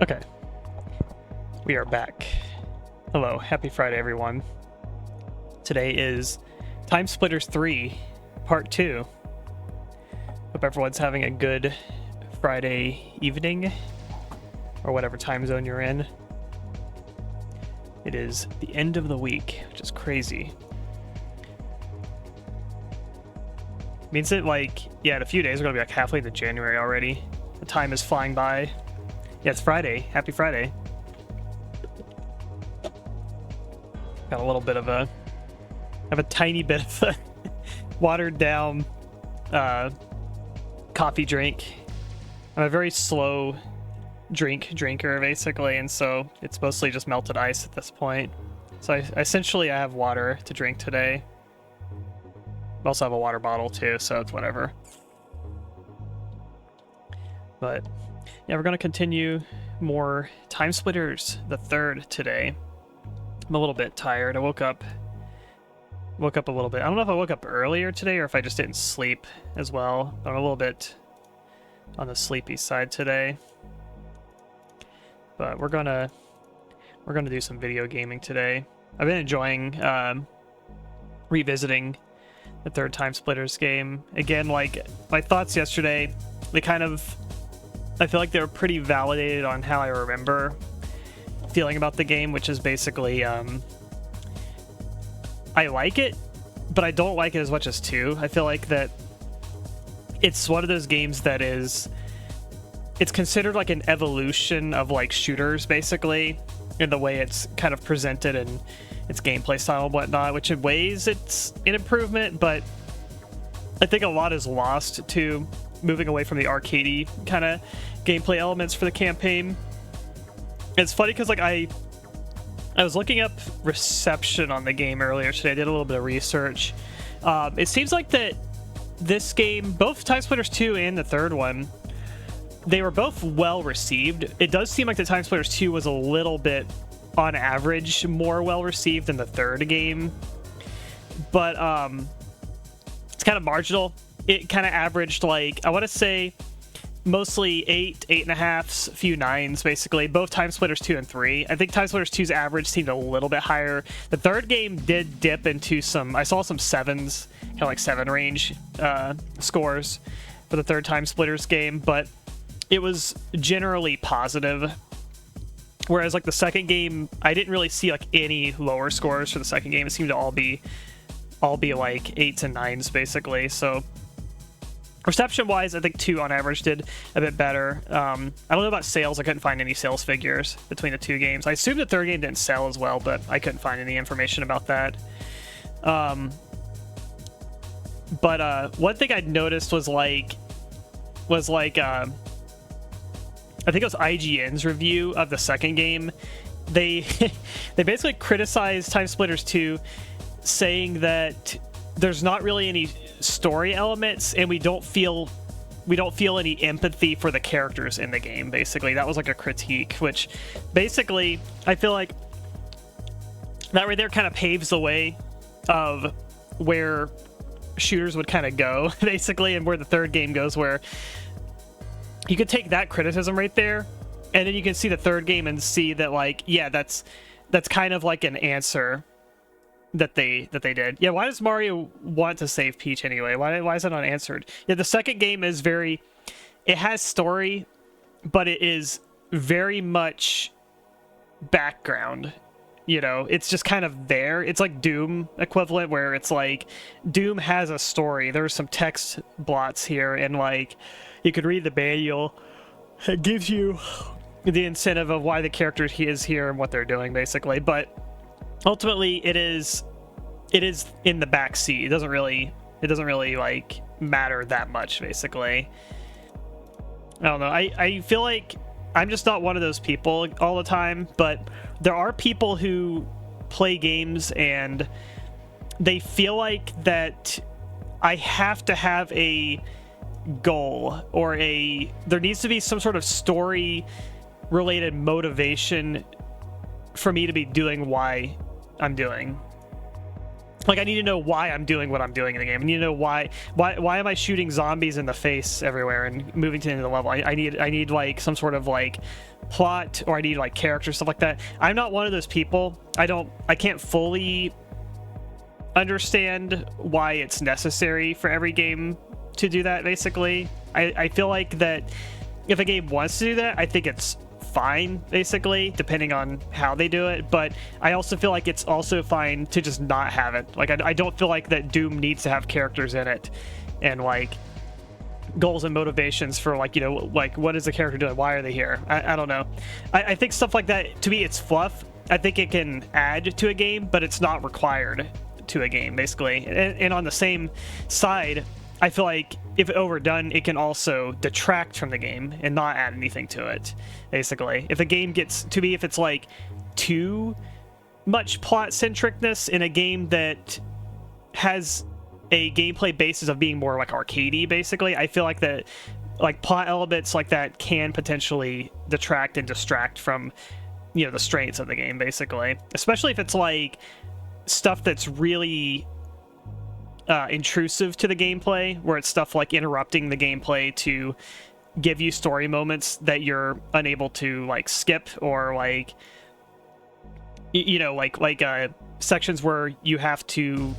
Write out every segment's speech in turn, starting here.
Okay, we are back. Hello, happy Friday, everyone. Today is TimeSplitters 3, Part 2. Hope everyone's having a good Friday evening, or whatever time zone you're in. It is the end of the week, which is crazy. Means that, in a few days, we're going to be like halfway to January already. The time is flying by. Yeah, it's Friday. Happy Friday. Got a little bit of a... have a tiny bit of a watered down coffee drink. I'm a very slow drinker, basically, and so it's mostly just melted ice at this point. So I have water to drink today. I also have a water bottle too, so it's whatever. But yeah, we're going to continue more TimeSplitters the third today. I'm a little bit tired. I woke up a little bit. I don't know if I woke up earlier today or if I just didn't sleep as well. I'm a little bit on the sleepy side today. But we're gonna do some video gaming today. I've been enjoying revisiting the third TimeSplitters game. Again, like my thoughts yesterday, I feel like they were pretty validated on how I remember feeling about the game, which is basically I like it, but I don't like it as much as 2. I feel like that it's one of those games that it's considered like an evolution of like shooters, basically, in the way it's kind of presented and its gameplay style and whatnot, which in ways it's an improvement, but I think a lot is lost to moving away from the arcadey kind of gameplay elements for the campaign. It's funny because like I was looking up reception on the game earlier today. I did a little bit of research. It seems like that this game, both TimeSplitters 2 and the third one, they were both well received. It does seem like the TimeSplitters 2 was a little bit, on average, more well received than the third game, but it's kind of marginal. It kind of averaged, like, I want to say mostly 8.5s, a few 9s, basically. Both TimeSplitters 2 and 3. I think TimeSplitters 2's average seemed a little bit higher. The third game did dip into some... I saw some 7s, kind of like 7 range scores for the third TimeSplitters game, but it was generally positive. Whereas, like, the second game, I didn't really see, like, any lower scores for the second game. It seemed to all be like 8s and 9s, basically, so... Reception-wise, I think 2 on average did a bit better. I don't know about sales. I couldn't find any sales figures between the 2 games. I assume the third game didn't sell as well, but I couldn't find any information about that. But one thing I'd noticed was I think it was IGN's review of the second game. They basically criticized TimeSplitters 2, saying that there's not really any story elements, and we don't feel any empathy for the characters in the game. Basically, that was like a critique, which basically I feel like that right there kind of paves the way of where shooters would kind of go, basically, and where the third game goes, where you could take that criticism right there, and then you can see the third game and see that, like, yeah, that's kind of like an answer that they did. Yeah, why does Mario want to save Peach anyway? Why is it unanswered? Yeah, the second game is it has story, but it is very much background. You know, it's just kind of there. It's like Doom equivalent, where it's like Doom has a story. There's some text blots here, and like you could read the manual. It gives you the incentive of why the character is here and what they're doing, basically. But ultimately, it is in the back seat. It doesn't really like matter that much, basically. I don't know. I feel like I'm just not one of those people all the time, but there are people who play games and they feel like that I have to have a goal, or there needs to be some sort of story related motivation for me to be doing why I'm doing. Like, I need to know why I'm doing what I'm doing in the game. I need to know why am I shooting zombies in the face everywhere and moving to the end of the level. I need like some sort of like plot or I need like characters, stuff like that. I'm not one of those people. I can't fully understand why it's necessary for every game to do that, basically. I feel like that if a game wants to do that, I think it's fine, basically, depending on how they do it. But I also feel like it's also fine to just not have it. Like, I don't feel like that Doom needs to have characters in it and like goals and motivations for like, you know, like what is the character doing, why are they here. I don't know. I think stuff like that, to me, it's fluff. I think it can add to a game, but it's not required to a game, basically. And on the same side, I feel like if overdone, it can also detract from the game and not add anything to it, basically. If a game gets, to me, if it's like too much plot centricness in a game that has a gameplay basis of being more like arcadey, basically, I feel like that, like plot elements like that can potentially detract and distract from, you know, the strengths of the game, basically. Especially if it's like stuff that's really intrusive to the gameplay, where it's stuff like interrupting the gameplay to give you story moments that you're unable to like skip, or like, you know, like sections where you have to,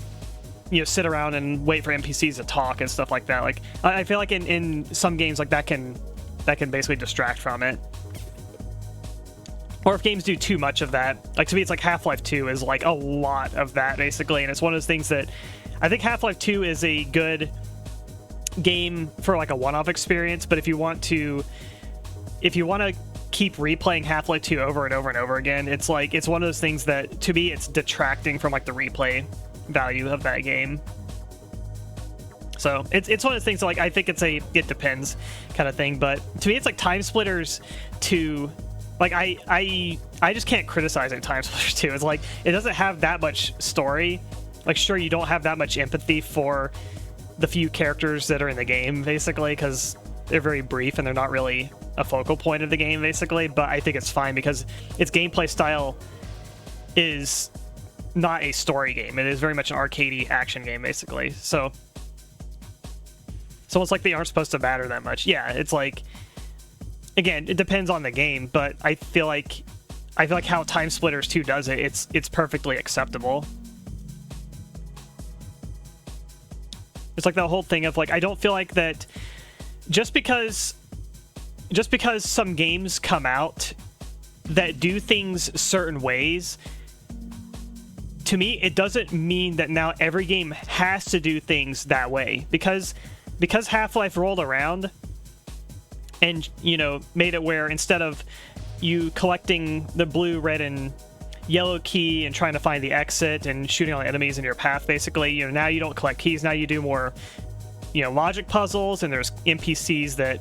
you know, sit around and wait for NPCs to talk and stuff like that. Like, I feel like in some games like that can basically distract from it. Or if games do too much of that, like to me, it's like Half-Life 2 is like a lot of that, basically, and it's one of those things that I think Half-Life 2 is a good game for like a one-off experience, but if you want to keep replaying Half-Life 2 over and over and over again, it's like, it's one of those things that, to me, it's detracting from like the replay value of that game. So it's one of those things that, like, I think it depends kind of thing, but to me, it's like TimeSplitters 2. Like, I just can't criticize it. TimeSplitters 2. It's like, it doesn't have that much story. Like, sure, you don't have that much empathy for the few characters that are in the game, basically, because they're very brief and they're not really a focal point of the game, basically. But I think it's fine because its gameplay style is not a story game. It is very much an arcadey action game, basically. So it's like they aren't supposed to matter that much. Yeah, it's like, again, it depends on the game, but I feel like how TimeSplitters 2 does it, it's perfectly acceptable. It's like that whole thing of like, I don't feel like that just because some games come out that do things certain ways, to me, it doesn't mean that now every game has to do things that way. Because Half-Life rolled around and, you know, made it where instead of you collecting the blue, red, and yellow key and trying to find the exit and shooting all the enemies in your path, basically, you know, now you don't collect keys. Now you do more, you know, logic puzzles, and there's NPCs that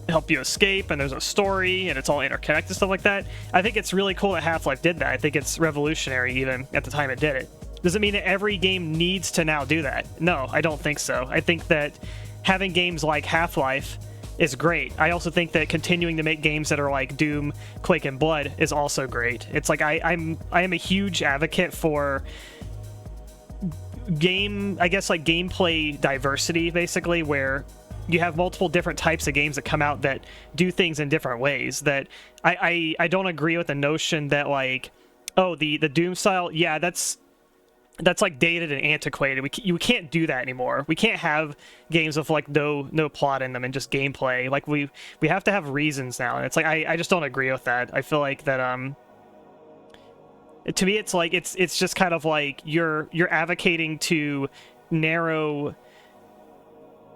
help you escape, and there's a story, and it's all interconnected, stuff like that. I think it's really cool that Half-Life did that. I think it's revolutionary even at the time it did it. Does it mean that every game needs to now do that? No, I don't think so. I think that having games like Half-Life is great. I also think that continuing to make games that are like Doom, Quake, and Blood is also great. It's like I am a huge advocate for gameplay diversity, basically, where you have multiple different types of games that come out that do things in different ways. That I don't agree with the notion that like, oh, the Doom style, yeah, that's like dated and antiquated. You can't do that anymore. We can't have games with like no plot in them and just gameplay. Like we have to have reasons now, and it's like I just don't agree with that. I feel like that to me it's like it's just kind of like you're advocating to narrow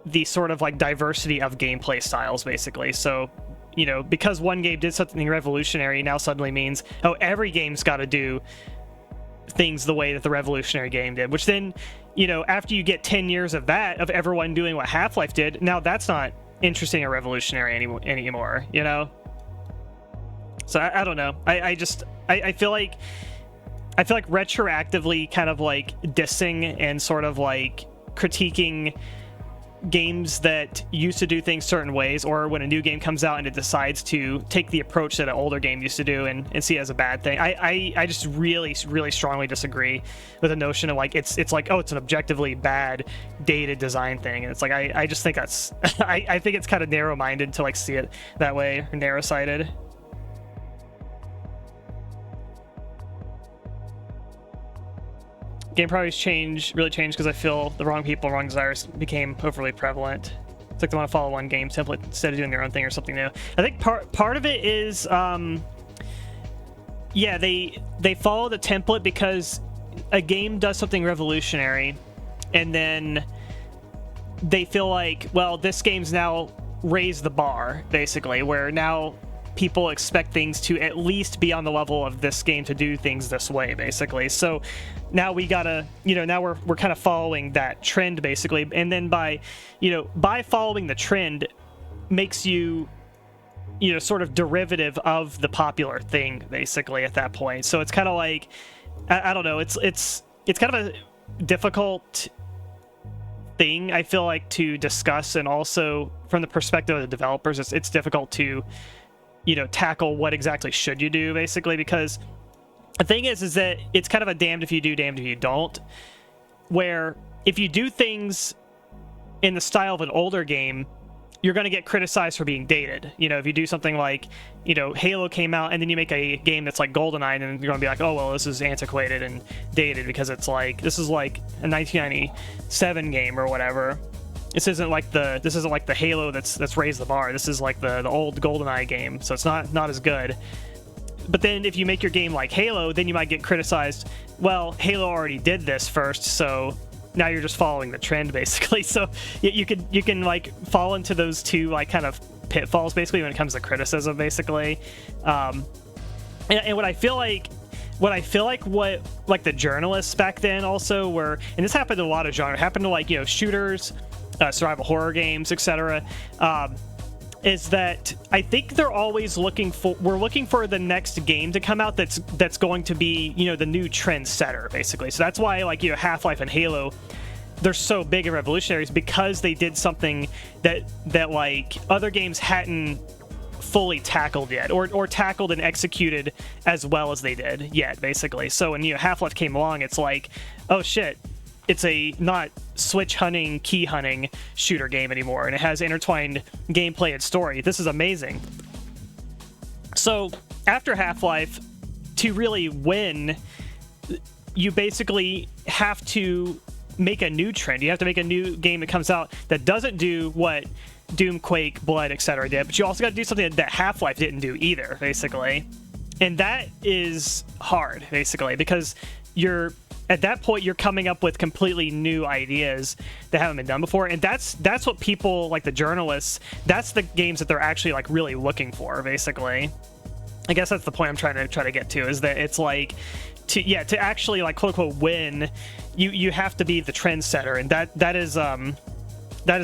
the sort of like diversity of gameplay styles, basically. So, you know, because one game did something revolutionary, now suddenly means, oh, every game's got to do things the way that the revolutionary game did, which then, you know, after you get 10 years of that, of everyone doing what Half-Life did, now that's not interesting or revolutionary anymore, you know? So I don't know. I feel like retroactively kind of like dissing and sort of like critiquing games that used to do things certain ways, or when a new game comes out and it decides to take the approach that an older game used to do and see it as a bad thing. I just really strongly disagree with the notion of like it's like, oh, it's an objectively bad dated design thing, and it's like I just think that's I think it's kind of narrow-minded to like see it that way, or narrow-sighted. Game priorities really changed because I feel the wrong people, wrong desires became overly prevalent. It's like they want to follow one game template instead of doing their own thing or something new. I think part of it is, yeah, they follow the template because a game does something revolutionary, and then they feel like, well, this game's now raised the bar, basically, where now people expect things to at least be on the level of this game to do things this way, basically. So now we gotta, now we're kind of following that trend, basically. And then by following the trend makes you, sort of derivative of the popular thing, basically, at that point. So it's kind of like, I don't know, it's kind of a difficult thing, I feel like, to discuss, and also from the perspective of the developers, it's difficult to tackle what exactly should you do, basically, because the thing is that it's kind of a damned if you do, damned if you don't, where if you do things in the style of an older game, you're going to get criticized for being dated. If you do something like, Halo came out and then you make a game that's like GoldenEye, and then you're going to be like, oh, well, this is antiquated and dated because it's like, this is like a 1997 game or whatever. This isn't like the Halo that's raised the bar. This is like the old GoldenEye game, so it's not as good. But then if you make your game like Halo, then you might get criticized. Well, Halo already did this first, so now you're just following the trend, basically. So you can like fall into those two like kind of pitfalls, basically, when it comes to criticism, basically. And what I feel like what the journalists back then also were, and this happened to a lot of genres, happened to like shooters, survival horror games, etc. Is that I think they're always looking for the next game to come out that's going to be the new trend setter, basically. So that's why like Half-Life and Halo, they're so big and revolutionaries, because they did something that like other games hadn't fully tackled yet, or tackled and executed as well as they did yet, basically. So when Half-Life came along, it's like, oh shit, it's a not switch hunting, key hunting shooter game anymore, and it has intertwined gameplay and story. This is amazing. So after Half-Life, to really win, you basically have to make a new trend. You have to make a new game that comes out that doesn't do what Doom, Quake, Blood, etc. did, but you also got to do something that Half-Life didn't do either, basically. And that is hard, basically, because at that point, you're coming up with completely new ideas that haven't been done before, and that's what people, like the journalists, that's the games that they're actually like really looking for, basically. I guess that's the point I'm trying to get to, is that it's like to actually like quote unquote win, you have to be the trendsetter, and that is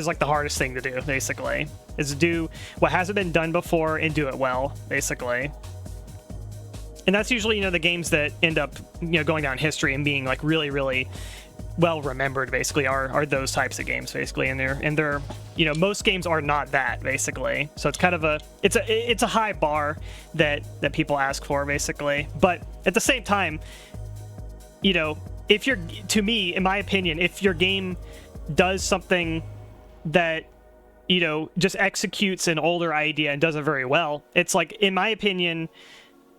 like the hardest thing to do, basically, is to do what hasn't been done before and do it well, basically. And that's usually, the games that end up, going down history and being like really, really well remembered, basically, are those types of games, basically. And they're most games are not that, basically. So it's kind of it's a high bar that people ask for, basically. But at the same time, if to me, in my opinion, if your game does something that just executes an older idea and does it very well, it's like, in my opinion,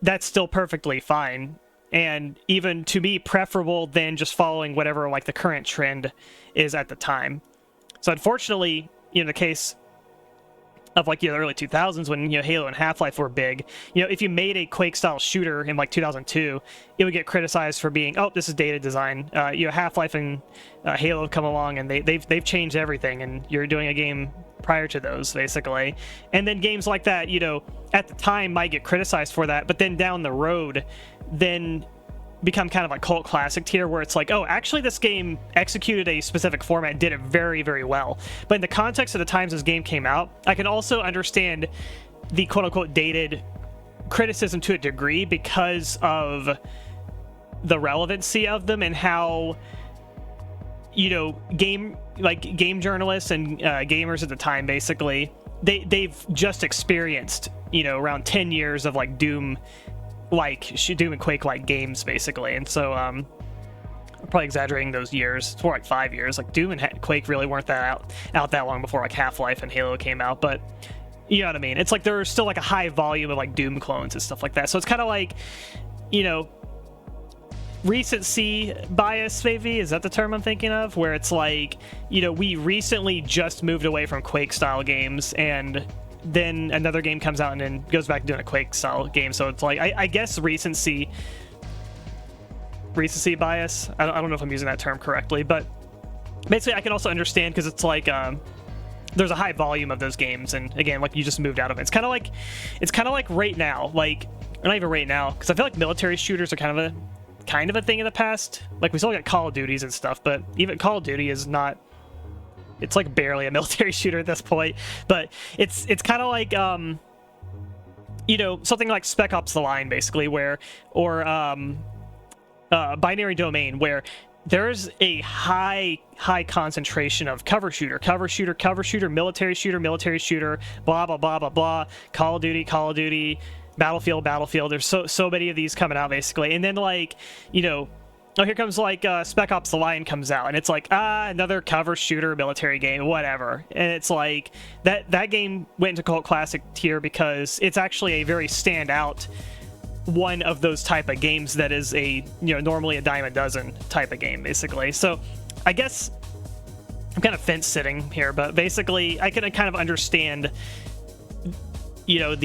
that's still perfectly fine, and even to me preferable than just following whatever like the current trend is at the time. So unfortunately, in the case of like the early 2000s, when Halo and Half-Life were big, if you made a Quake style shooter in like 2002, it would get criticized for being, oh, this is dated design. Half-Life and Halo have come along, and they've changed everything, and you're doing a game prior to those, basically. And then games like that, at the time might get criticized for that, but then down the road, then become kind of a cult classic tier, where it's like, oh, actually this game executed a specific format and did it very, very well. But in the context of the times this game came out, I can also understand the quote-unquote dated criticism to a degree, because of the relevancy of them and how game journalists and gamers at the time, basically, they've just experienced around 10 years of like Doom and Quake like games, basically. And so I'm probably exaggerating those years. It's more like 5 years. Like Doom and Quake really weren't out that long before like Half-Life and Halo came out, but you know what I mean. It's like there's still like a high volume of like Doom clones and stuff like that. So it's kind of like recency bias, maybe, is that the term I'm thinking of, where it's like, you know, we recently just moved away from Quake style games, and then another game comes out and then goes back to doing a Quake style game. So it's like, I guess recency bias. I don't know if I'm using that term correctly, but basically I can also understand, because it's like there's a high volume of those games, and again, like, you just moved out of it. It's kind of like right now, like, or not even right now, because I feel like military shooters are kind of a thing in the past. Like, we still got Call of Duties and stuff, but even Call of Duty is not, it's like barely a military shooter at this point. But it's kind of like you know, something like Spec Ops: The Line, basically, where, or Binary Domain, where there's a high concentration of cover shooter, military shooter, blah blah blah blah blah, Call of Duty, Battlefield. There's so many of these coming out, basically. And then, like, you know, oh, here comes like Spec Ops: The Line comes out, and it's like, another cover shooter military game, whatever. And it's like that game went into cult classic tier because it's actually a very standout one of those type of games that is a, you know, normally a dime a dozen type of game, basically. So I guess I'm kind of fence sitting here, but basically I can kind of understand, you know,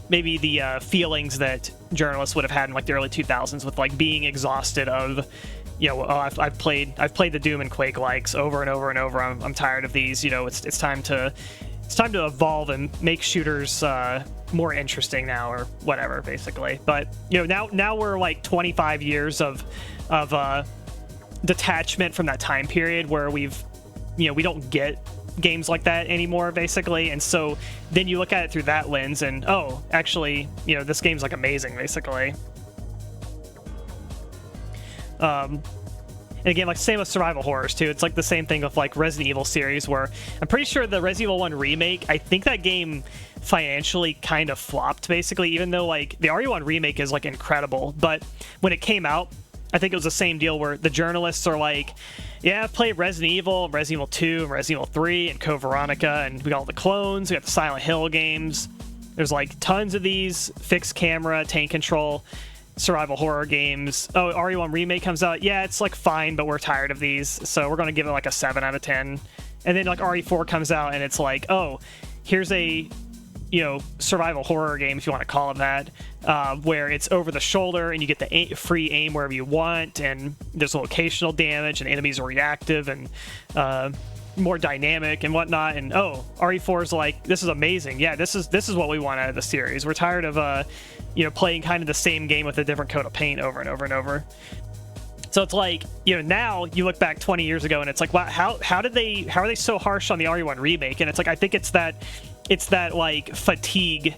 maybe the feelings that journalists would have had in like the early 2000s with like being exhausted of, you know, oh, I've played the Doom and Quake likes over and over and over. I'm tired of these. You know, it's time to evolve and make shooters more interesting now, or whatever, basically. But, you know, now we're like 25 years of detachment from that time period where we've, you know, we don't get games like that anymore, basically. And so then you look at it through that lens, and oh, actually, you know, this game's like amazing, basically. And again, like, same with survival horrors too. It's like the same thing with like Resident Evil series, where I'm pretty sure the Resident Evil 1 remake, I think that game financially kind of flopped, basically, even though like the RE1 remake is like incredible. But when it came out, I think it was the same deal where the journalists are like, yeah, I've played Resident Evil 2, and Resident Evil 3, and Code Veronica, and we got all the clones, we got the Silent Hill games. There's like tons of these fixed camera, tank control, survival horror games. Oh, RE1 remake comes out. Yeah, it's like fine, but we're tired of these, so we're going to give it like a 7 out of 10. And then like RE4 comes out, and it's like, oh, here's a, you know, survival horror game, if you want to call it that, where it's over the shoulder and you get the free aim wherever you want, and there's locational damage, and enemies are reactive and more dynamic and whatnot. And oh, RE4 is like, this is amazing. Yeah, this is what we want out of the series. We're tired of you know, playing kind of the same game with a different coat of paint over and over and over. So it's like, you know, now you look back 20 years ago and it's like, wow, how are they so harsh on the RE1 remake? And it's like, I think it's that like fatigue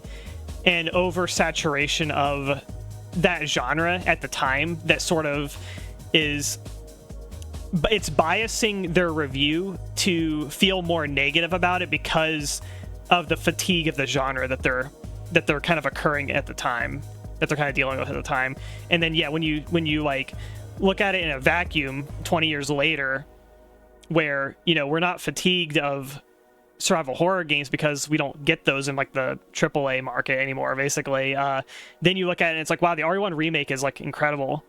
and oversaturation of that genre at the time that sort of is, it's biasing their review to feel more negative about it because of the fatigue of the genre that they're kind of occurring at the time, that they're kind of dealing with at the time. And then, yeah, when you like look at it in a vacuum 20 years later, where, you know, we're not fatigued of survival horror games because we don't get those in like the AAA market anymore, basically. Then you look at it and it's like, wow, the RE1 remake is like incredible.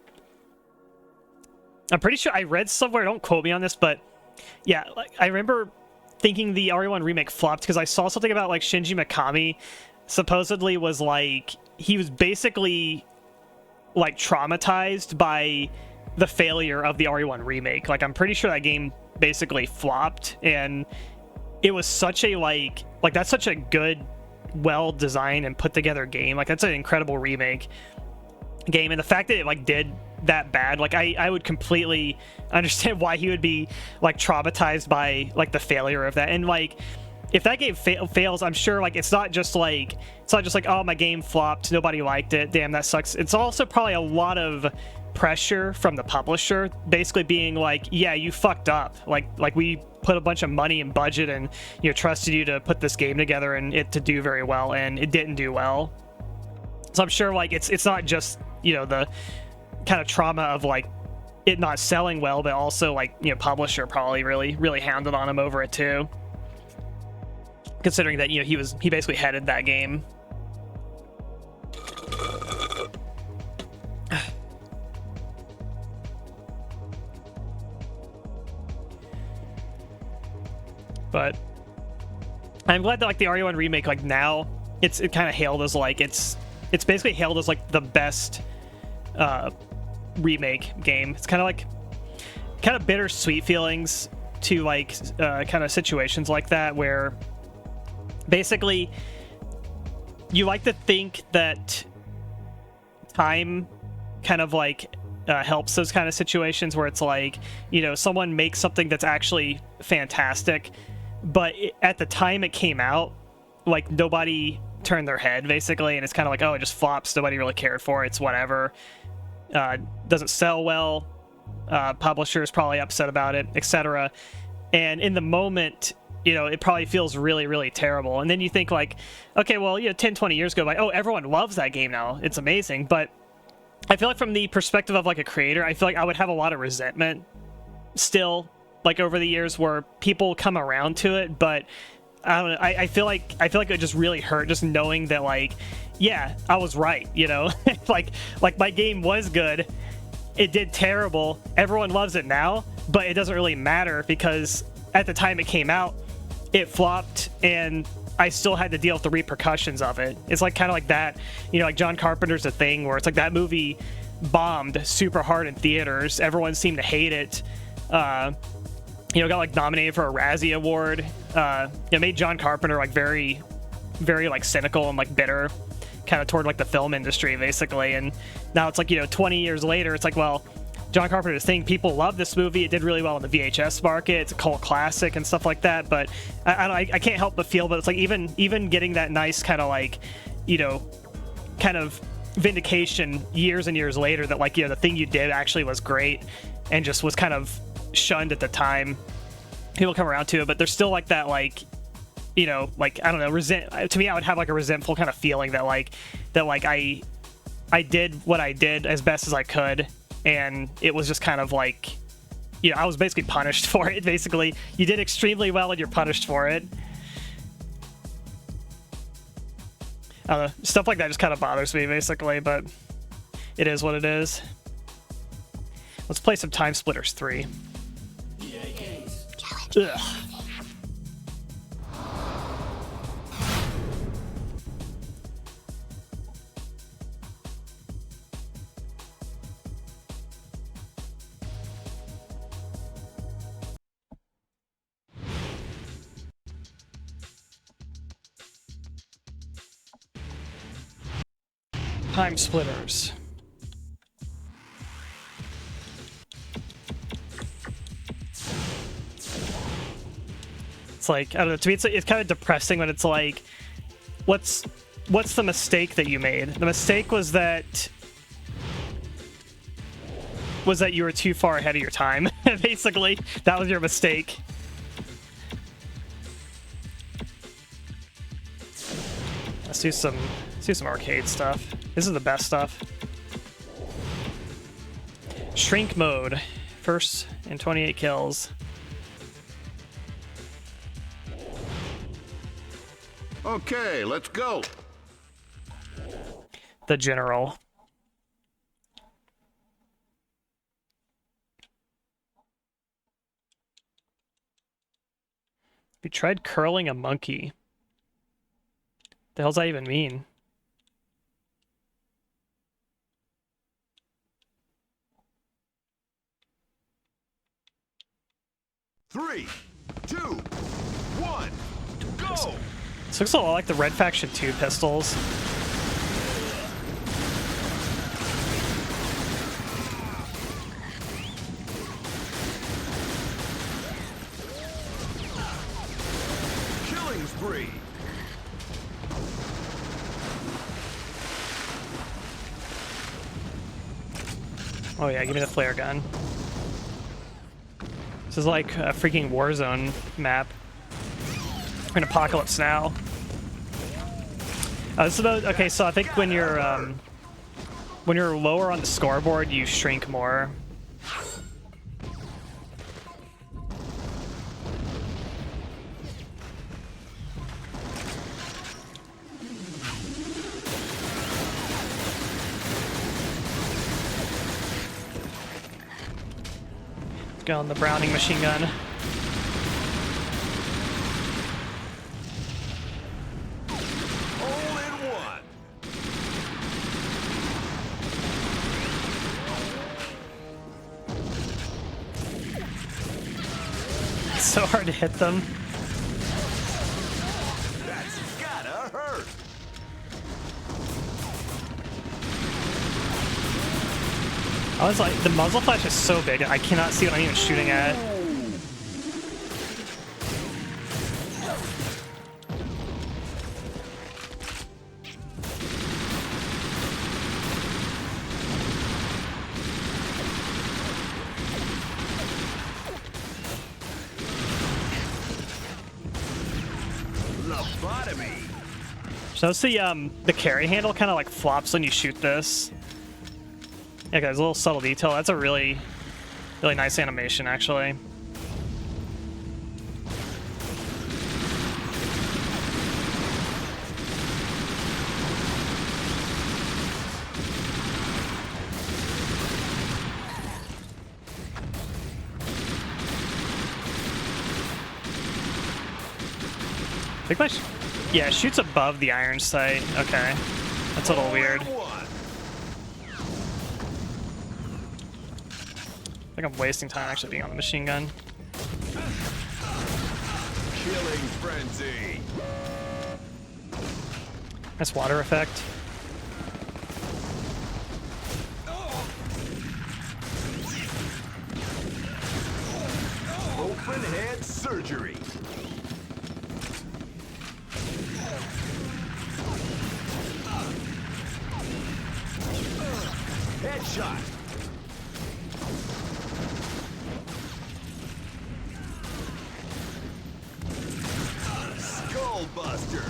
I'm pretty sure I read somewhere, don't quote me on this, but yeah, like I remember thinking the RE1 remake flopped because I saw something about like Shinji Mikami supposedly was like, he was basically like traumatized by the failure of the RE1 remake. Like, I'm pretty sure that game basically flopped, and it was such a like that's such a good, well designed and put together game. Like, that's an incredible remake game, and the fact that it like did that bad, like I would completely understand why he would be like traumatized by like the failure of that. And like, if that game fails, I'm sure like it's not just like oh, my game flopped, nobody liked it, damn, that sucks. It's also probably a lot of pressure from the publisher basically being like, yeah, you fucked up, like we put a bunch of money and budget and, you know, trusted you to put this game together and it to do very well, and it didn't do well. So I'm sure like it's not just, you know, the kind of trauma of like it not selling well, but also like, you know, publisher probably really hounded on him over it too, considering that, you know, he basically headed that game. But I'm glad that like the RE1 remake, like now it kind of hailed as like it's basically hailed as like the best remake game. It's kind of bittersweet feelings to like kind of situations like that where basically you like to think that time kind of like helps those kind of situations where it's like, you know, someone makes something that's actually fantastic, but at the time it came out, like nobody turned their head basically, and it's kind of like, oh, it just flops, nobody really cared for it, it's whatever, doesn't sell well, publisher's probably upset about it, etc. And in the moment, you know, it probably feels really, really terrible. And then you think like, okay, well, you know, 10, 20 years go by, oh, everyone loves that game now, it's amazing. But I feel like from the perspective of like a creator, I feel like I would have a lot of resentment still, like over the years, where people come around to it, but I don't know, I feel like it just really hurt just knowing that like, yeah, I was right, you know. like my game was good, it did terrible, everyone loves it now, but it doesn't really matter because at the time it came out, it flopped, and I still had to deal with the repercussions of it. It's like kind of like that, you know, like John Carpenter's A Thing, where it's like that movie bombed super hard in theaters, everyone seemed to hate it, you know, got like nominated for a Razzie Award, it made John Carpenter like very, very like cynical and like bitter kind of toward like the film industry basically. And now it's like, you know, 20 years later, it's like, well, John Carpenter's Thing, people love this movie, it did really well in the VHS market, it's a cult classic and stuff like that, but I can't help but feel, but it's like even getting that nice kind of like, you know, kind of vindication years and years later that like, you know, the thing you did actually was great and just was kind of shunned at the time, people come around to it, but there's still like that, like, you know, like, I don't know, to me I would have like a resentful kind of feeling that like I did what I did as best as I could, and it was just kind of like, you know, I was basically punished for it, basically. You did extremely well and you're punished for it. I don't know, stuff like that just kind of bothers me, basically, but it is what it is. Let's play some TimeSplitters 3. Ugh. TimeSplitters. It's like, I don't know, to me it's kind of depressing when it's like, what's the mistake that you made? The mistake was that you were too far ahead of your time. Basically, that was your mistake. Let's do some arcade stuff. This is the best stuff. Shrink mode. First and 28 kills. Okay, let's go. The general. We tried curling a monkey. The hell's that even mean? Three, two, one, go! This looks a lot like the Red Faction 2 pistols. Killing spree! Oh yeah, give me the flare gun. This is like a freaking Warzone map. We're in Apocalypse Now. This is about, okay, so I think when you're lower on the scoreboard, you shrink more. Let's go on the Browning machine gun. hard to hit them. That's gotta hurt. I was like, the muzzle flash is so big, I cannot see what I'm even shooting at. Lobotomy. So notice the carry handle kind of like flops when you shoot this. Yeah, guys, a little subtle detail. That's a really, really nice animation, actually. I think yeah, it shoots above the iron sight. Okay, that's a little weird. I think I'm wasting time actually being on the machine gun. Killing frenzy. Nice water effect. Open head surgery. Headshot. Skullbuster.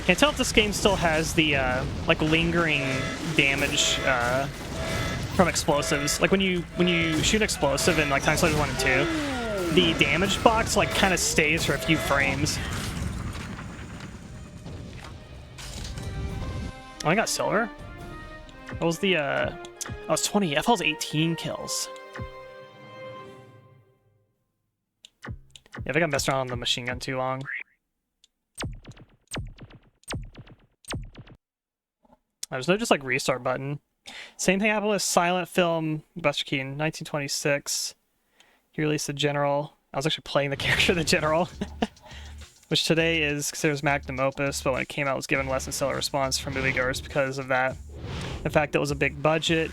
Can't tell if this game still has the like lingering damage from explosives. Like when you shoot an explosive in like TimeSplitters 1 and 2, the damage box like kind of stays for a few frames. Oh, I got silver. What was the I was 20. I thought it was 18 kills. Yeah, I think I messed around on the machine gun too long. There's no just like restart button. Same thing happened with Silent Film Buster Keaton, 1926. He released the General. I was actually playing the character the General, which today is considered magnum opus, but when it came out it was given less than stellar response from moviegoers because of that. In fact, it was a big budget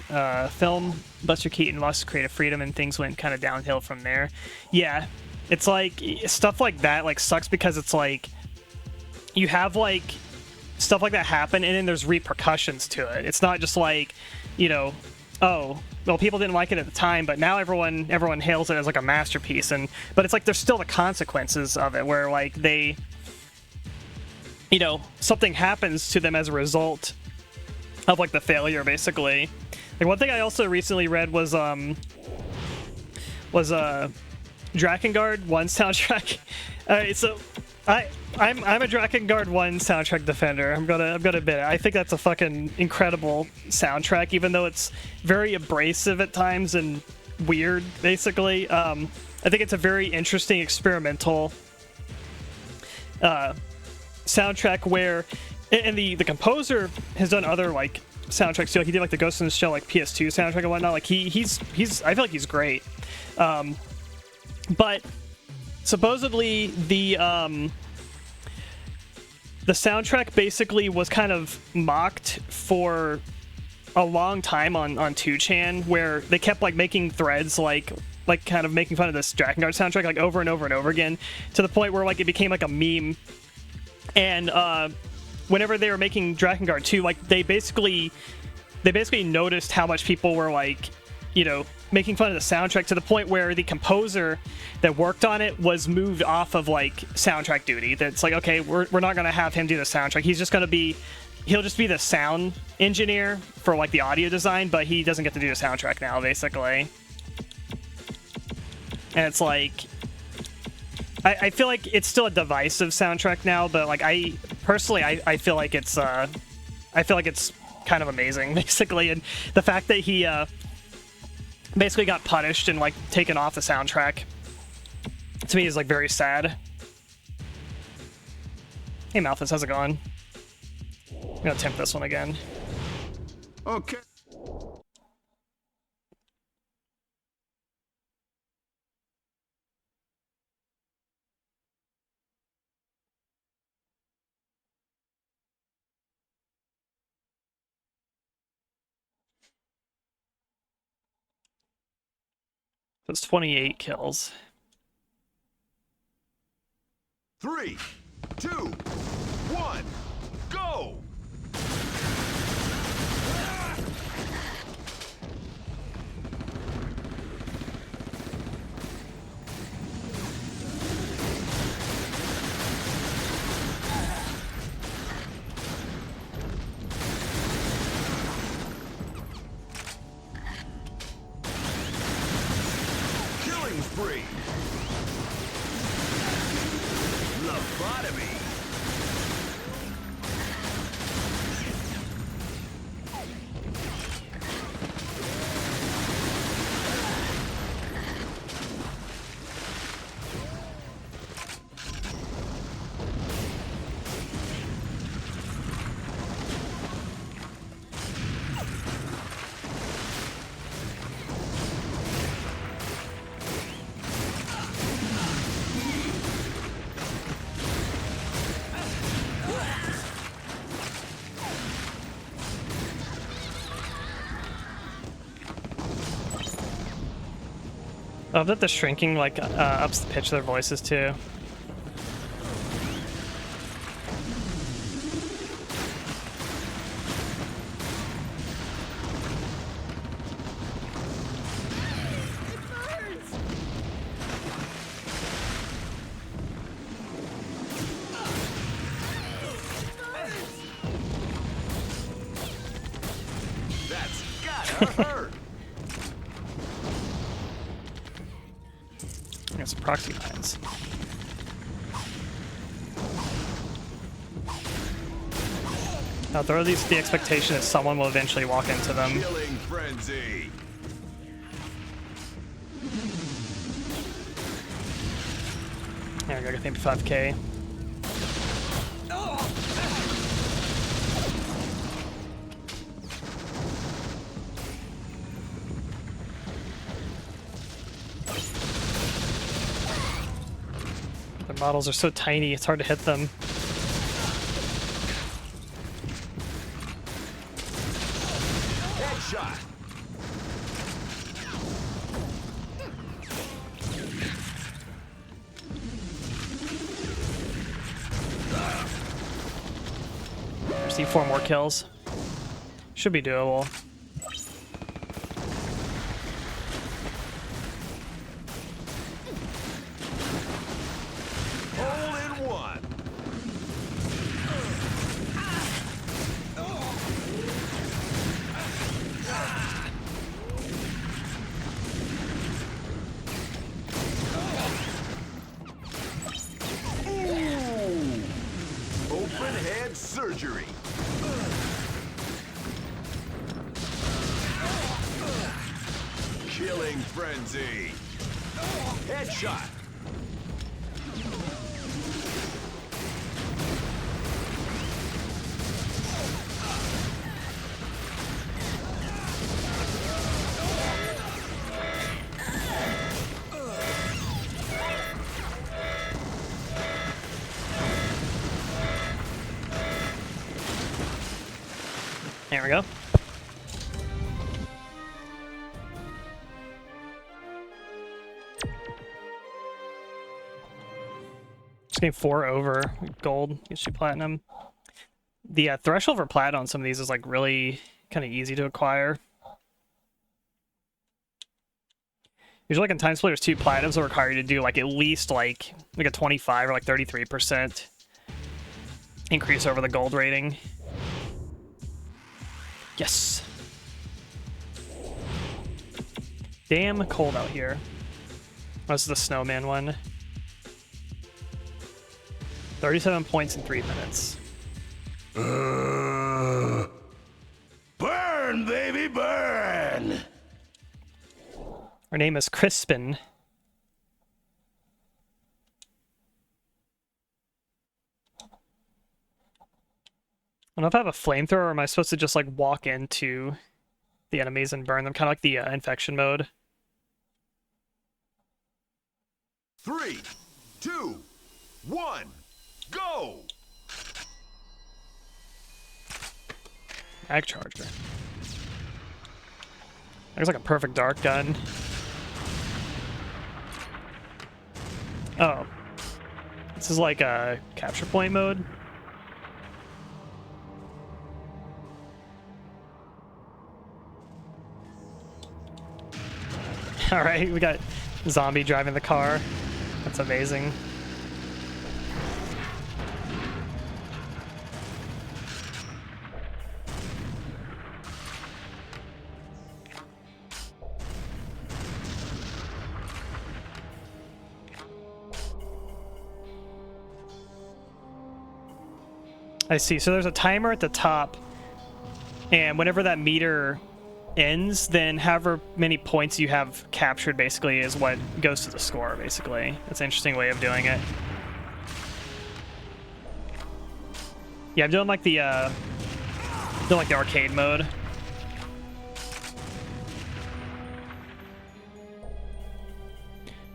film. Buster Keaton lost creative freedom and things went kind of downhill from there. Yeah, it's like stuff like that like sucks because it's like you have like stuff like that happen and then there's repercussions to it. It's not just like, you know, oh, well, people didn't like it at the time, but now everyone hails it as like a masterpiece. But it's like there's still the consequences of it where like they, you know, something happens to them as a result of like the failure, basically. Like one thing I also recently read was Drakengard 1 soundtrack. So I'm a Drakengard 1 soundtrack defender. I'm gonna admit it. I think that's a fucking incredible soundtrack, even though it's very abrasive at times and weird, basically. I think it's a very interesting experimental soundtrack where, and the composer has done other like soundtracks too. Like he did like the Ghost in the Shell like PS2 soundtrack and whatnot. Like he's I feel like he's great. But supposedly the soundtrack basically was kind of mocked for a long time on 2chan, where they kept like making threads like kind of making fun of this Drakengard soundtrack like over and over and over again, to the point where like it became like a meme. And whenever they were making Drakengard 2, like they basically noticed how much people were like, you know, making fun of the soundtrack, to the point where the composer that worked on it was moved off of like soundtrack duty. That's like, okay, we're not gonna have him do the soundtrack. He'll just be the sound engineer for like the audio design, but he doesn't get to do the soundtrack now, basically. And it's like, I feel like it's still a divisive soundtrack now, but like I personally feel like it's kind of amazing, basically. And the fact that he basically got punished and like taken off the soundtrack to me is like very sad. Hey Malthus, how's it going? I'm gonna attempt this one again. Okay. So it's 28 kills. 3, 2, 1, go! Killing spree! Lobotomy! I love that the shrinking like ups the pitch of their voices too. That's gotta hurt! There's some proxy mines. Now throw these with the expectation that someone will eventually walk into them. Killing frenzy! There we go, I think 5k. The models are so tiny, it's hard to hit them. Headshot! See 4 more kills. Should be doable. Hole in one! Ooh. Open head surgery! Killing frenzy! Headshot! There we go. Just getting 4 over gold, gets you platinum. The threshold for plat on some of these is like really kind of easy to acquire. Usually like in TimeSplitters 2, platinums will require you to do like at least like a 25 or like 33% increase over the gold rating. Yes. Damn cold out here. This is the snowman one. 37 points in 3 minutes. Burn, baby, burn! Her name is Crispin. don't know if I have a flamethrower or am I supposed to just like walk into the enemies and burn them, kind of like the infection mode. 3, 2, 1, go! Mag charger. Looks like a perfect dart gun. Oh. This is like a capture point mode. Alright, we got zombie driving the car. That's amazing. I see. So there's a timer at the top, and whenever that meter ends, then however many points you have captured basically is what goes to the score, basically. That's an interesting way of doing it. Yeah, I'm doing like the arcade mode.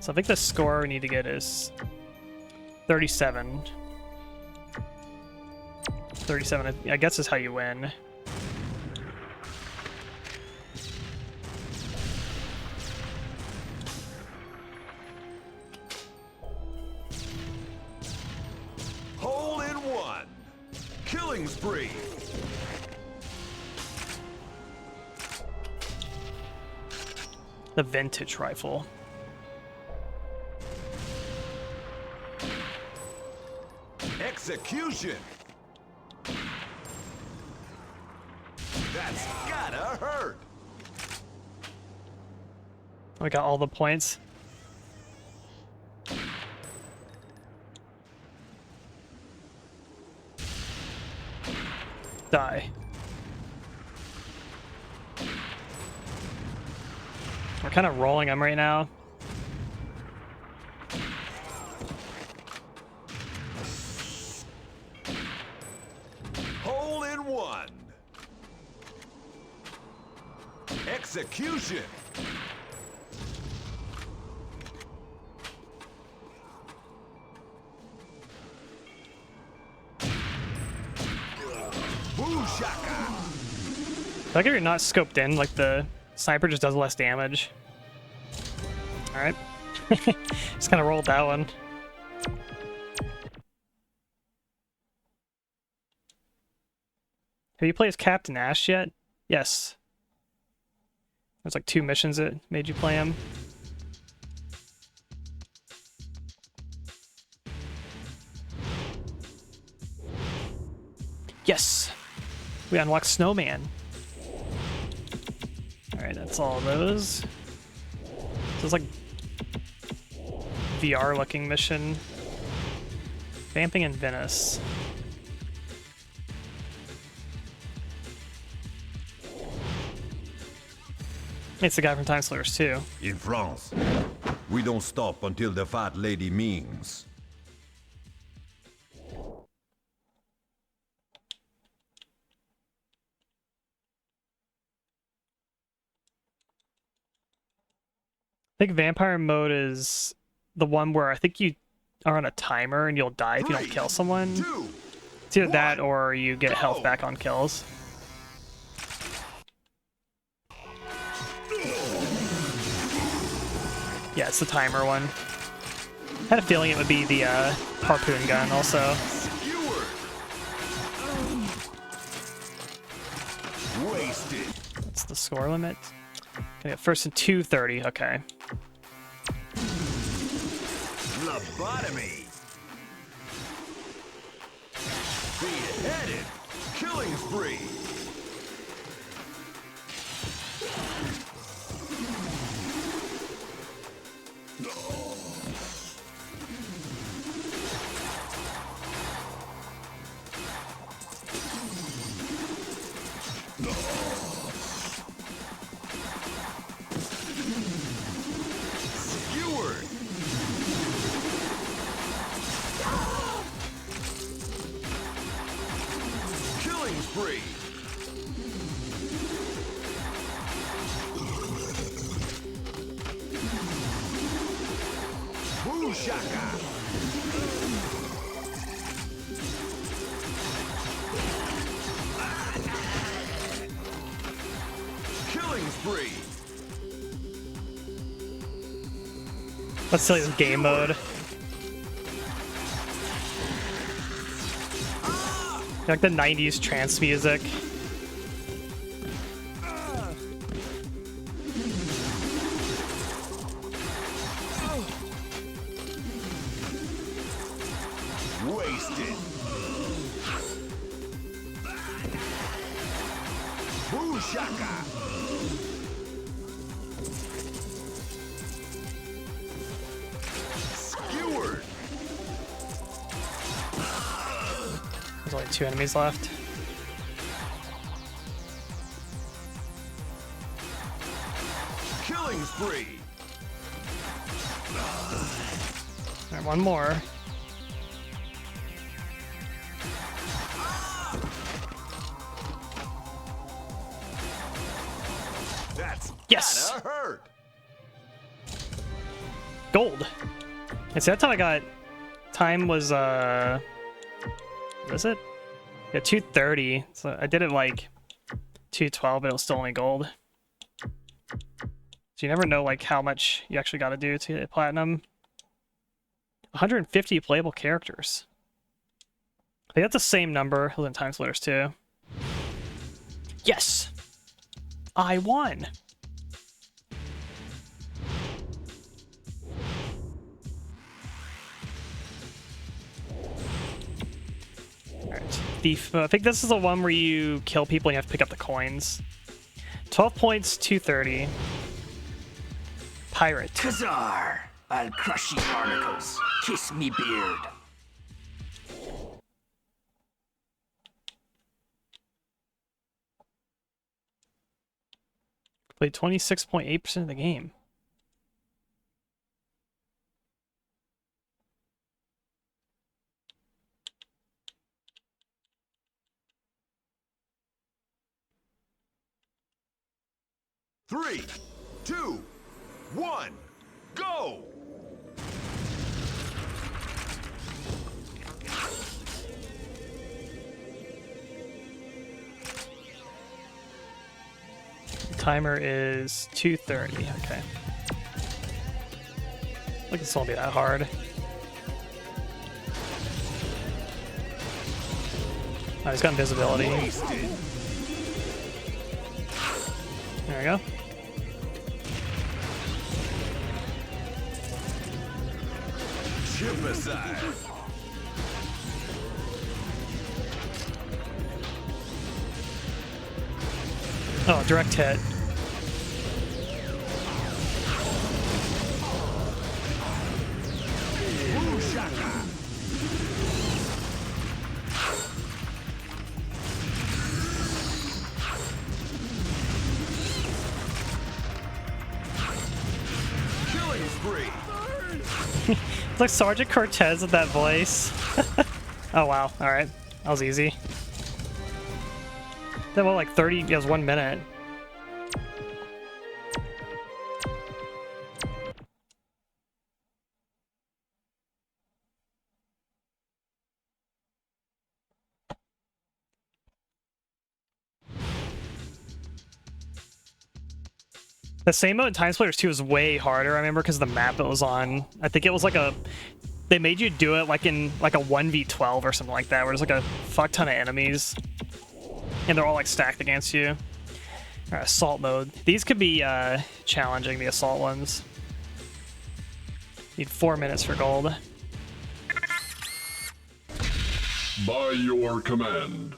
So I think the score we need to get is 37. 37, I guess, is how you win. Hole in one. Killing spree. The vintage rifle. Execution. That's gotta hurt. We got all the points. Die. We're kind of rolling them right now. Hole in one. Execution. Boo-shaka. Like if you're not scoped in, like the sniper just does less damage. Alright. Just kind of rolled that one. Have you played as Captain Ash yet? Yes. There's like 2 missions that made you play him. Yes! We unlocked Snowman. Alright, that's all of those. So it's like VR looking mission. Vamping in Venice. It's the guy from TimeSplitters too. In France, we don't stop until the fat lady means. I think vampire mode is the one where I think you are on a timer and you'll die if you don't kill someone. 2, It's either that or you get health back on kills. Yeah, it's the timer one. I had a feeling it would be the harpoon gun also. skewered. Wasted. What's the score limit? Okay, get first and 230. Okay. Lobotomy. Beheaded. Killing spree. Skewered. Killing spree. Boo shaka. Killing spree. Let's still use game mode. Like the 90s trance music. Wasted. Boo shaka. Skewered. There's only 2 enemies left. Killing spree. Alright, one more. That's Yes. gotta hurt. Gold. And see, that time I got... Time was, what is it? Yeah, 230. So I did it like 212, but it was still only gold. So you never know like how much you actually got to do to get platinum. 150 playable characters. I think that's the same number as in TimeSplitters too. Yes! I won! Alright. Thief. I think this is the one where you kill people and you have to pick up the coins. 12 points, 230. Pirate. Kazar! I'll crush ye barnacles. Kiss me beard. Played 26.8% of the game. Three, two, one, go! Timer is 2:30. Okay. Look, this won't be that hard. Oh, he's got invisibility. Wasted. There we go. Chip aside. Oh, direct hit. Boo shaka. Killing spree. It's like Sergeant Cortez with that voice. Oh wow, alright. That was easy. That was like 30, it was 1 minute. The same mode in TimeSplitters 2 is way harder, I remember, because the map it was on. I think it was like a... They made you do it like in like a 1v12 or something like that, where there's like a fuck ton of enemies. And they're all like stacked against you. Alright, assault mode. These could be challenging, the assault ones. Need 4 minutes for gold. By your command.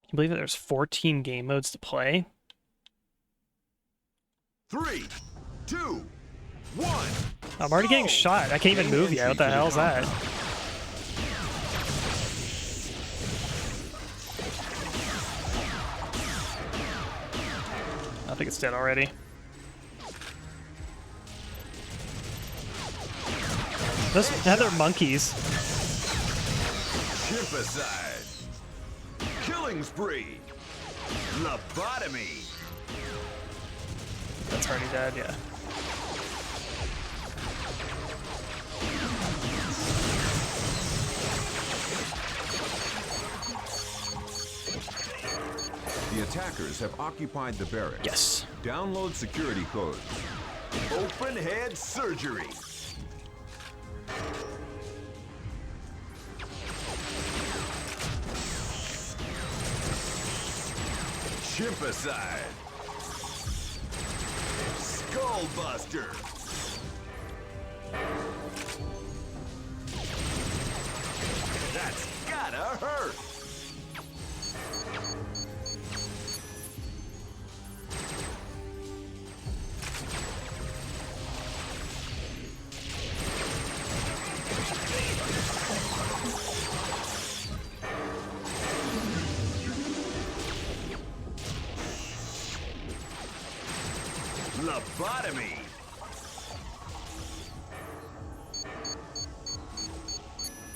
Can you believe that there's 14 game modes to play? 3, 2, 1. I'm already getting shot. I can't even move yet. What the hell is that? I think it's dead already. Now they're monkeys. Shipicide. Killing spree. Lobotomy. That's already dead, yeah. The attackers have occupied the barracks. Yes. Download security codes. Open head surgery. Shipicide. Skullbuster. That's gotta hurt. Lobotomy.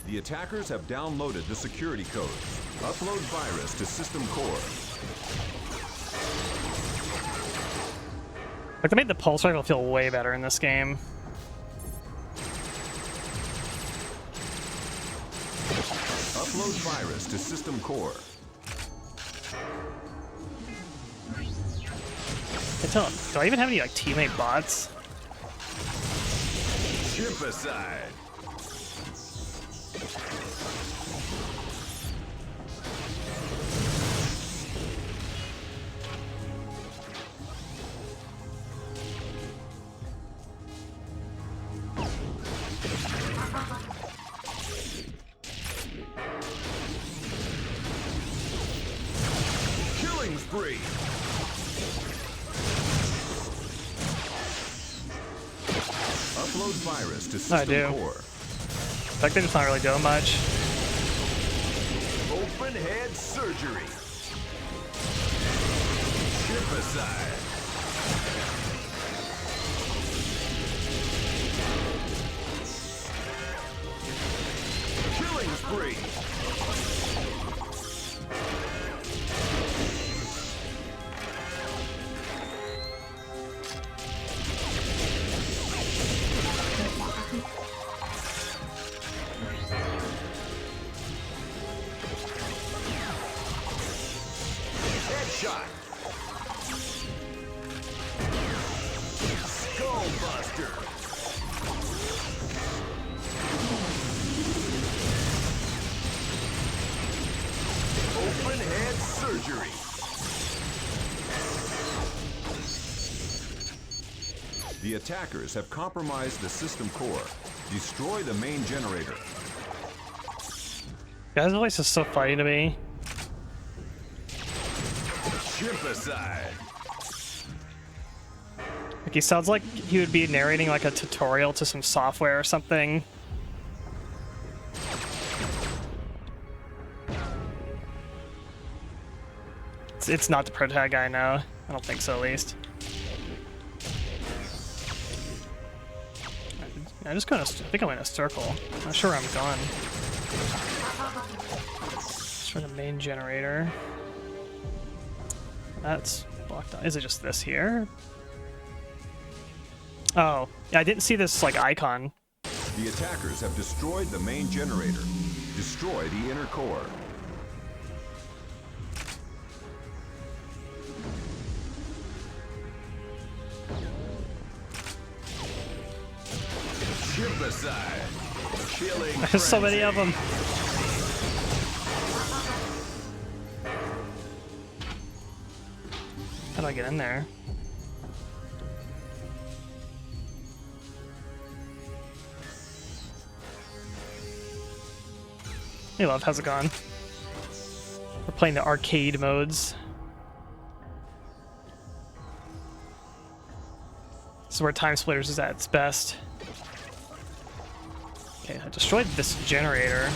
The attackers have downloaded the security codes. Upload virus to system core. Like, they made the pulse rifle feel way better in this game. Upload virus to system core. Do I even have any like teammate bots? Shipicide. Killing spree. Upload virus to system I do. core. Like, they're just not really doing much. Open head surgery. Shipicide. Killing spree. Headshot. Skullbuster. Open head surgery. The attackers have compromised the system core. Destroy the main generator. Guy's voice is so funny to me. Shipicide. Like, he sounds like he would be narrating like a tutorial to some software or something. It's not the protag guy, no. I don't think so, at least. I'm just going to... I think I'm in a circle. I'm not sure where I'm going. Just for the main generator. That's blocked out. Is it just this here? Oh, yeah, I didn't see this, like, icon. The attackers have destroyed the main generator. Destroy the inner core. Shipicide. Killing There's so many of them. How do I get in there? Hey, love, how's it going? We're playing the arcade modes. This is where TimeSplitters is at its best. Okay, I destroyed this generator.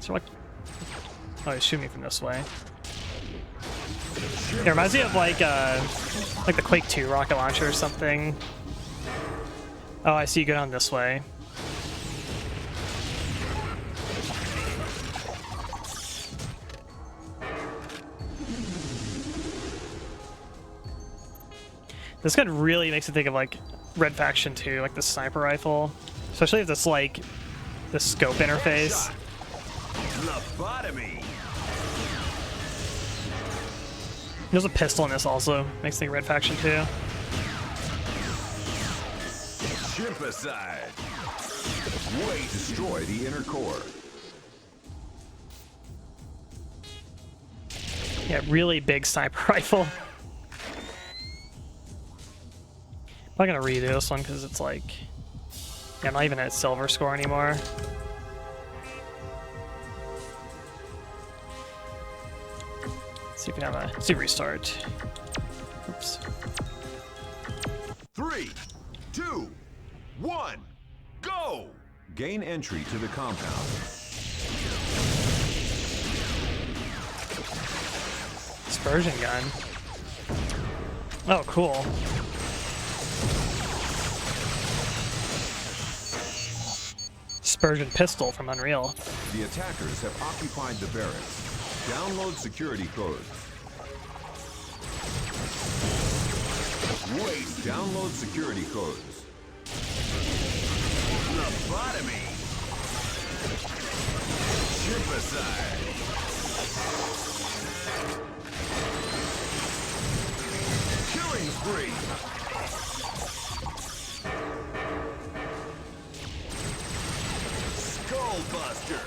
So like, oh, he's shooting me from this way. It reminds me of like the Quake 2 rocket launcher or something. Oh, I see you go down this way. This gun really makes me think of like Red Faction 2, like the sniper rifle, especially if this like the scope interface. Lobotomy. There's a pistol in this also. Makes me think Red Faction 2. Shimpicide. Wait. Destroy the inner core. Yeah, really big sniper rifle. I'm not gonna redo this one because it's like, yeah, I'm not even at silver score anymore. Let's see if we can have a restart. Oops. 3, 2, 1, go! Gain entry to the compound. Dispersion gun. Oh, cool. Dispersion pistol from Unreal. The attackers have occupied the barracks. Download security codes. Wait. Download security codes. Lobotomy. Shimpicide. Killing spree. Skullbuster.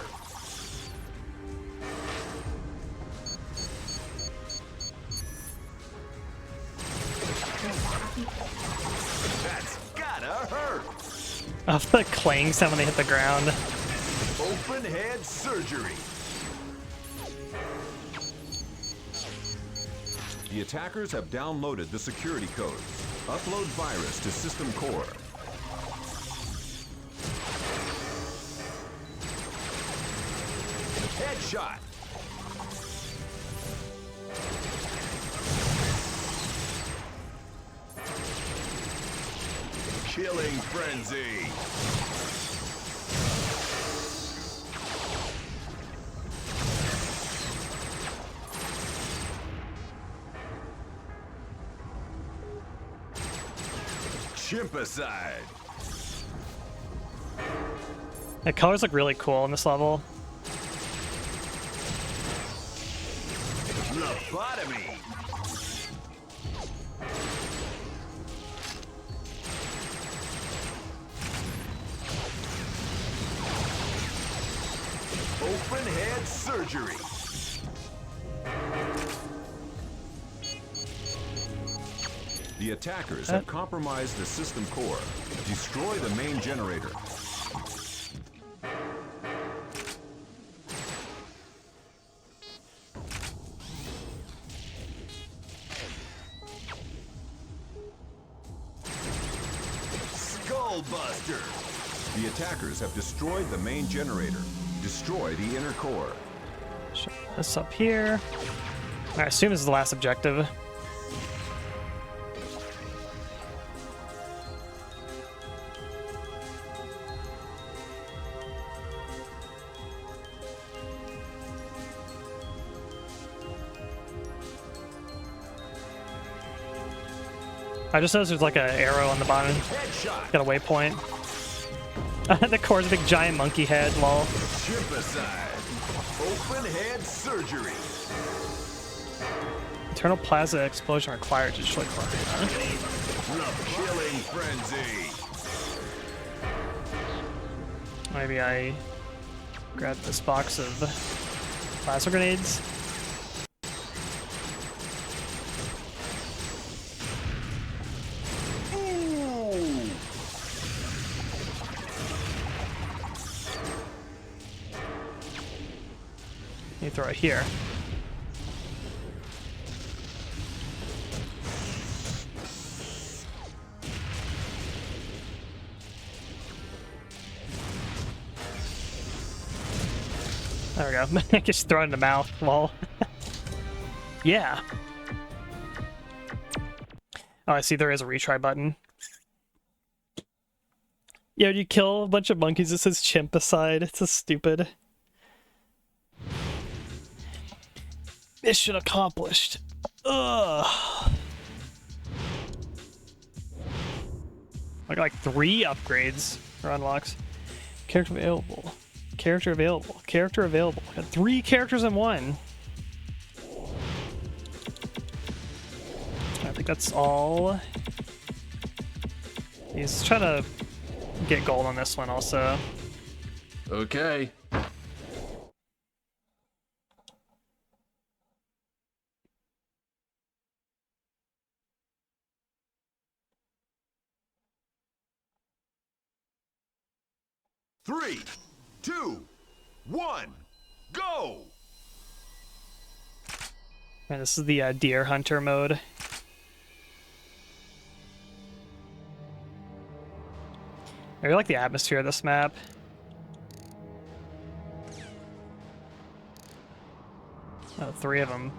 That's gotta hurt. Off the clang sound when they hit the ground. Open head surgery. The attackers have downloaded the security codes. Upload virus to system core. Headshot. Killing frenzy. Shimpicide. The colors look really cool in this level. Lobotomy. Open head surgery. The attackers have compromised the system core. Destroy the main generator. Skullbuster. The attackers have destroyed the main generator. Destroy the inner core. Show this up here. I assume this is the last objective. I just noticed there's like an arrow on the bottom. Headshot. Got a waypoint. The core's a big giant monkey head, lol. Shimpicide. Open head surgery. Internal plasma explosion required to destroy core. Killing frenzy. Maybe I grab this box of plasma grenades. You throw it here. There we go. Just throw it in the mouth. Lol. Yeah. Oh, I see there is a retry button. Yeah, you kill a bunch of monkeys, it says chimp beside. It's so stupid. Mission accomplished. Ugh. I got like 3 upgrades or unlocks. Character available. Character available. Character available. Got 3 characters in one. I think that's all. He's trying to get gold on this one also. Okay. Three, two, one, go! And this is the deer hunter mode. I really like the atmosphere of this map. Oh, 3 of them.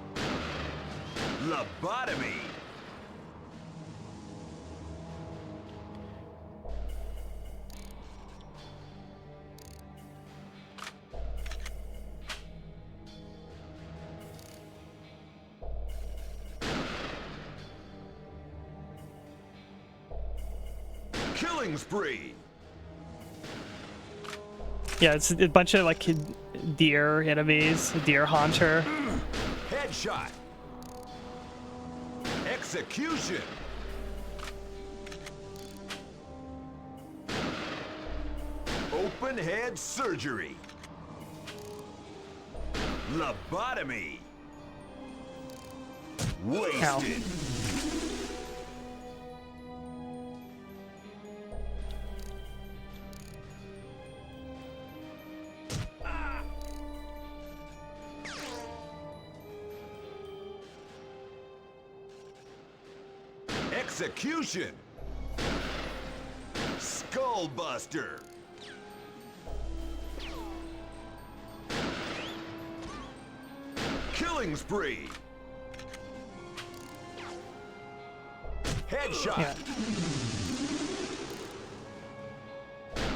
Lobotomy! Killing spree! Yeah, it's a bunch of like deer enemies, deer hunter. Headshot! Execution! Open head surgery! Lobotomy! Wasted! Execution! Skullbuster! Killing spree! Headshot! Yeah.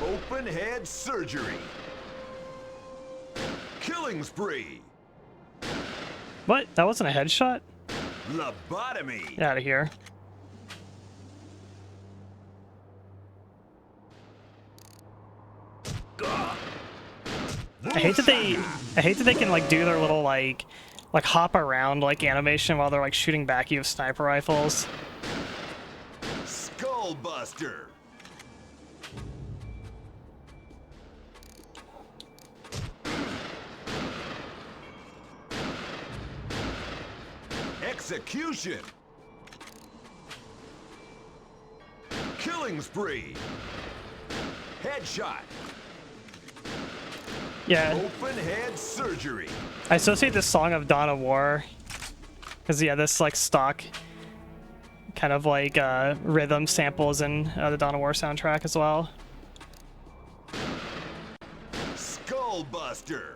Open head surgery! Killing spree! What? That wasn't a headshot? Lobotomy! Get out of here. I hate that they can like do their little like hop around like animation while they're like shooting back at you with sniper rifles. Skullbuster! Execution! Killing spree! Headshot! Yeah, Open head surgery! I associate this song of Dawn of War because yeah, this like stock kind of like rhythm samples in the Dawn of War soundtrack as well. Skullbuster!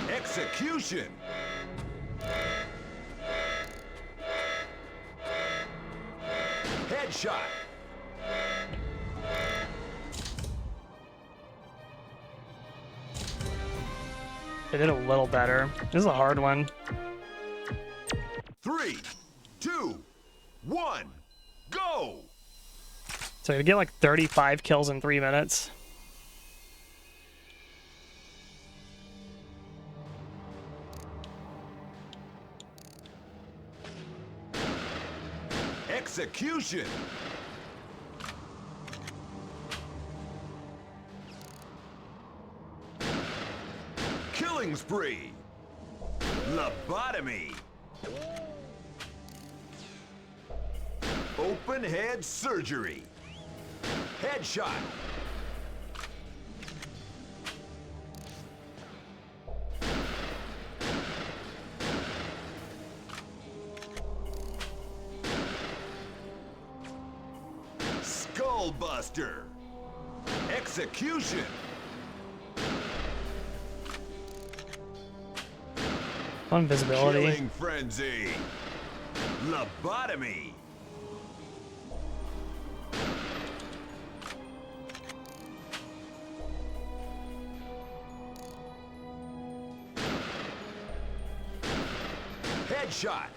Execution! Headshot! They did a little better. This is a hard one. 3, 2, 1, go! So you get like 35 kills in 3 minutes. Execution! Killing spree! Lobotomy! Open head surgery! Headshot! Skullbuster! Execution! Fun visibility. Killing frenzy. Lobotomy. Headshot.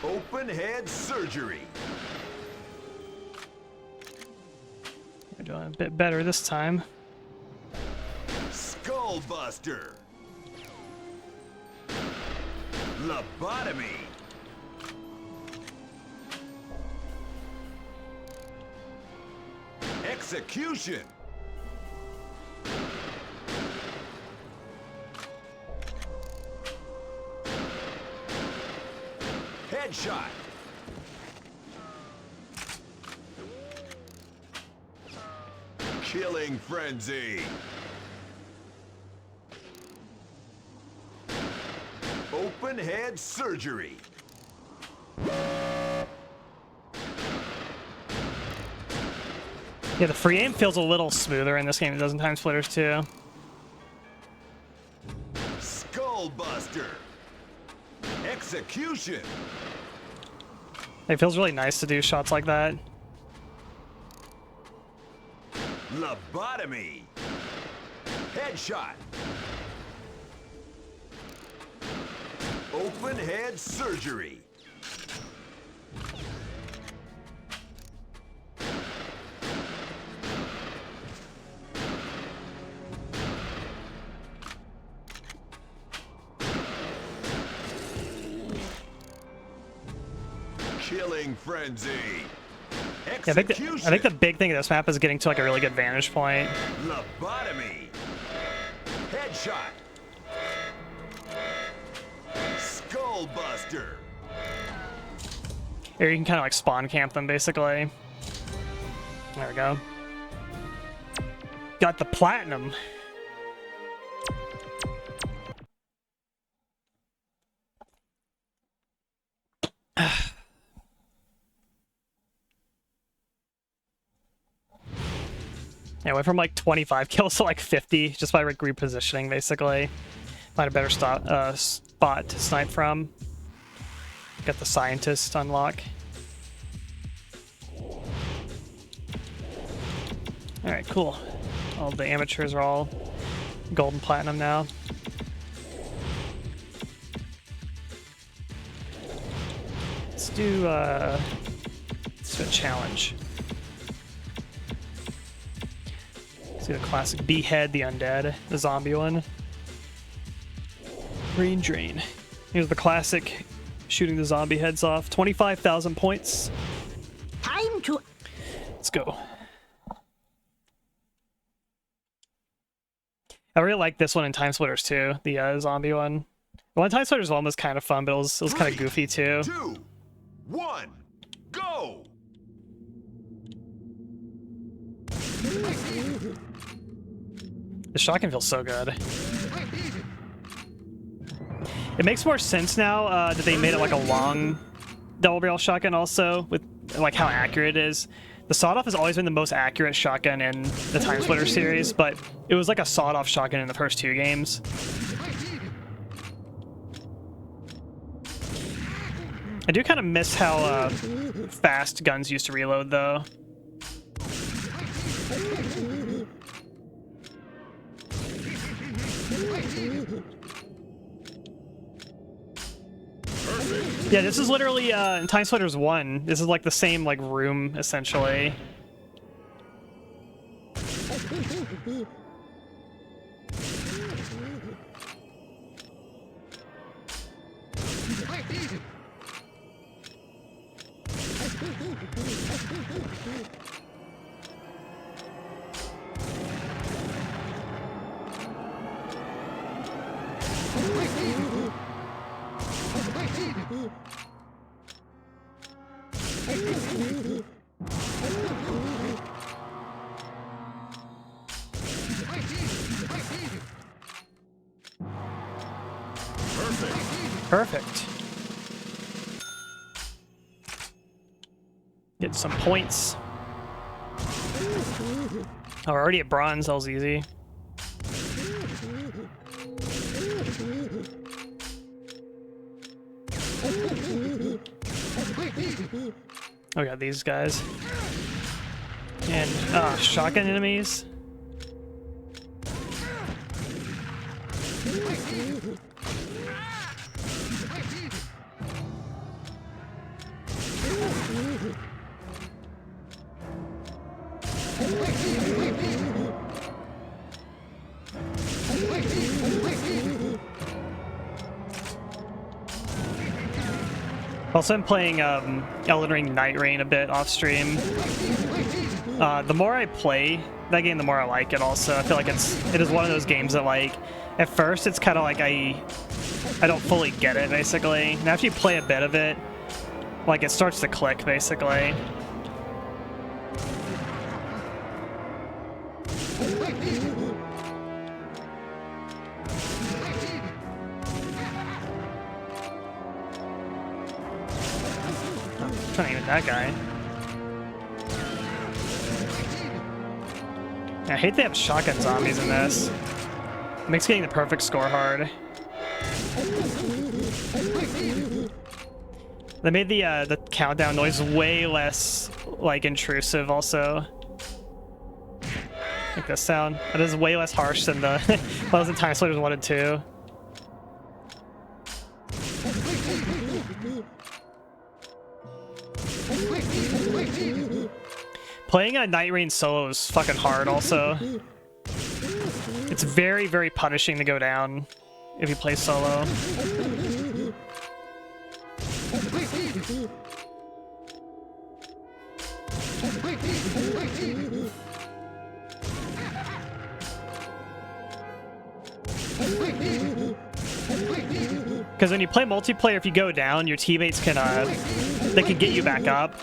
Open head surgery. We're doing a bit better this time. Skullbuster. Lobotomy. Execution. Headshot. Killing frenzy. Open head surgery. Yeah, the free aim feels a little smoother in this game than it does in TimeSplitters too. Skullbuster. Execution. It feels really nice to do shots like that. Lobotomy. Headshot. Open head surgery. Killing frenzy. Yeah, I think the big thing of this map is getting to like a really good vantage point. Lobotomy. Headshot. Skullbuster. Here you can kind of like spawn camp them basically. There we go. Got the platinum. Yeah, went from like 25 kills to like 50 just by like repositioning basically. Find a better spot to snipe from. Got the scientist unlock. Alright, cool. All the amateurs are all gold and platinum now. Let's do a challenge. Let's do the classic behead the undead, the zombie one. Brain drain. Here's the classic shooting the zombie heads off. 25,000 points. Time to... Let's go. I really like this one in TimeSplitters too, the zombie one. The one in TimeSplitters one was kind of fun, but it was kind of goofy too. 2, 1, go! The shotgun feels so good. It makes more sense now that they made it like a long double barrel shotgun also, with like how accurate it is. The sawed-off has always been the most accurate shotgun in the TimeSplitters series, but it was like a sawed-off shotgun in the first 2 games. I do kind of miss how fast guns used to reload though. Yeah, this is literally in TimeSplitters 1. This is like the same like room essentially. Perfect. Get some points. Oh, we're already at bronze. That was easy. Oh, we got these guys. And shotgun enemies. Also, I'm playing Elden Ring Night Rain a bit off stream. The more I play that game, the more I like it. Also, I feel like it is one of those games that, like, at first it's kind of like I don't fully get it basically, and after you play a bit of it, like, it starts to click basically. Trying to aim at that guy. I hate they have shotgun zombies in this. It makes getting the perfect score hard. They made the countdown noise way less, like, intrusive also. Like this sound. It is way less harsh than the Pleasant TimeSplitters 1 and 2. Playing a Night Rain solo is fucking hard also. It's very, very punishing to go down if you play solo. Because when you play multiplayer, if you go down, your teammates can they can get you back up.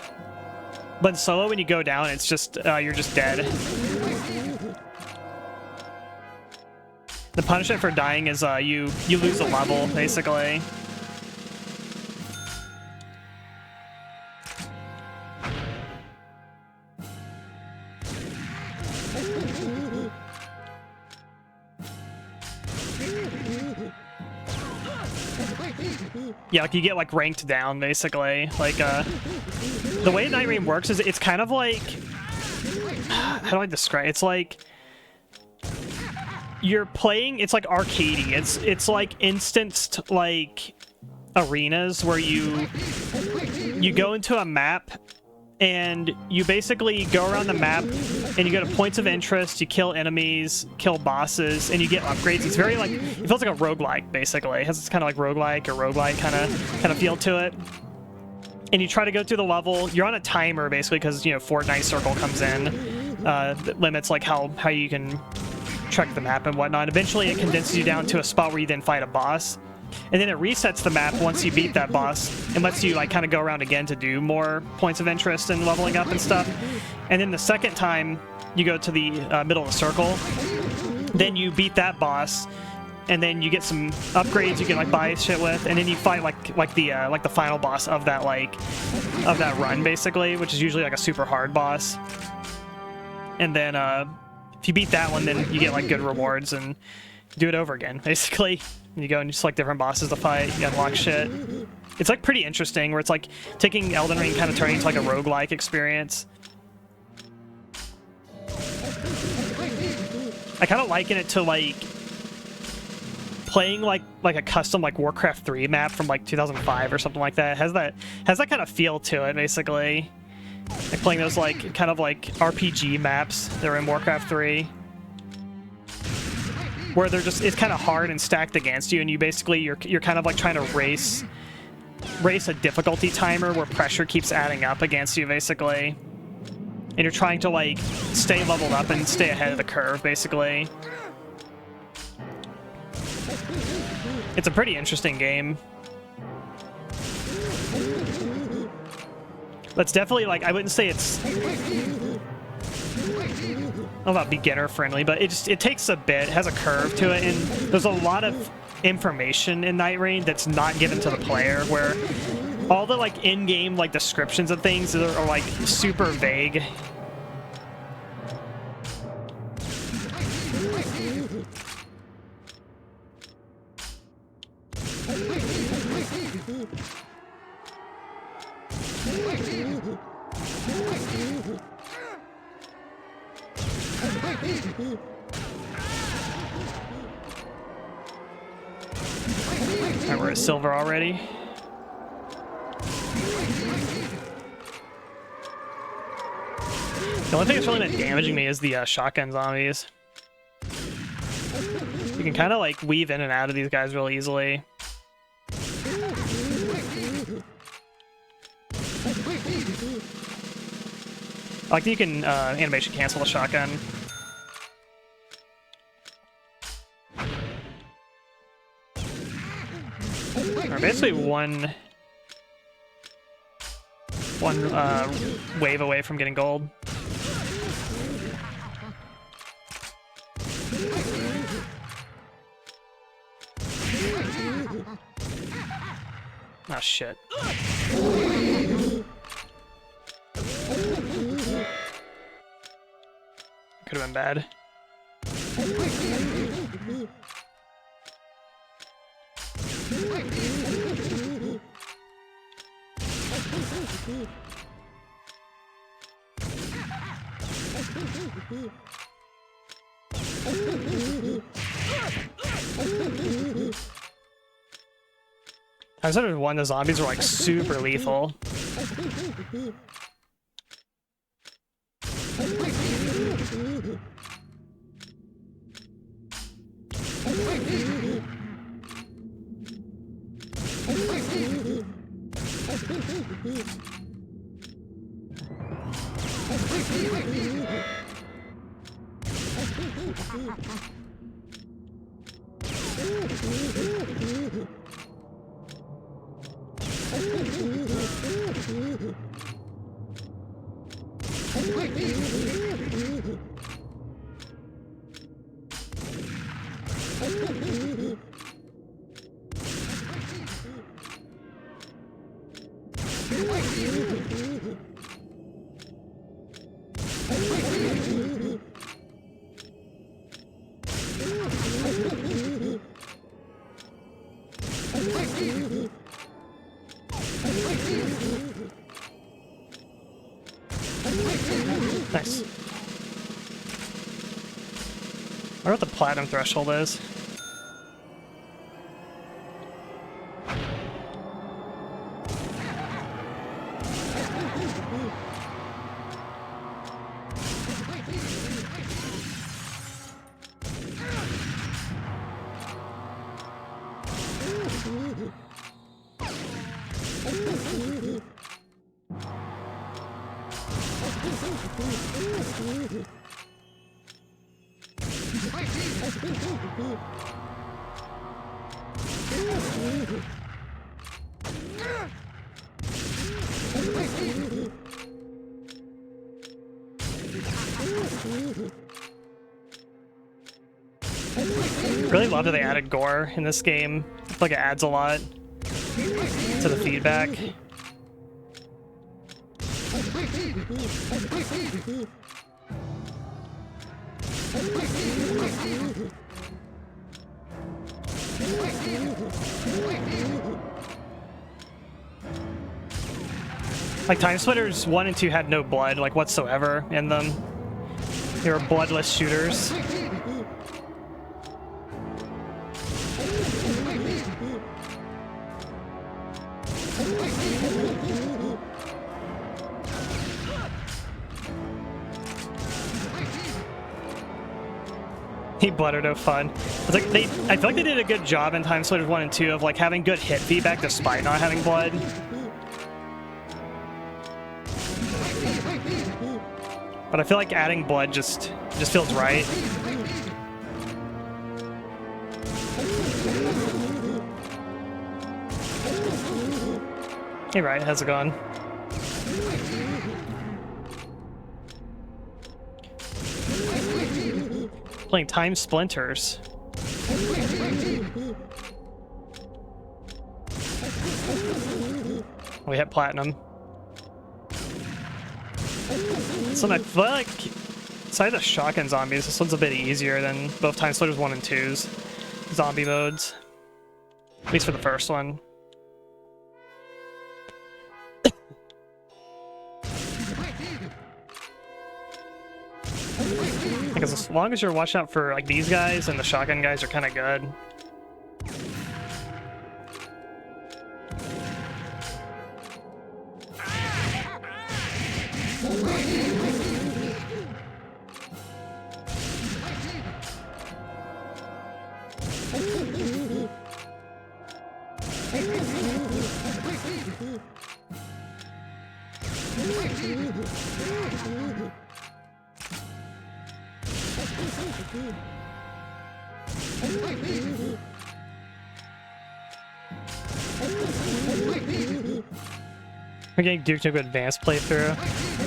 But in solo, when you go down, it's just you're just dead. The punishment for dying is you lose a level basically. Yeah, like you get like ranked down basically. Like the way Night Rain works is it's kind of like, how do I describe it? It's like you're playing, it's like arcadey. It's like instanced like arenas where you go into a map and you basically go around the map and you go to points of interest, you kill enemies, kill bosses, and you get upgrades. It's very like, it feels like a roguelike basically. It has this kind of like roguelike or roguelite kind of feel to it. And you try to go through the level. You're on a timer basically because, you know, Fortnite Circle comes in that limits like how you can trek the map and whatnot. Eventually it condenses you down to a spot where you then fight a boss. And then it resets the map once you beat that boss and lets you like kind of go around again to do more points of interest and leveling up and stuff. And then the second time you go to the middle of the circle, then you beat that boss, and then you get some upgrades you can like buy shit with, and then you fight like the final boss of that run basically, which is usually like a super hard boss. And then if you beat that one, then you get like good rewards and do it over again basically. You go and you select different bosses to fight, you unlock shit. It's like pretty interesting where it's like taking Elden Ring kind of turning into like a roguelike experience. I kind of liken it to like playing like a custom like Warcraft 3 map from like 2005 or something like that. It has that kind of feel to it basically. Like playing those like kind of like RPG maps that are in Warcraft 3. Where they're just, it's kind of hard and stacked against you, and you basically you're kind of like trying to race a difficulty timer where pressure keeps adding up against you basically, and you're trying to like stay leveled up and stay ahead of the curve basically. It's a pretty interesting game. That's definitely like, I wouldn't say it's, I don't know about beginner friendly, but it takes a bit, it has a curve to it, and there's a lot of information in Night Rain that's not given to the player, where all the like in-game like descriptions of things are like super vague. Alright, we're at silver already. The only thing that's really been damaging me is the shotgun zombies. You can kind of like weave in and out of these guys real easily. I like that you can animation cancel the shotgun. Or basically one wave away from getting gold. Oh shit. Could have been bad. I sort of one, the zombies were like super lethal. Nice. I wonder what the platinum threshold is. Really love that they added gore in this game. I feel like it adds a lot to the feedback. Like TimeSplitters 1 and 2 had no blood, like whatsoever in them. They were bloodless shooters. Blood are no fun. It's like I feel like they did a good job in TimeSplitters 1 and 2 of like having good hit feedback despite not having blood. But I feel like adding blood just feels right. Hey, right, how's it going? Playing TimeSplitters. We hit platinum. So I feel like, besides the shotgun zombies, this one's a bit easier than both TimeSplitters 1 and 2's zombie modes. At least for the first one. Because as long as you're watching out for like these guys and the shotgun guys are kind of good. We're getting Duke Nukem Advance playthrough.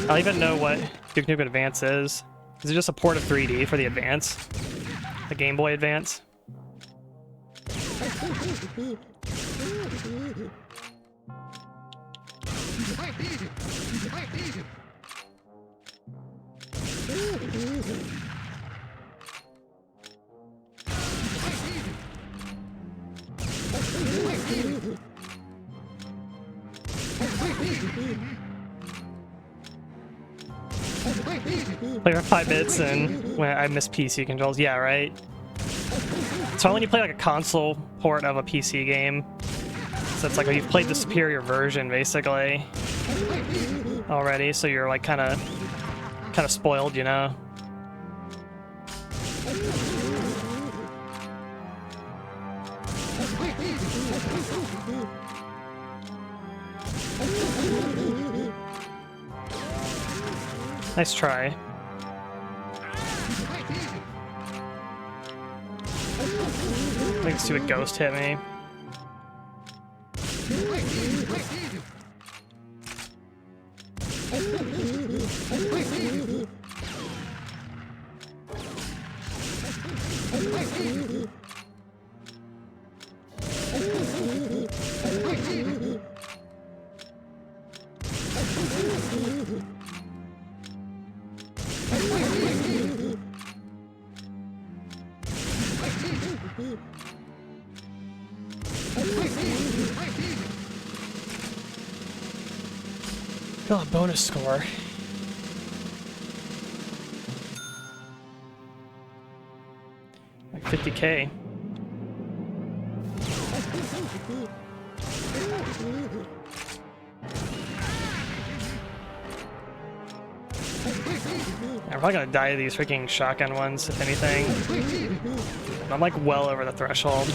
I don't even know what Duke Nukem Advance is. Is it just a port of 3D for the Advance? The Game Boy Advance? Play for 5 minutes and when I miss PC controls. Yeah, right? So when you play like a console port of a PC game, so it's like you've played the superior version basically already, so you're like kind of spoiled, you know? Nice try. Let's see what ghost hit me. Oh, bonus score. Like 50K. I'm probably gonna die to these freaking shotgun ones, if anything. I'm like well over the threshold.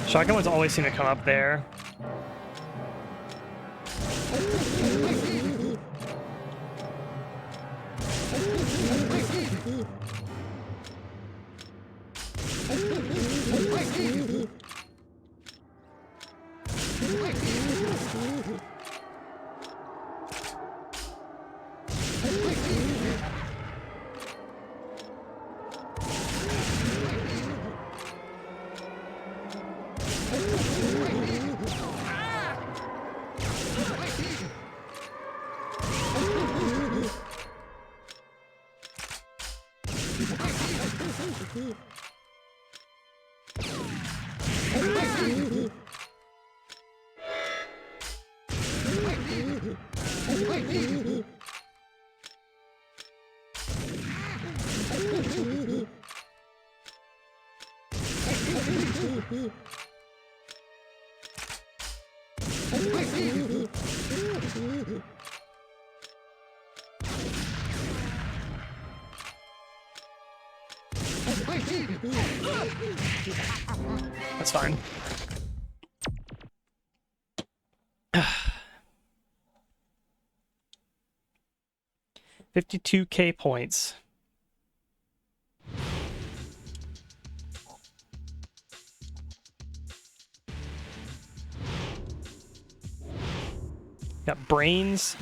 Shotgun ones always seem to come up there. That's fine. 52K points. Got brains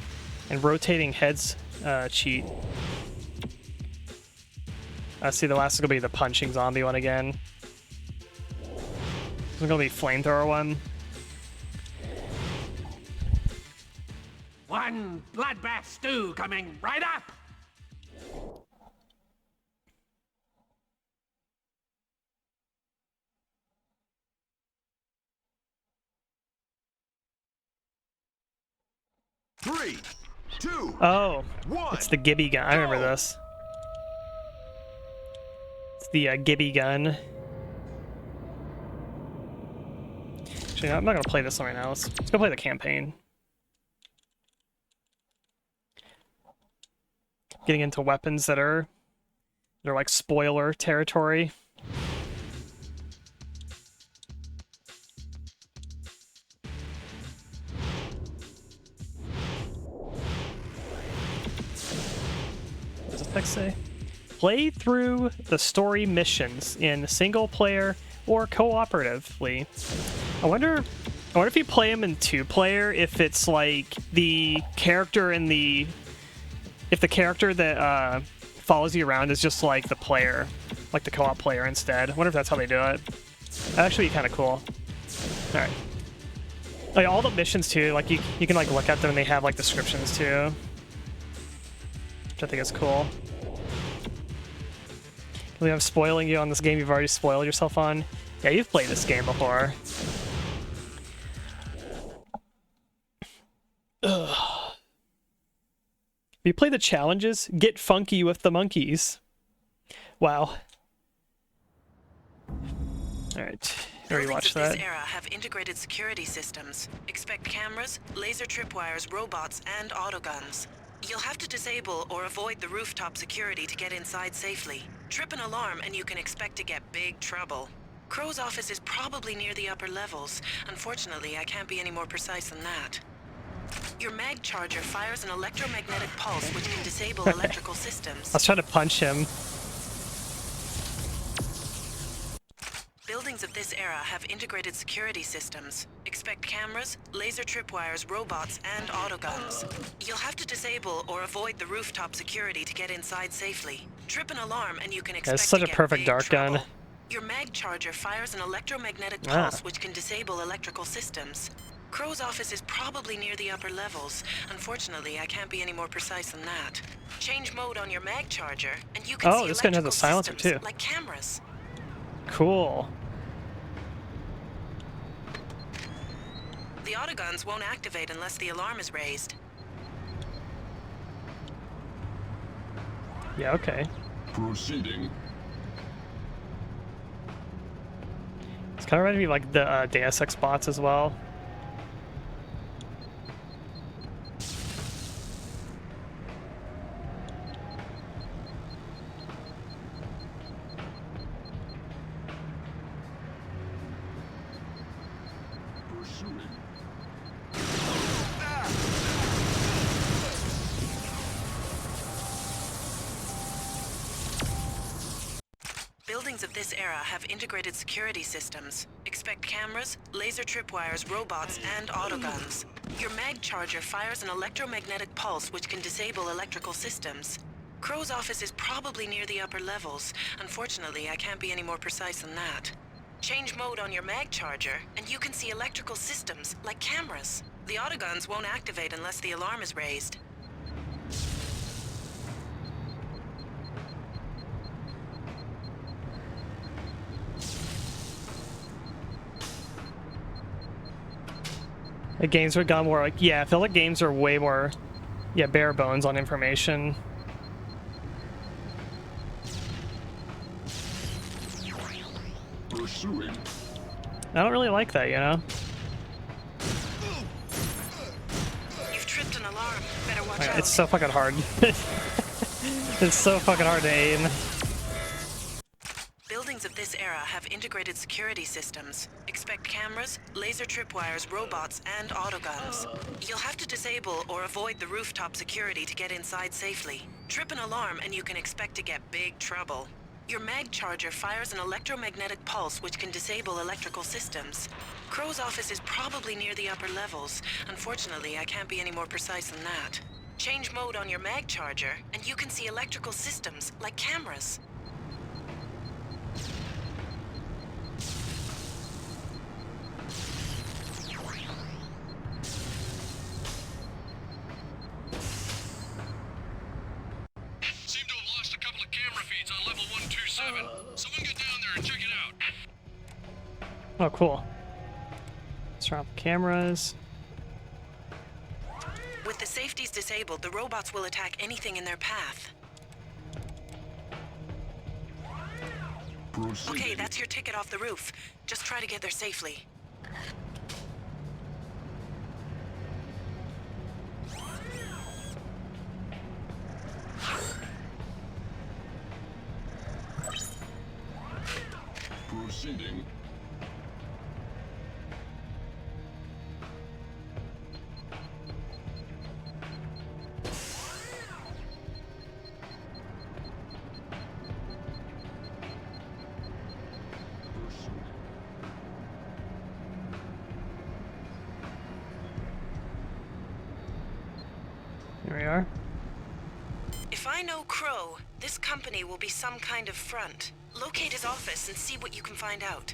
and rotating heads cheat. See, the last is gonna be the punching zombie one again. This is gonna be flamethrower one. One bloodbath stew coming right up! 3, 2, Oh, 1. it's the Gibby gun. I remember Go. this. It's the Gibby gun. Actually, I'm not gonna play this one right now. Let's go play the campaign. Getting into weapons that are like spoiler territory. What does the text say? Play through the story missions in single player or cooperatively. I wonder if you play them in 2-player, if it's like the character in the if the character that follows you around is just like the player, like the co-op player instead. I wonder if that's how they do it. That'd actually be kind of cool. All right. Like all the missions too, like you can like look at them and they have like descriptions too, which I think is cool. I'm spoiling you on this game you've already spoiled yourself on. Yeah, you've played this game before. Ugh. If you play the challenges, get funky with the monkeys. Wow. Alright, already watched that. Buildings of this era have integrated security systems. Expect cameras, laser tripwires, robots, and autoguns. You'll have to disable or avoid the rooftop security to get inside safely. Trip an alarm and you can expect to get big trouble. Crowe's office is probably near the upper levels. Unfortunately, I can't be any more precise than that. Your mag charger fires an electromagnetic pulse which can disable electrical systems. I was trying to punch him. Buildings of this era have integrated security systems. Expect cameras, laser tripwires, robots, and autoguns. You'll have to disable or avoid the rooftop security to get inside safely. Trip an alarm and you can expect It's such to a get perfect big dart trouble. gun. Your mag charger fires an electromagnetic pulse which can disable electrical systems. Crowe's office is probably near the upper levels. Unfortunately, I can't be any more precise than that. Change mode on your mag charger and you can see this gun has a electrical silencer systems too. like cameras. Cool. The autoguns won't activate unless the alarm is raised. Yeah, okay. Proceeding. It's kind of ready to be like the Deus Ex bots as well. Pursuing. Buildings of this era have integrated security systems. Expect cameras, laser tripwires, robots, and autoguns. Your mag charger fires an electromagnetic pulse which can disable electrical systems. Crowe's office is probably near the upper levels. Unfortunately, I can't be any more precise than that. Change mode on your mag charger, and you can see electrical systems like cameras. The autoguns won't activate unless the alarm is raised. The games are gone more like, yeah, I feel like games are way more, yeah, bare bones on information. Pursuing. I don't really like that, you know? You've tripped an alarm. Better watch out. It's so fucking hard. It's so fucking hard to aim. Buildings of this era have integrated security systems. Expect cameras, laser tripwires, robots, and autoguns. You'll have to disable or avoid the rooftop security to get inside safely. Trip an alarm and you can expect to get big trouble. Your mag charger fires an electromagnetic pulse which can disable electrical systems. Crowe's office is probably near the upper levels. Unfortunately, I can't be any more precise than that. Change mode on your mag charger and you can see electrical systems like cameras. Seem to have lost a couple of camera feeds on level 127. Someone get down there and check it out. Oh, cool. Let's turn off cameras. With the safety's disabled, the robots will attack anything in their path. Proceeding. Okay, that's your ticket off the roof. Just try to get there safely. Proceeding. Here we are. If I know Crowe, this company will be some kind of front. Locate his office and see what you can find out.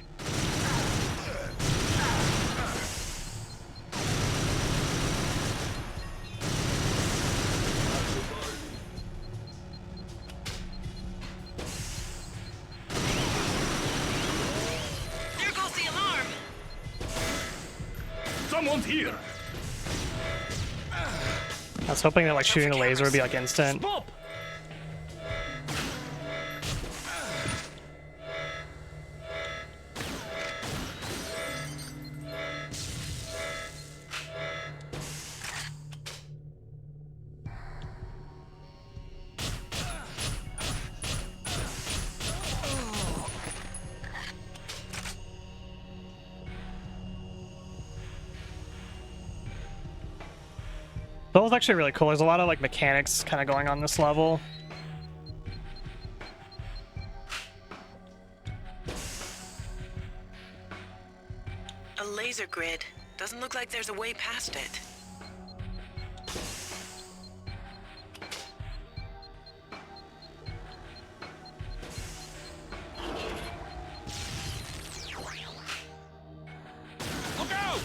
There goes the alarm! Someone's here! I was hoping that like shooting a laser would be like instant. Stop! That was actually really cool. There's a lot of like mechanics kind of going on this level. A laser grid. Doesn't look like there's a way past it. Look out!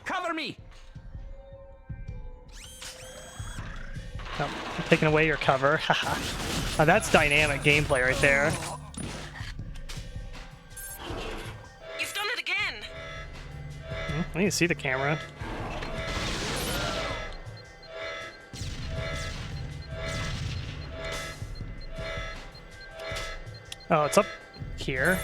Cover me! Oh, I'm taking away your cover. Haha. Now that's dynamic gameplay right there. You've done it again! I need to see the camera. Oh, it's up here.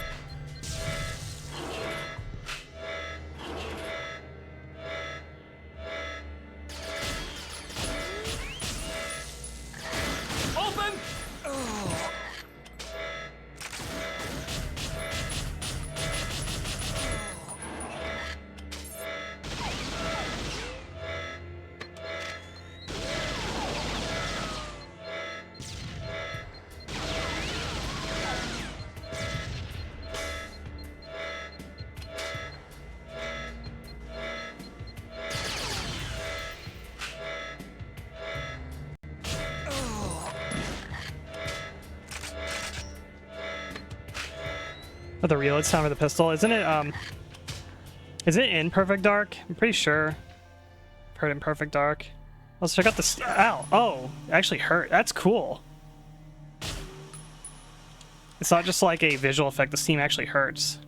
Open! Oh, the reload sound for the pistol. Isn't it in Perfect Dark? I'm pretty sure. I've heard in Perfect Dark. Let's check out the ow. Oh, it actually hurt. That's cool. It's not just like a visual effect. The steam actually hurts.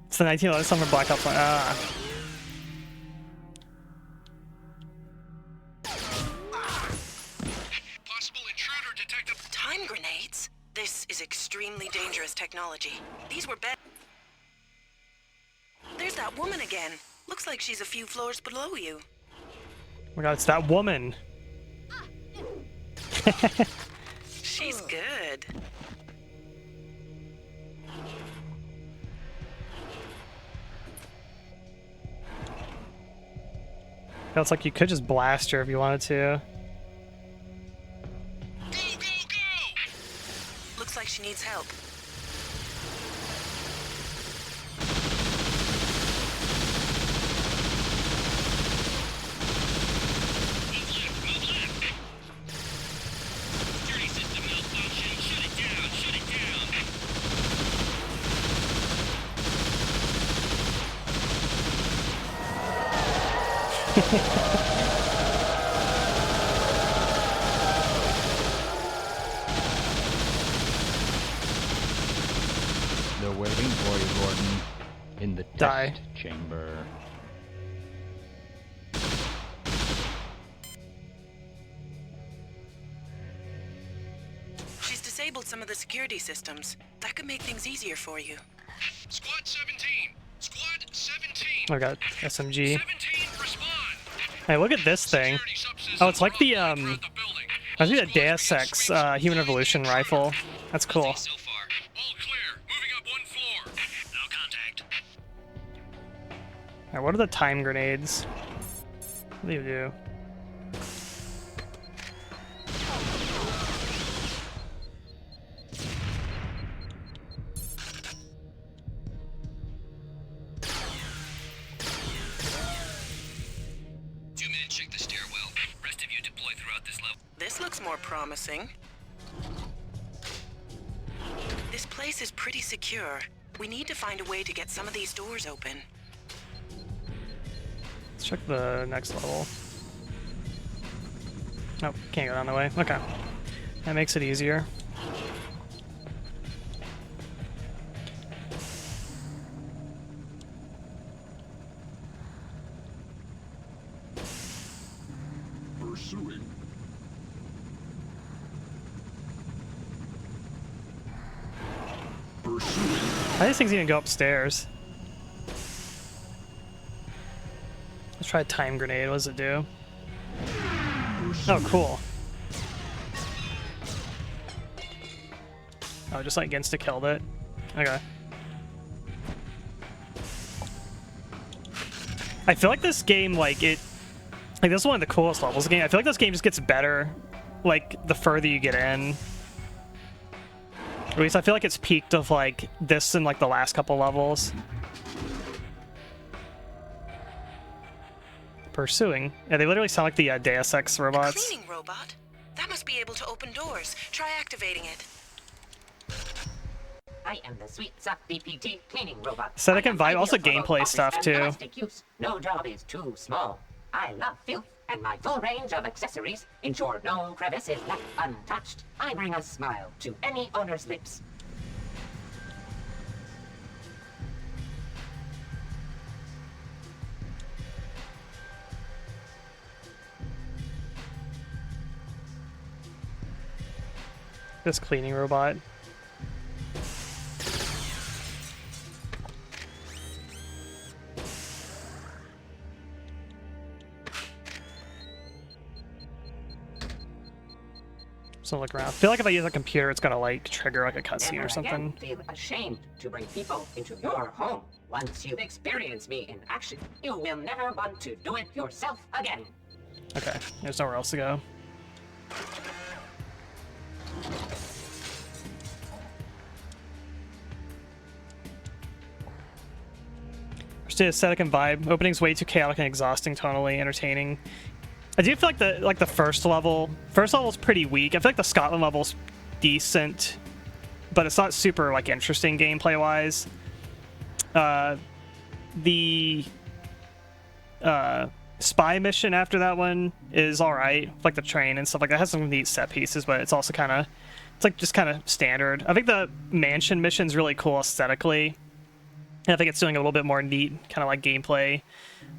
It's the 1911 summer Black Ops 1. Ah. Possible intruder detected. Time grenades? This is extremely dangerous technology. These were bad. There's that woman again. Looks like she's a few floors below you. Oh my god, it's that woman. She's good. Feels like you could just blast her if you wanted to. Go, go, go! Looks like she needs help. Move left! Security system malfunction. Shut it down! Shut it down! They're waiting for you, Gordon. In the Die. test chamber. She's disabled some of the security systems. That could make things easier for you. Squad 17. Squad 17. I got SMG. 17 respond. Hey, look at this thing. Security subsystems Oh, it's like the are offline throughout the building. I think that Squad Deus begin Ex screen Human search Evolution for rifle. That's cool. So far. All clear. Moving up one floor. No contact. Alright, what are the time grenades? What do you do? Zoom in and check the stairwell. Rest of you deploy throughout this level. This looks more promising. This place is pretty secure. We need to find a way to get some of these doors open. Let's check the next level. Nope, can't go down the way. Okay. That makes it easier. Pursuing. Pursuing. How do these things even go upstairs? Let's try a time grenade. What does it do? Oh, cool. Oh, just like insta-killed it. Okay. I feel like this game, like this is one of the coolest levels of the game. I feel like this game just gets better, like, the further you get in. At least I feel like it's peaked of, like, this in, like, the last couple levels. Pursuing. Yeah, they literally sound like the Deus Ex robots. Cleaning robot? That must be able to open doors. Try activating it. I am the sweet sock DPT cleaning robot. Aesthetic and vibe, also Ideal for both gameplay office stuff, and too. domestic use. No job is too small. I love filth, and my full range of accessories ensure no crevice is left untouched. I bring a smile to any owner's lips. This cleaning robot. So look around. I feel like if I use a computer, it's gonna like trigger like a cutscene Never or something. again feel ashamed to bring people into your home. Once you've experienced me in action, you will never want to do it yourself again. Okay, there's nowhere else to go. Just the aesthetic and vibe. Opening's way too chaotic and exhausting, tonally entertaining. I do feel like the first level's pretty weak. I feel like the Scotland level's decent, but it's not super like interesting gameplay wise. The spy mission after that one is all right, like the train and stuff like that. It has some neat set pieces, but it's also it's like just kind of standard. I think the mansion mission's really cool aesthetically, and I think it's doing a little bit more neat kind of like gameplay,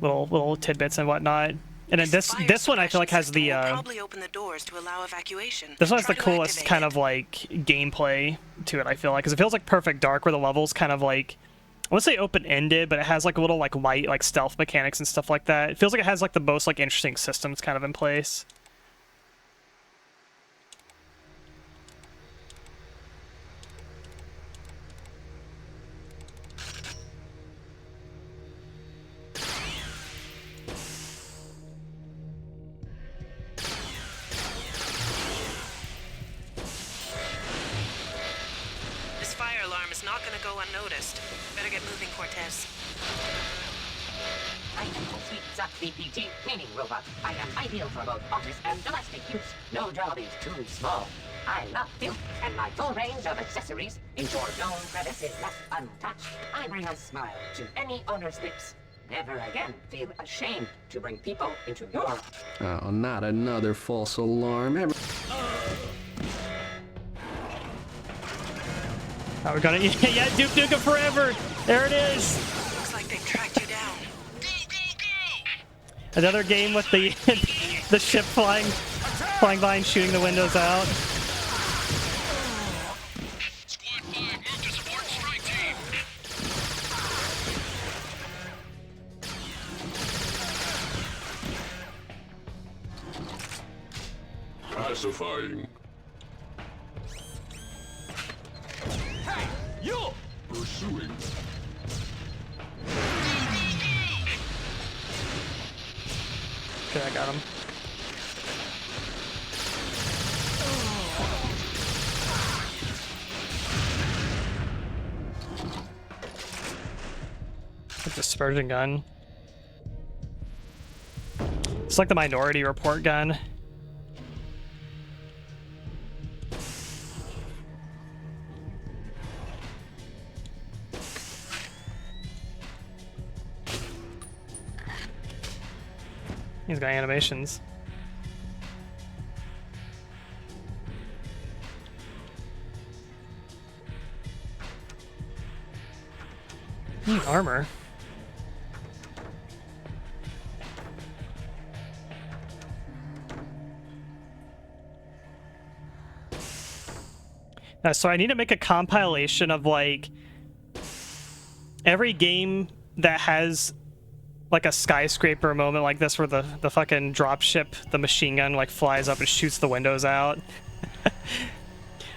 little tidbits and whatnot. And then this one I feel like has the probably open the doors to allow evacuation. this one has the Try to coolest activate kind it. of like gameplay to it. I feel like because it feels like Perfect Dark, where the levels kind of like I wouldn't say open-ended, but it has like a little like light like stealth mechanics and stuff like that. It feels like it has like the most like interesting systems kind of in place. This fire alarm is not going to go unnoticed. Better get moving, Cortez. I am the sweet sock DPT cleaning robot. I am ideal for both office and domestic use. No job is too small. I love filth, and my full range of accessories ensure no crevice is left untouched. I bring a smile to any owner's lips. Never again feel ashamed to bring people into your... Oh, not another false alarm. Oh, we're gonna yeah, Duke Nukem forever. There it is. Looks like they've tracked you down. Go, go, go! Another game with the the ship flying by and shooting the windows out. Squad 5, move to support strike team. Pacifying. Hey, you! Pursuing. Okay, I got him. A dispersion gun. It's like the Minority Report gun. He's got animations. Armor. So I need to make a compilation of like every game that has like a skyscraper moment like this where the fucking dropship, the machine gun like flies up and shoots the windows out.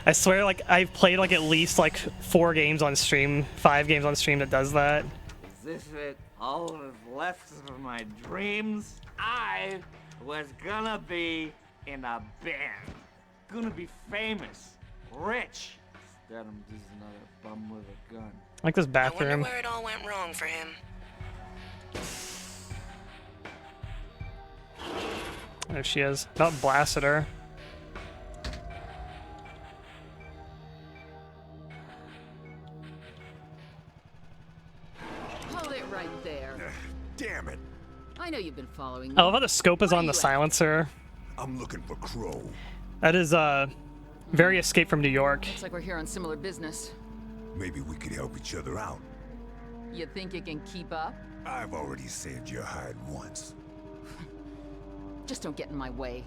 I swear like I've played like at least like 4 games on stream, 5 games on stream that does that. Is this it? All that's left of my dreams? I was gonna be in a band. Gonna be famous. Rich. Instead I'm just another bum with a gun. Like this I bathroom. wonder where it all went wrong for him. There she is. About blasted her. Hold it right there. Damn it. I know you've been following me. I love how the scope is Where on are the you at? silencer. I'm looking for Crow. That is very Escape from New York. Looks like we're here on similar business. Maybe we could help each other out. You think you can keep up? I've already saved your hide once. Just don't get in my way.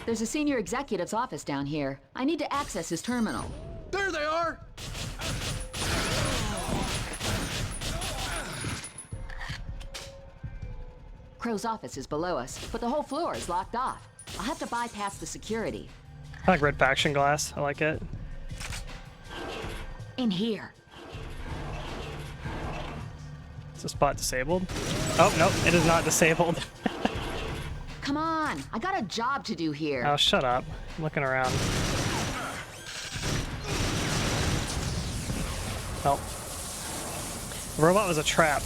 There's a senior executive's office down here. I need to access his terminal. There they are! Crow's office is below us, but the whole floor is locked off. I'll have to bypass the security. I like red faction glass. I like it. In here. Is the spot disabled? Oh, nope, it is not disabled. Come on, I got a job to do here. Oh, shut up. I'm looking around. Oh. The robot was a trap.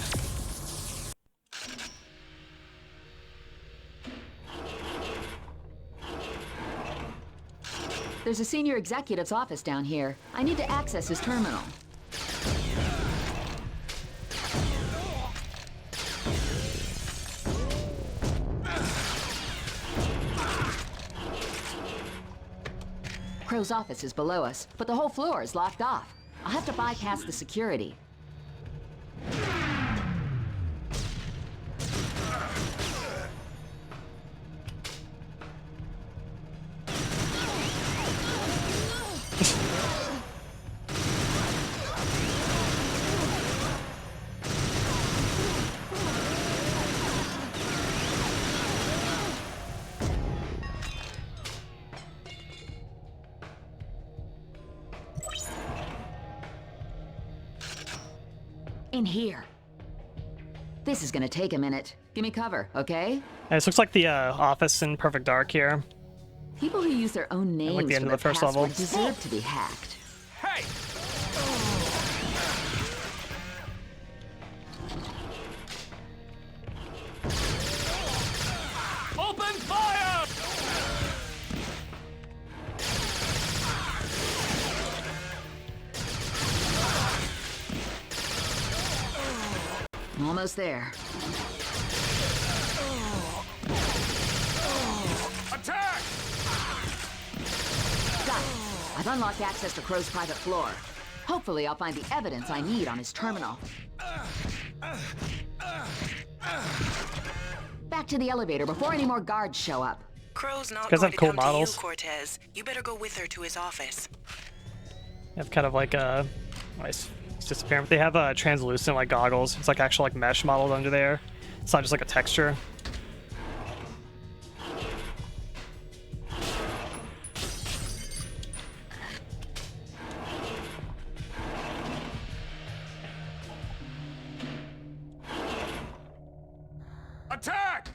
There's a senior executive's office down here. I need to access his terminal. Crow's office is below us, but the whole floor is locked off. I'll have to bypass the security. In here. This is gonna take a minute. Give me cover, okay? This looks like the office in Perfect Dark here. People who use their own names like the end for of the their first level. password deserve to be hacked. Hey! Open fire! Almost there. Attack! Got it. I've unlocked access to Crowe's private floor. Hopefully I'll find the evidence I need on his terminal. Back to the elevator before any more guards show up. Crowe's not Guys going have to cool come models. to you, Cortez. You better go with her to his office. They have kind of like a nice disappearance. They have translucent like goggles. It's like actual like mesh modeled under there. It's not just like a texture. Attack!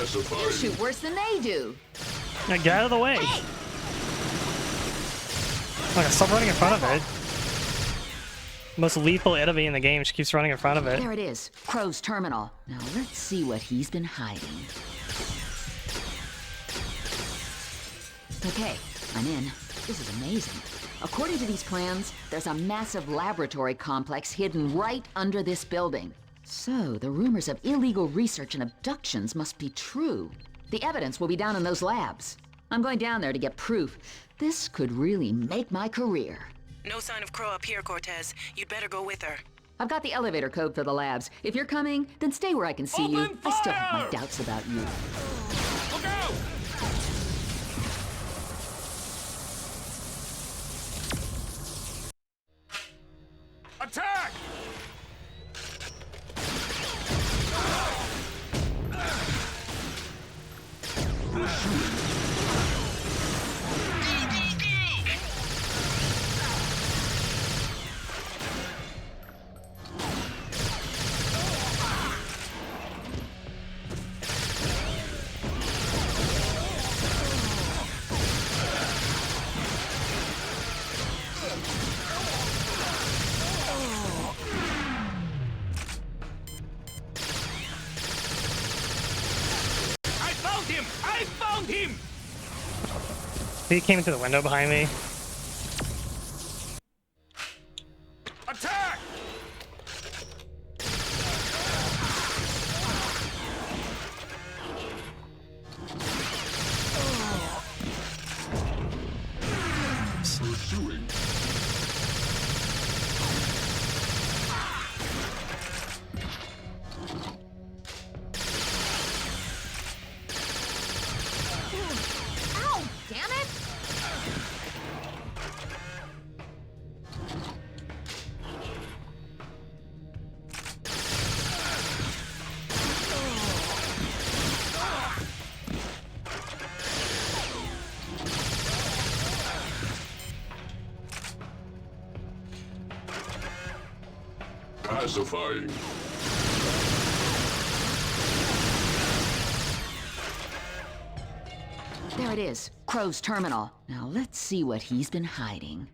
You shoot worse than they do. Now get out of the way. Hey! Like, stop running in front of it. Most lethal enemy in the game. She keeps running in front of it. There it is, Crowe's terminal. Now let's see what he's been hiding. Okay, I'm in. This is amazing. According to these plans, there's a massive laboratory complex hidden right under this building. So, the rumors of illegal research and abductions must be true. The evidence will be down in those labs. I'm going down there to get proof. This could really make my career. No sign of Crowe up here, Cortez. You'd better go with her. I've got the elevator code for the labs. If you're coming, then stay where I can see you. I still have my doubts about you. Look out! Attack! I found him! He came into the window behind me. Attack! Pursuing. Ow! Damn it! Pacifying. There it is, Crowe's terminal. Now let's see what he's been hiding.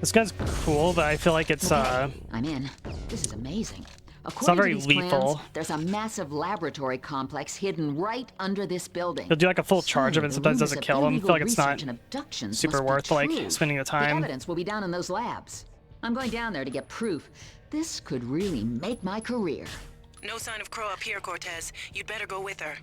This guy's cool, but I feel like it's I'm in. This is amazing. not According very to these lethal. plans, there's a massive laboratory complex hidden right under this building. he'll do like a full charge of it. So, Sometimes the doesn't rumors kill of him. I feel like illegal it's not research and abductions super must be worth like true. spending the The time. evidence will be down in those labs. I'm going down there to get proof. This could really make my career. No sign of Crowe up here, Cortez. You'd better go with her.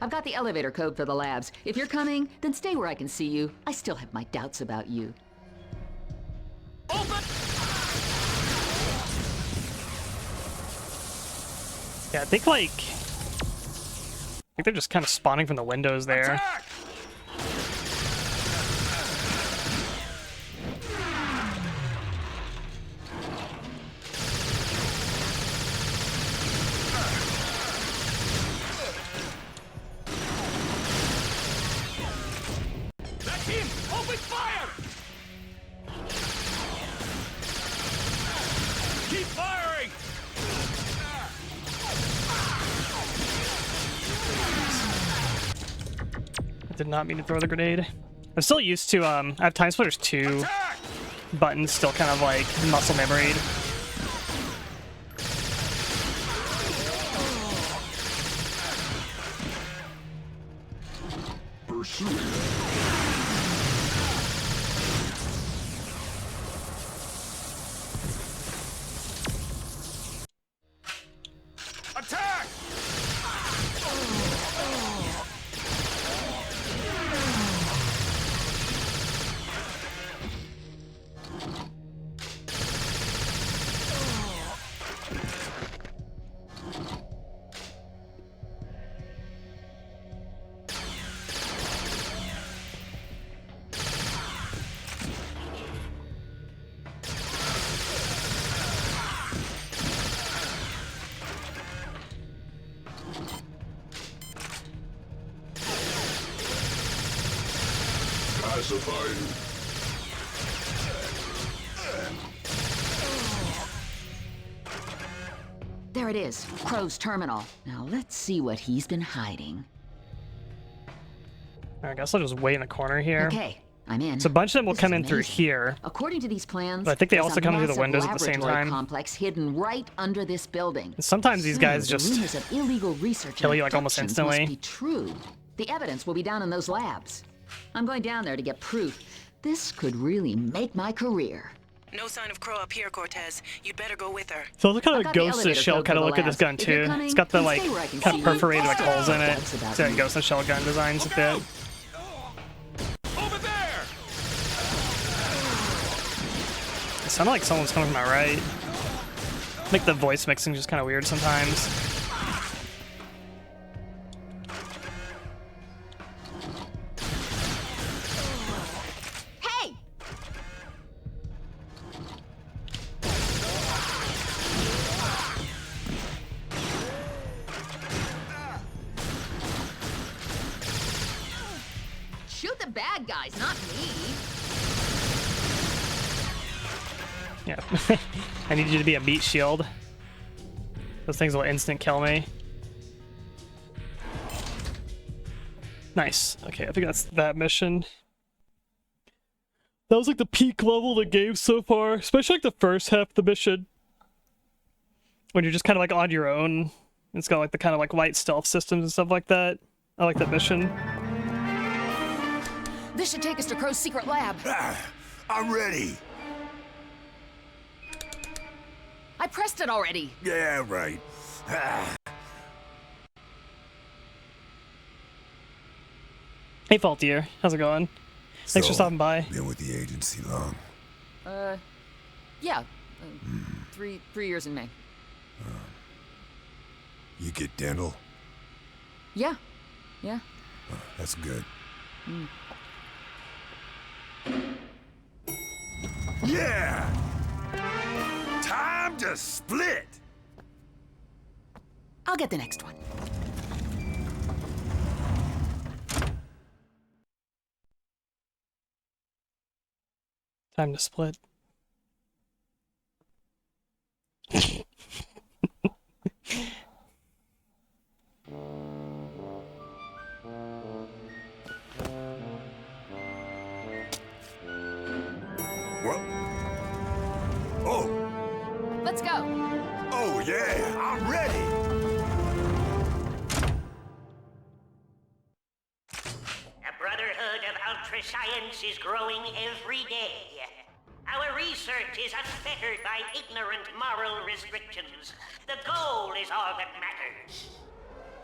I've got the elevator code for the labs. If you're coming, then stay where I can see you. I still have my doubts about you. Yeah, I think they're just kind of spawning from the windows there. Attack! Open fire! Keep firing! I did not mean to throw the grenade. I'm still used to, I have TimeSplitters 2 buttons still kind of like muscle memoried. Attack! There it is, Crowe's terminal. Now let's see what he's been hiding. I guess I'll just wait in the corner here. Okay, I'm in. So a bunch of them will This come is in through amazing. here. According to these plans, But I think they there's also a come through the massive windows at the same laboratory time. complex hidden right under this building. And sometimes these guys the just rumors of illegal research kill and you, like, almost abductions instantly. Must be true. The evidence will be down in those labs. I'm going down there to get proof. This could really make my career. No sign of Crowe up here, Cortez. You'd better go with her. So look kind I've of got the Ghost in the elevator Shell code kind for of the look at this labs. gun If you're too. coming, It's got the then like stay where I can kind of see you. perforated like holes in it. That's about So me. Ghost in the Shell gun designs a bit. Over there! It sounded like someone's coming from my right. Like the voice mixing is just kind of weird sometimes. Hey! Shoot the bad guys, not me. Yeah. I need you to be a meat shield. Those things will instant kill me. Nice. Okay, I think that's that mission. That was like the peak level of the game so far, especially like the first half of the mission. When you're just kind of like on your own. It's got like the kind of like light stealth systems and stuff like that. I like that mission. This should take us to Crowe's secret lab. I'm ready. I pressed it already. Yeah, right. Hey, Faultier. How's it going? Thanks for So, stopping by. Been with the agency long? Yeah. 3 years in May. You get dental? Yeah. Yeah. That's good. Yeah! Time to split! I'll get the next one. Time to split. What? Oh! Let's go. Oh, yeah! I'm ready! The Brotherhood of Ultra Science is growing every day. Our research is unfettered by ignorant moral restrictions. The goal is all that matters.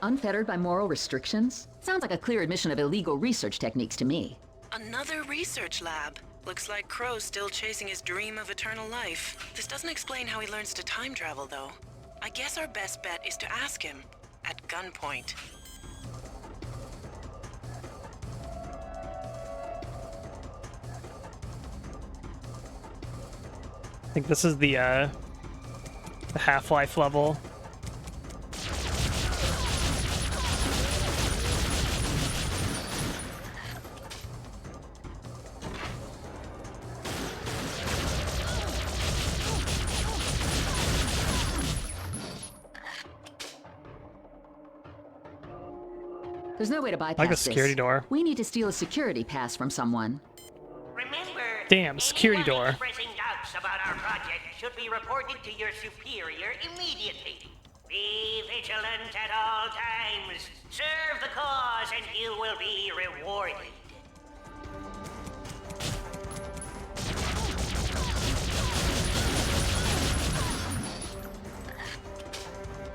Unfettered by moral restrictions? Sounds like a clear admission of illegal research techniques to me. Another research lab. Looks like Crowe's still chasing his dream of eternal life. This doesn't explain how he learns to time travel, though. I guess our best bet is to ask him. At gunpoint. I think this is the Half-Life level. There's no way to bypass like the security this. door. We need to steal a security pass from someone. Remember, Damn, security anyone door. expressing doubts about our project should be reported to your superior immediately. Be vigilant at all times. Serve the cause and you will be rewarded.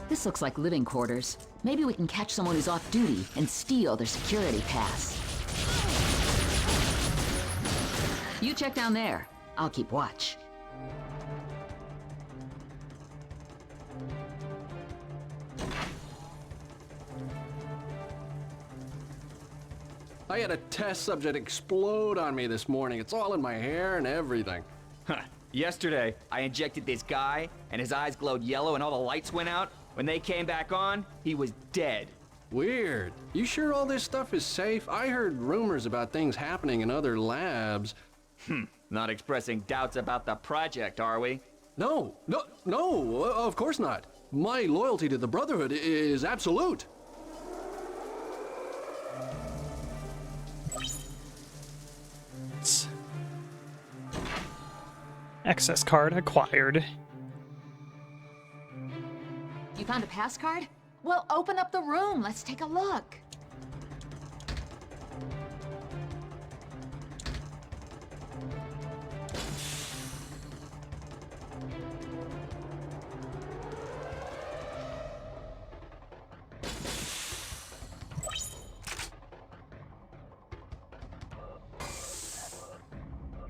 This looks like living quarters. Maybe we can catch someone who's off duty and steal their security pass. You check down there. I'll keep watch. I had a test subject explode on me this morning. It's all in my hair and everything. Yesterday, I injected this guy, and his eyes glowed yellow and all the lights went out. When they came back on, he was dead. Weird. You sure all this stuff is safe? I heard rumors about things happening in other labs. Not expressing doubts about the project, are we? No, of course not. My loyalty to the Brotherhood is absolute. Access card acquired. You found a pass card? Well, open up the room. Let's take a look.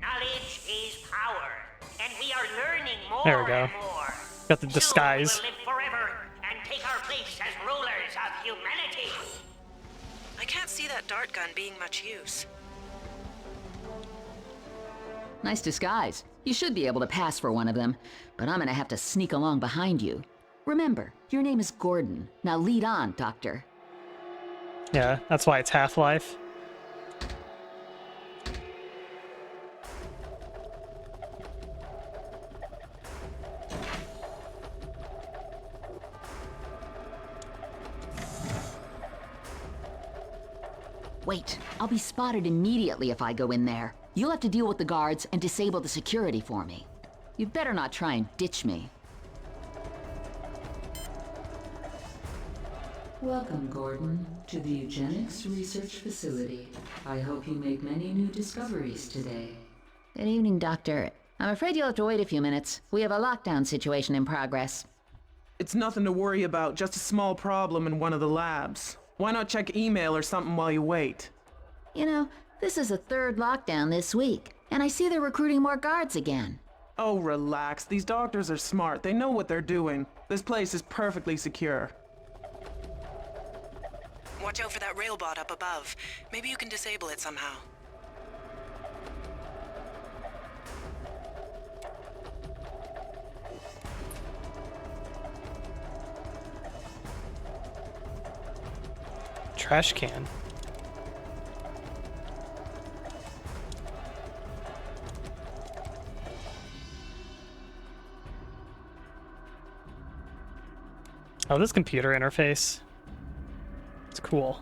Knowledge is power, and we are learning more There we go. and more. Got the Soon disguise. we will live forever and take our place as rulers of humanity. I can't see that dart gun being much use. Nice disguise. You should be able to pass for one of them, but I'm gonna have to sneak along behind you. Remember, your name is Gordon. Now lead on, Doctor. Yeah, that's why it's Half-Life. Wait, I'll be spotted immediately if I go in there. You'll have to deal with the guards and disable the security for me. You'd better not try and ditch me. Welcome, Gordon, to the Eugenics Research Facility. I hope you make many new discoveries today. Good evening, Doctor. I'm afraid you'll have to wait a few minutes. We have a lockdown situation in progress. It's nothing to worry about, just a small problem in one of the labs. Why not check email or something while you wait? You know, this is the third lockdown this week, and I see they're recruiting more guards again. Oh, relax. These doctors are smart. They know what they're doing. This place is perfectly secure. Watch out for that railbot up above. Maybe you can disable it somehow. Trash can. Oh, this computer interface. It's cool.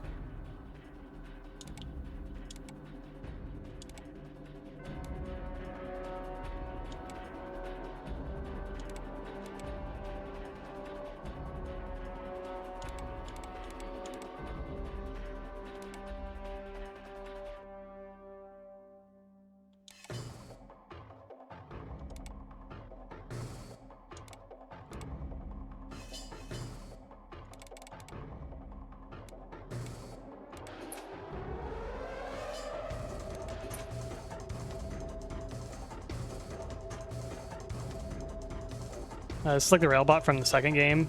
It's like the railbot from the second game.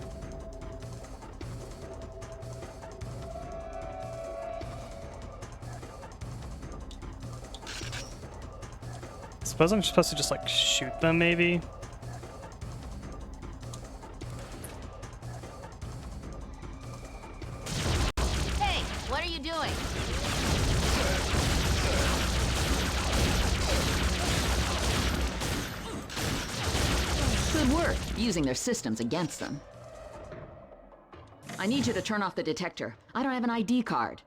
I suppose I'm supposed to just like shoot them, maybe? Hey, what are you doing? Good work, using their systems against them. I need you to turn off the detector. I don't have an ID card.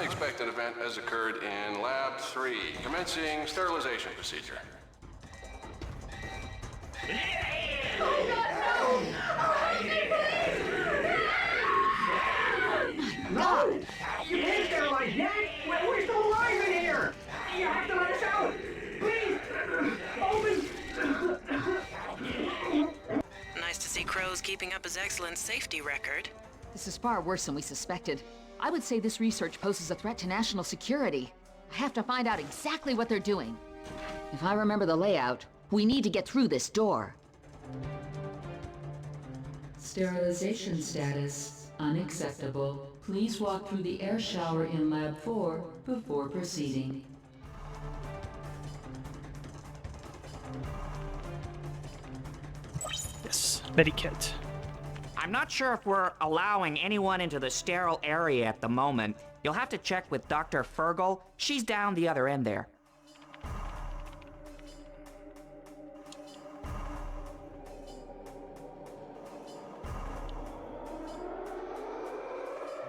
unexpected event has occurred in Lab 3. Commencing sterilization procedure. No! You can't sterilize yet! We're still alive in here! You have to let us out! Please! Open! Nice to see Crowe's keeping up his excellent safety record. This is far worse than we suspected. I would say this research poses a threat to national security. I have to find out exactly what they're doing. If I remember the layout, we need to get through this door. Sterilization status unacceptable. Please walk through the air shower in Lab 4 before proceeding. Yes, medikit. I'm not sure if we're allowing anyone into the sterile area at the moment. You'll have to check with Dr. Fergal. She's down the other end there.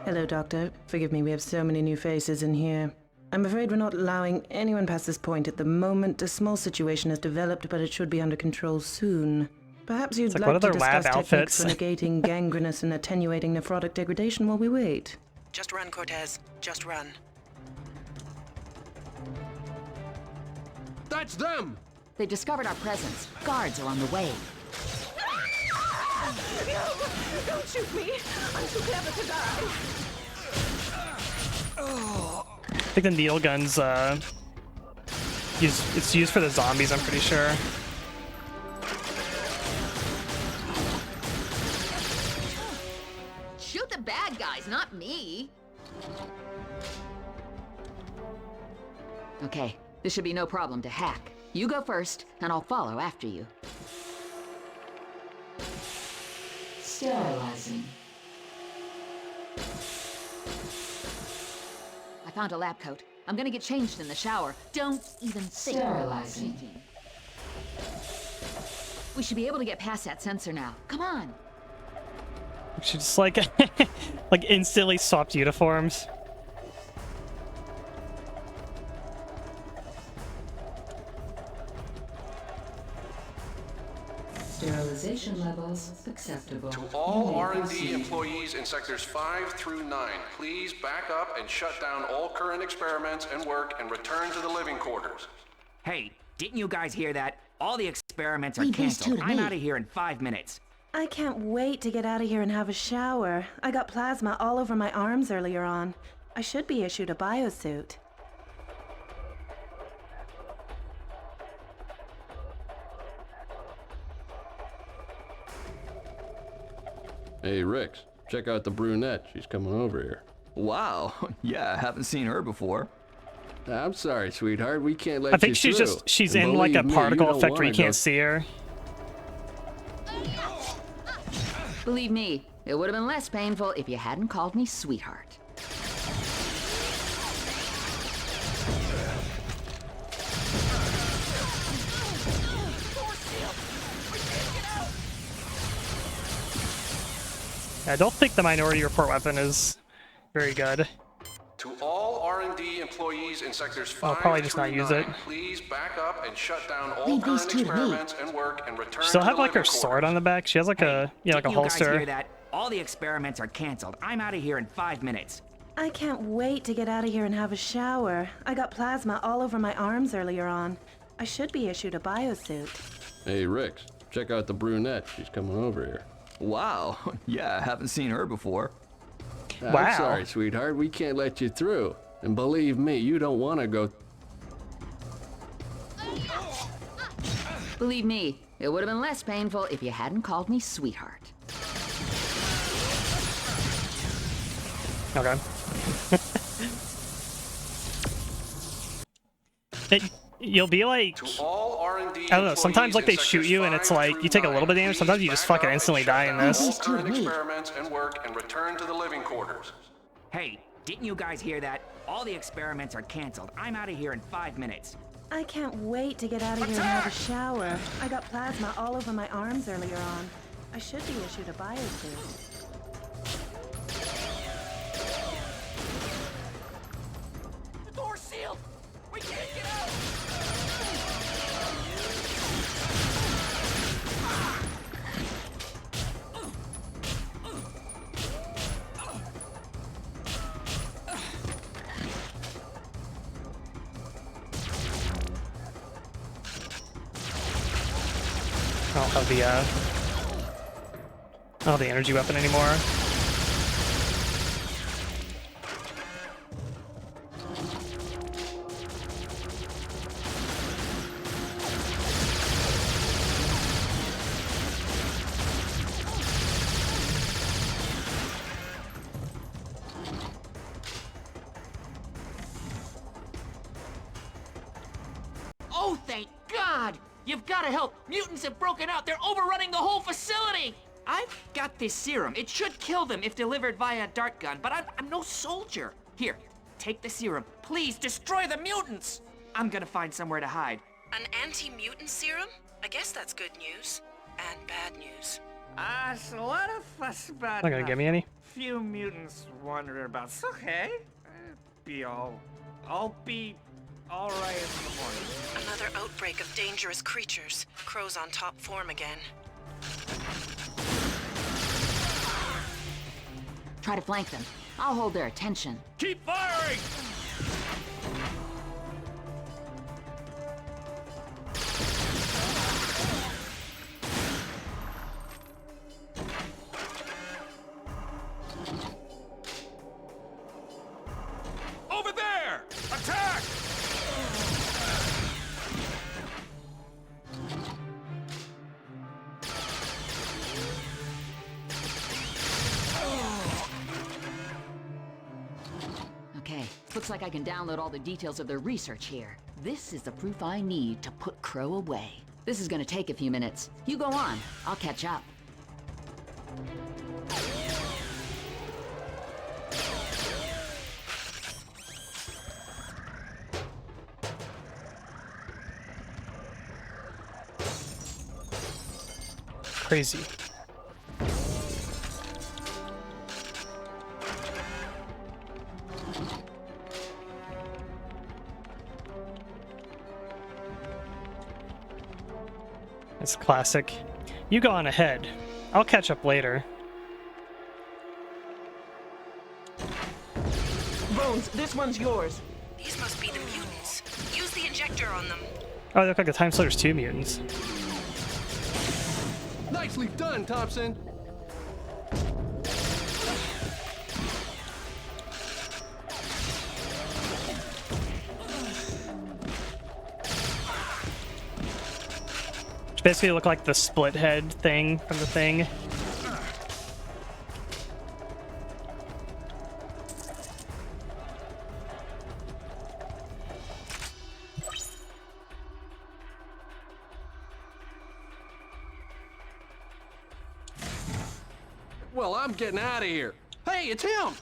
Hello, Doctor. Forgive me, we have so many new faces in here. I'm afraid we're not allowing anyone past this point at the moment. A small situation has developed, but it should be under control soon. Perhaps you'd It's like, like what to are their lab discuss techniques outfits? for negating gangrenous and attenuating nephrotic degradation while we wait. Just run, Cortez. Just run. That's them! They discovered our presence. Guards are on the way. Don't shoot me! I'm too clever to die! I think the needle gun's it's used for the zombies, I'm pretty sure. Shoot the bad guys, not me! Okay, this should be no problem to hack. You go first, and I'll follow after you. Sterilizing. I found a lab coat. I'm gonna get changed in the shower. Don't even think about Sterilizing. changing. We should be able to get past that sensor now. Come on! We should just like like instantly swapped uniforms. Sterilization levels acceptable. To all You may R&D proceed. employees in sectors 5 through 9, please back up and shut down all current experiments and work and return to the living quarters. Hey, didn't you guys hear that? All the experiments are Leave these two canceled. to I'm me. out of here in 5 minutes. I can't wait to get out of here and have a shower. I got plasma all over my arms earlier on. I should be issued a biosuit. Hey, Rix, check out the brunette. She's coming over here. Wow. Yeah, I haven't seen her before. I'm sorry, sweetheart. We can't let you I think she's through. just she's And in like a believe me, particle you don't effect where you wanna can't see her. Believe me, it would have been less painful if you hadn't called me sweetheart. I don't think the Minority Report weapon is very good. To all R&D employees in sectors 5 I'll probably just not through use 9, it. please back up and shut down all Leave these current two to me. experiments and work and return Still to have the like her living sword quarters. on the back. She has like a like a Didn't you guys holster. hear that? All the experiments are canceled. I'm out of here in 5 minutes. I can't wait to get out of here and have a shower. I got plasma all over my arms earlier on. I should be issued a biosuit. Hey, Rix, check out the brunette. She's coming over here. Wow. Yeah, I haven't seen her before. Wow. I'm sorry, sweetheart. We can't let you through. And believe me, you don't want to go. Believe me, it would have been less painful if you hadn't called me sweetheart. Okay. You'll be like, To all R&D I don't know, sometimes like they employees in shoot you and sectors it's 5 like you take a through little bit of 9, damage, sometimes you please just back fucking up and instantly shut die in down this. all current experiments and work and return to the living quarters. Hey, didn't you guys hear that? All the experiments are canceled. I'm out of here in 5 minutes. I can't wait to get out of here and have a shower. I got plasma all over my arms earlier on. I should be issued a biosuit. I don't have the energy weapon anymore. Oh, thank God! You've got to help! Mutants have broken out! They're overrunning the whole facility! I've got this serum. It should kill them if delivered via a dart gun, but I'm no soldier. Here, take the serum. Please, destroy the mutants! I'm gonna find somewhere to hide. An anti-mutant serum? I guess that's good news. And bad news. It's a lot of fuss about Not gonna give me any. few mutants wondering about. It's okay. I'll be all right in the morning. Another outbreak of dangerous creatures. Crow's on top form again. Try to flank them. I'll hold their attention. Keep firing! Over there! Attack! Okay, looks like I can download all the details of their research here. This is the proof I need to put Crow away. This is gonna take a few minutes. You go on, I'll catch up. Crazy. It's classic. You go on ahead. I'll catch up later. Bones, this one's yours. These must be the mutants. Use the injector on them. Oh, they look like the TimeSplitters 2 mutants. Nicely done, Thompson. Which basically look like the split head thing from the thing. Well, I'm getting out of here. Hey, it's him!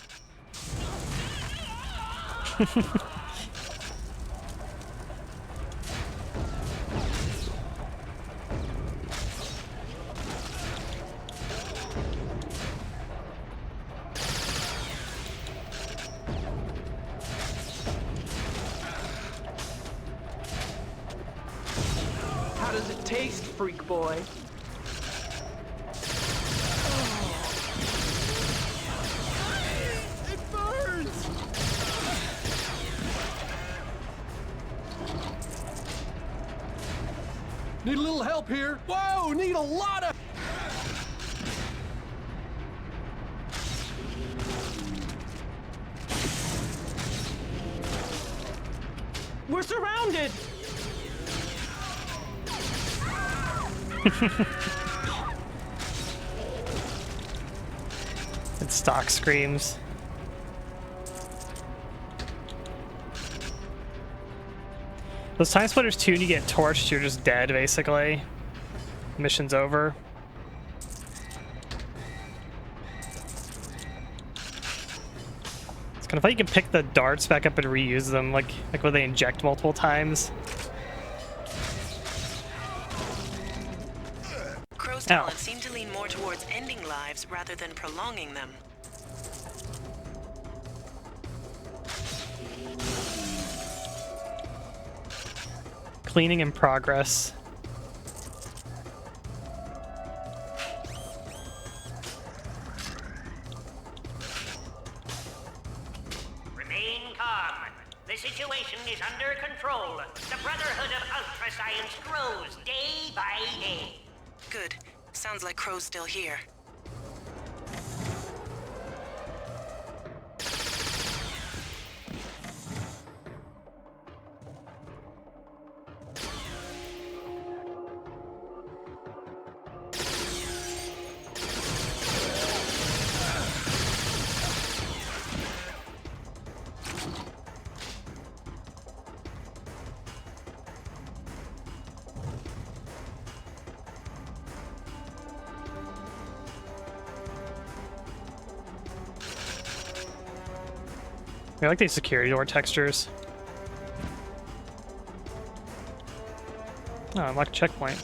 How does it taste, freak boy? It burns! Need a little help here. Whoa, need a lot of... We're surrounded! It stock screams. Those TimeSplitters 2, when you get torched, you're just dead, basically. Mission's over. It's kind of funny you can pick the darts back up and reuse them, like when they inject multiple times. Crow's talents seem to lean more towards ending lives rather than prolonging them. Cleaning in progress. Remain calm. The situation is under control. The Brotherhood of Ultra Science grows day by day. Good. Sounds like Crowe's still here. I like these security door textures. Oh, unlock checkpoint.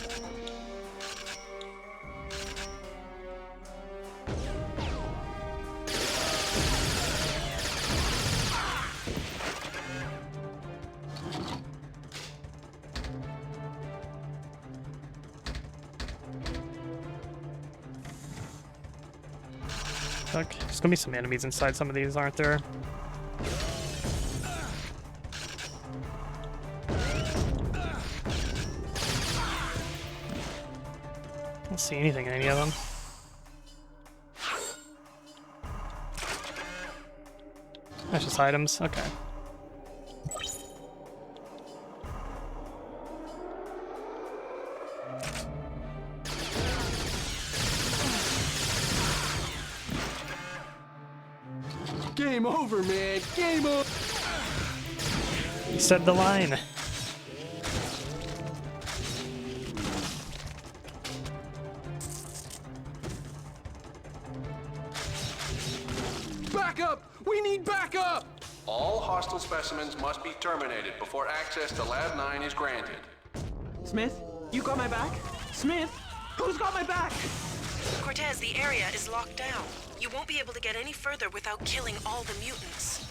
Okay, there's gonna be some enemies inside some of these, aren't there? I don't see anything in any of them. That's just items. Okay. Game over, man. Game over. You said the line. Backup! We need backup! All hostile specimens must be terminated before access to Lab 9 is granted. Smith, you got my back? Smith, who's got my back? Cortez, the area is locked down. You won't be able to get any further without killing all the mutants.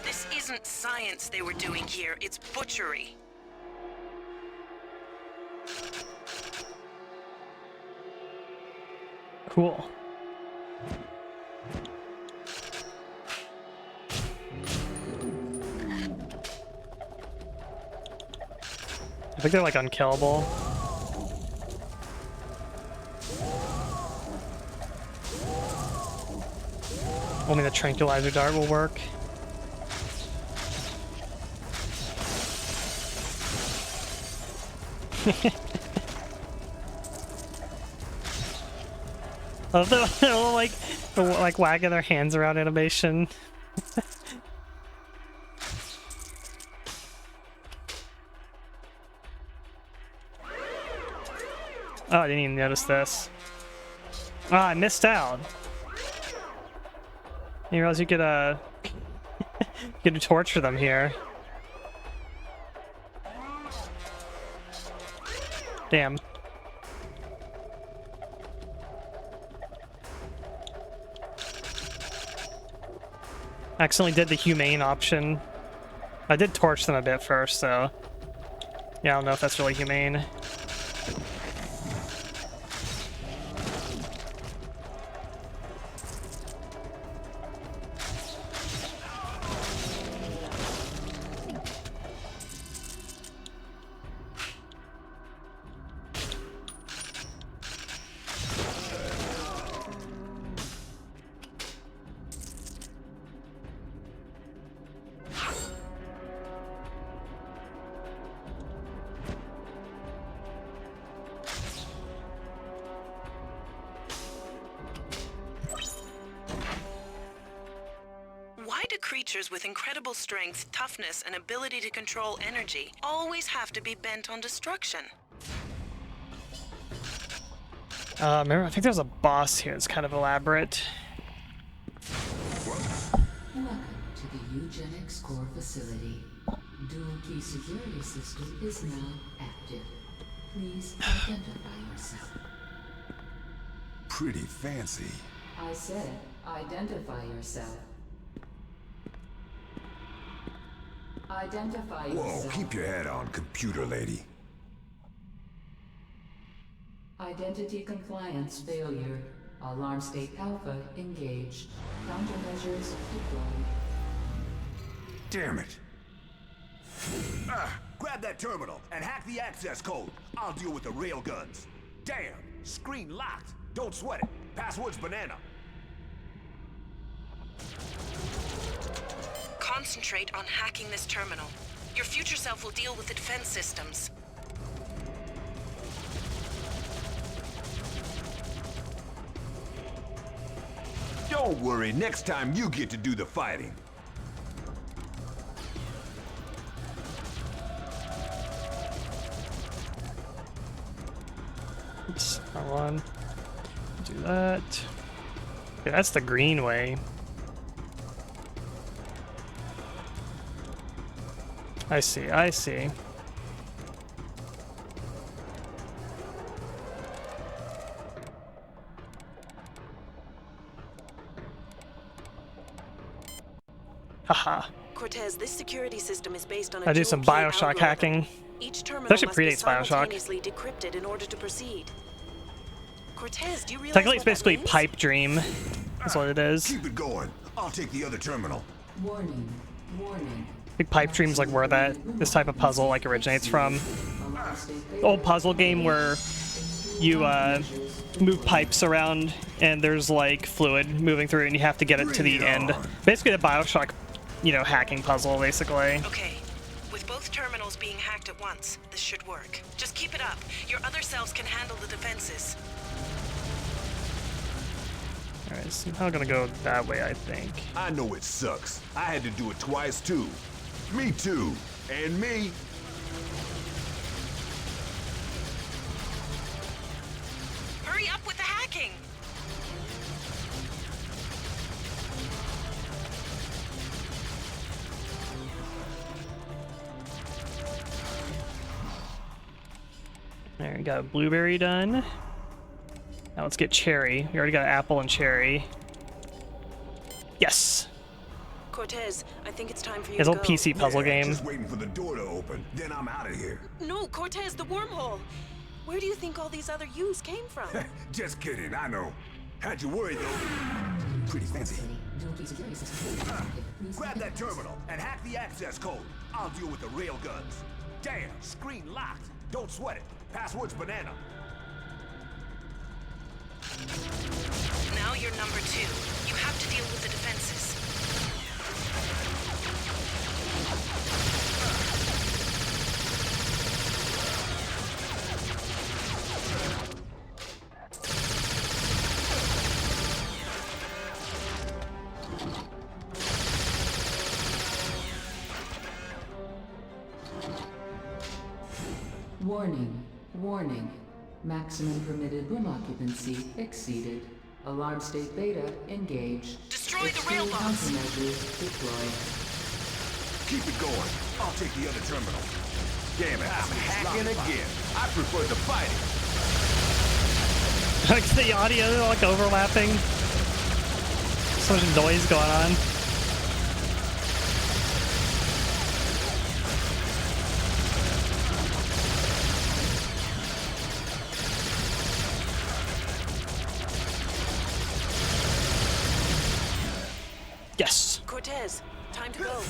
This isn't science they were doing here, it's butchery. Cool. I think they're like unkillable. Only the tranquilizer dart will work. I love the like wagging their hands around animation. Oh, I didn't even notice this. Oh, I missed out. You realize you could you could torture them here. Damn. Accidentally did the humane option. I did torch them a bit first, so yeah, I don't know if that's really humane. Why do creatures with incredible strength, toughness, and ability to control energy always have to be bent on destruction? Remember, I think there's a boss here. It's kind of elaborate. Welcome to the Eugenics Core Facility. Dual key security system is now active. Please identify yourself. Pretty fancy. I said, identify yourself. Identify Whoa, yourself. keep your head on, computer lady. Identity compliance failure. Alarm state Alpha engaged. Countermeasures deployed. Damn it. Grab that terminal and hack the access code. I'll deal with the railguns. Damn, screen locked. Don't sweat it. Password's banana. Concentrate on hacking this terminal. Your future self will deal with the defense systems. Don't worry, next time you get to do the fighting. Oops, wrong one. Do that. Yeah, that's the green way. I see, I see. Haha. Cortez, this security system is based on a I do some dual key Bioshock algorithm. hacking. Each terminal That actually must be predates Bioshock. simultaneously decrypted in order to proceed. Cortez, do you realize Technically, it's what that basically means? Pipe Dream. That's what it is. Keep it going. I'll take the other terminal. Warning. Warning. I think Pipe Dream's like where this type of puzzle like originates from. Alarm state Beta. Old puzzle game where you move pipes around and there's like fluid moving through and you have to get it to the end. Basically the Bioshock, you know, hacking puzzle basically. Okay. With both terminals being hacked at once, this should work. Just keep it up. Your other selves can handle the defenses. Alright, so I'm gonna go that way, I think. I know it sucks. I had to do it twice too. Me too. And me. Hurry up with the hacking! There, we got blueberry done. Now let's get cherry. We already got apple and cherry. Yes! Cortez, I think it's time for you His to old go. PC puzzle game. Just waiting for the door to open. Then I'm out of here. No, Cortez, the wormhole! Where do you think all these other yous came from? Just kidding, I know. Had you worried though. Pretty fancy. Dual key security system is active. Please Grab that identify terminal and hack the access code. I'll deal with the railguns. Damn, screen locked. Don't sweat it. Password's banana. Now you're number 2. You have to deal with the defenses. Warning. Warning. Maximum permitted room occupancy exceeded. Alarm state Beta engaged. Destroy the Extreme rail box. countermeasures deployed. Keep it going. I'll take the other terminal. Damn it, I'm hacking again. I prefer the fighting. Like the audio, they're like overlapping. So much noise going on. Yes. Cortez, time to go.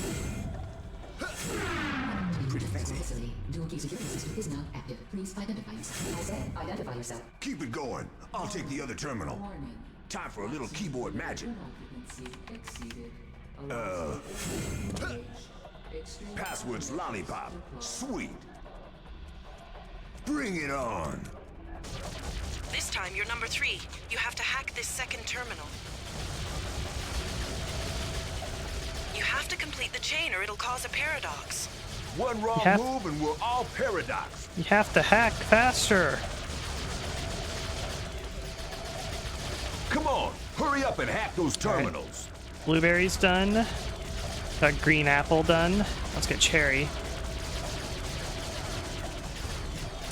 Pretty fancy. Facility. Dual key security system is now active. Please identify yourself. I said identify yourself. Keep it going. I'll take the other terminal. Warning. Time for a little keyboard magic. Room occupancy exceeded. Extreme Password's lollipop. Sweet. Bring it on. This time you're number 3. You have to hack this second terminal. You have to complete the chain or it'll cause a paradox. One wrong have- move and we're all paradox. You have to hack faster. Come on, hurry up and hack those terminals. Blueberry's done. Got green apple done. Let's get cherry.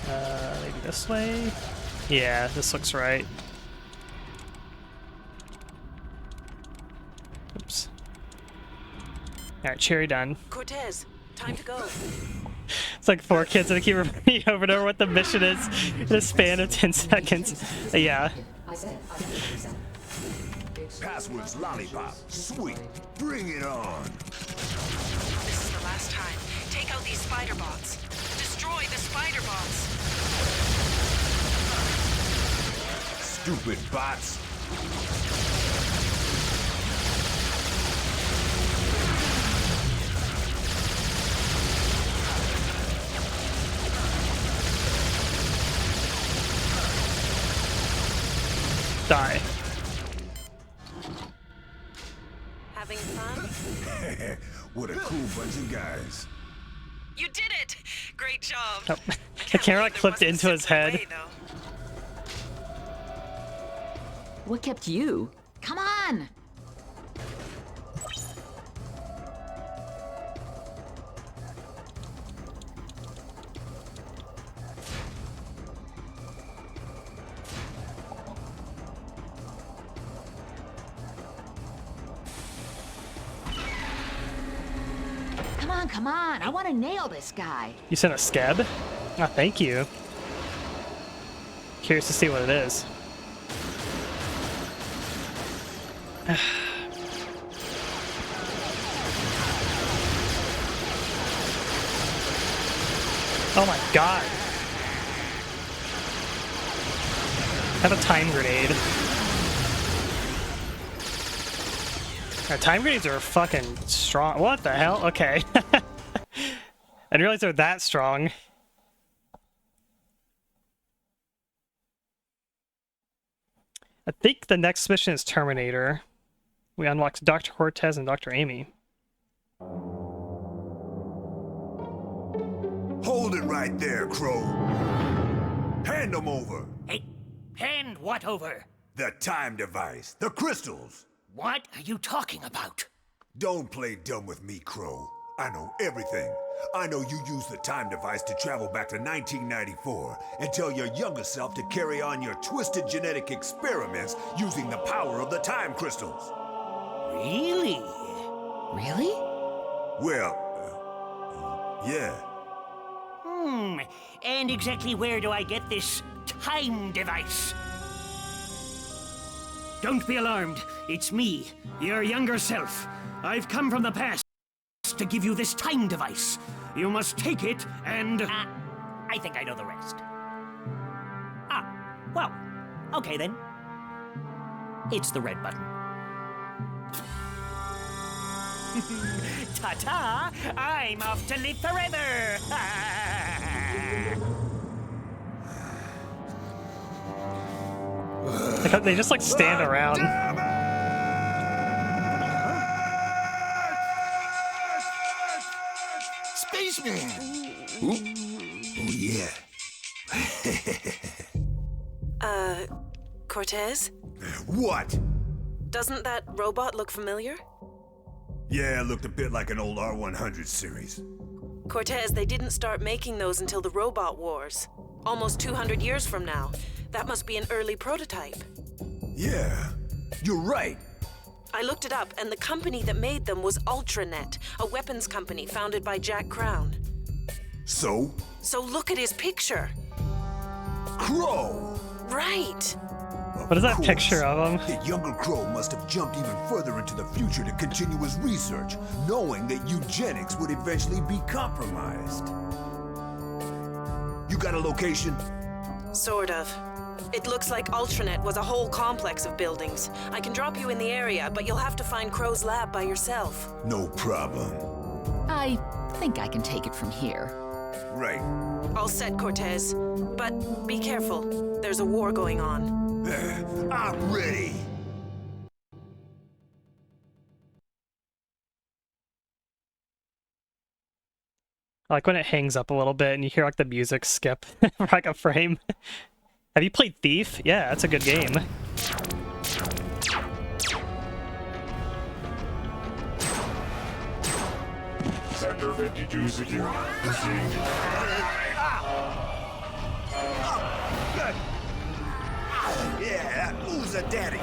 Maybe this way? Yeah, this looks right. Oops. Alright, cherry done. Cortez, time to go. It's like 4 kids and I keep repeating over and over what the mission is in a span of 10 seconds. Yeah. Password's lollipop. Sweet. Bring it on. This is the last time. Take out these spider bots. Destroy the spider bots. Stupid bots. Die. Having fun? What a cool bunch of guys. You did it! Great job. Oh. The camera clipped into his head. What kept you? Come on! Come on, I want to nail this guy. You sent a scab? Ah, thank you. Curious to see what it is. Oh my god. Have a time grenade. Our time grenades are fucking strong. What the hell? Okay. I didn't realize they're that strong. I think the next mission is Terminator. We unlocked Dr. Cortez and Dr. Amy. Hold it right there, Crow. Hand them over. Hey, hand what over? The time device. The crystals. What are you talking about? Don't play dumb with me, Crow. I know everything. I know you used the time device to travel back to 1994 and tell your younger self to carry on your twisted genetic experiments using the power of the time crystals. Really? Really? Well, yeah. And exactly where do I get this time device? Don't be alarmed. It's me, your younger self. I've come from the past to give you this time device. You must take it and... I think I know the rest. Well, okay then. It's the red button. Ta-ta! I'm off to live forever! They just like stand around. Spaceman! Oh yeah. Cortez? What? Doesn't that robot look familiar? Yeah, it looked a bit like an old R100 series. Cortez, they didn't start making those until the Robot Wars. Almost 200 years from now. That must be an early prototype. Yeah, you're right. I looked it up, and the company that made them was Ultranet, a weapons company founded by Jack Crown. So? So look at his picture. Crow! Right. What is that picture of him? The younger Crow must have jumped even further into the future to continue his research, knowing that eugenics would eventually be compromised. You got a location? Sort of. It looks like Ultranet was a whole complex of buildings. I can drop you in the area, but you'll have to find Crow's lab by yourself. No problem. I think I can take it from here. Right. All set, Cortez. But be careful. There's a war going on. I'm ready. I like when it hangs up a little bit and you hear like the music skip for like a frame. Have you played Thief? Yeah, that's a good game. Sector 52 secure. Proceed. Yeah, that moves a daddy.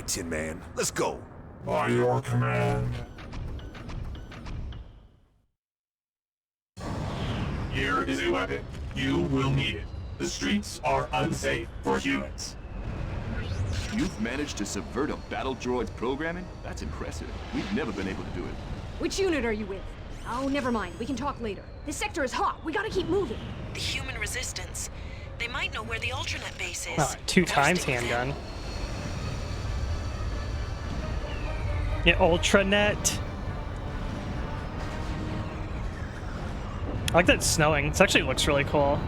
right, Tin Man. Let's go. By your command. Here is a weapon. You will need it. The streets are unsafe for humans. You've managed to subvert a battle droid's programming? That's impressive. We've never been able to do it. Which unit are you with? Oh, never mind. We can talk later. This sector is hot. We gotta keep moving. The human resistance. They might know where the Ultranet base is. Oh, 2 times handgun. Yeah, Ultranet. I like that it's snowing. It actually looks really cool.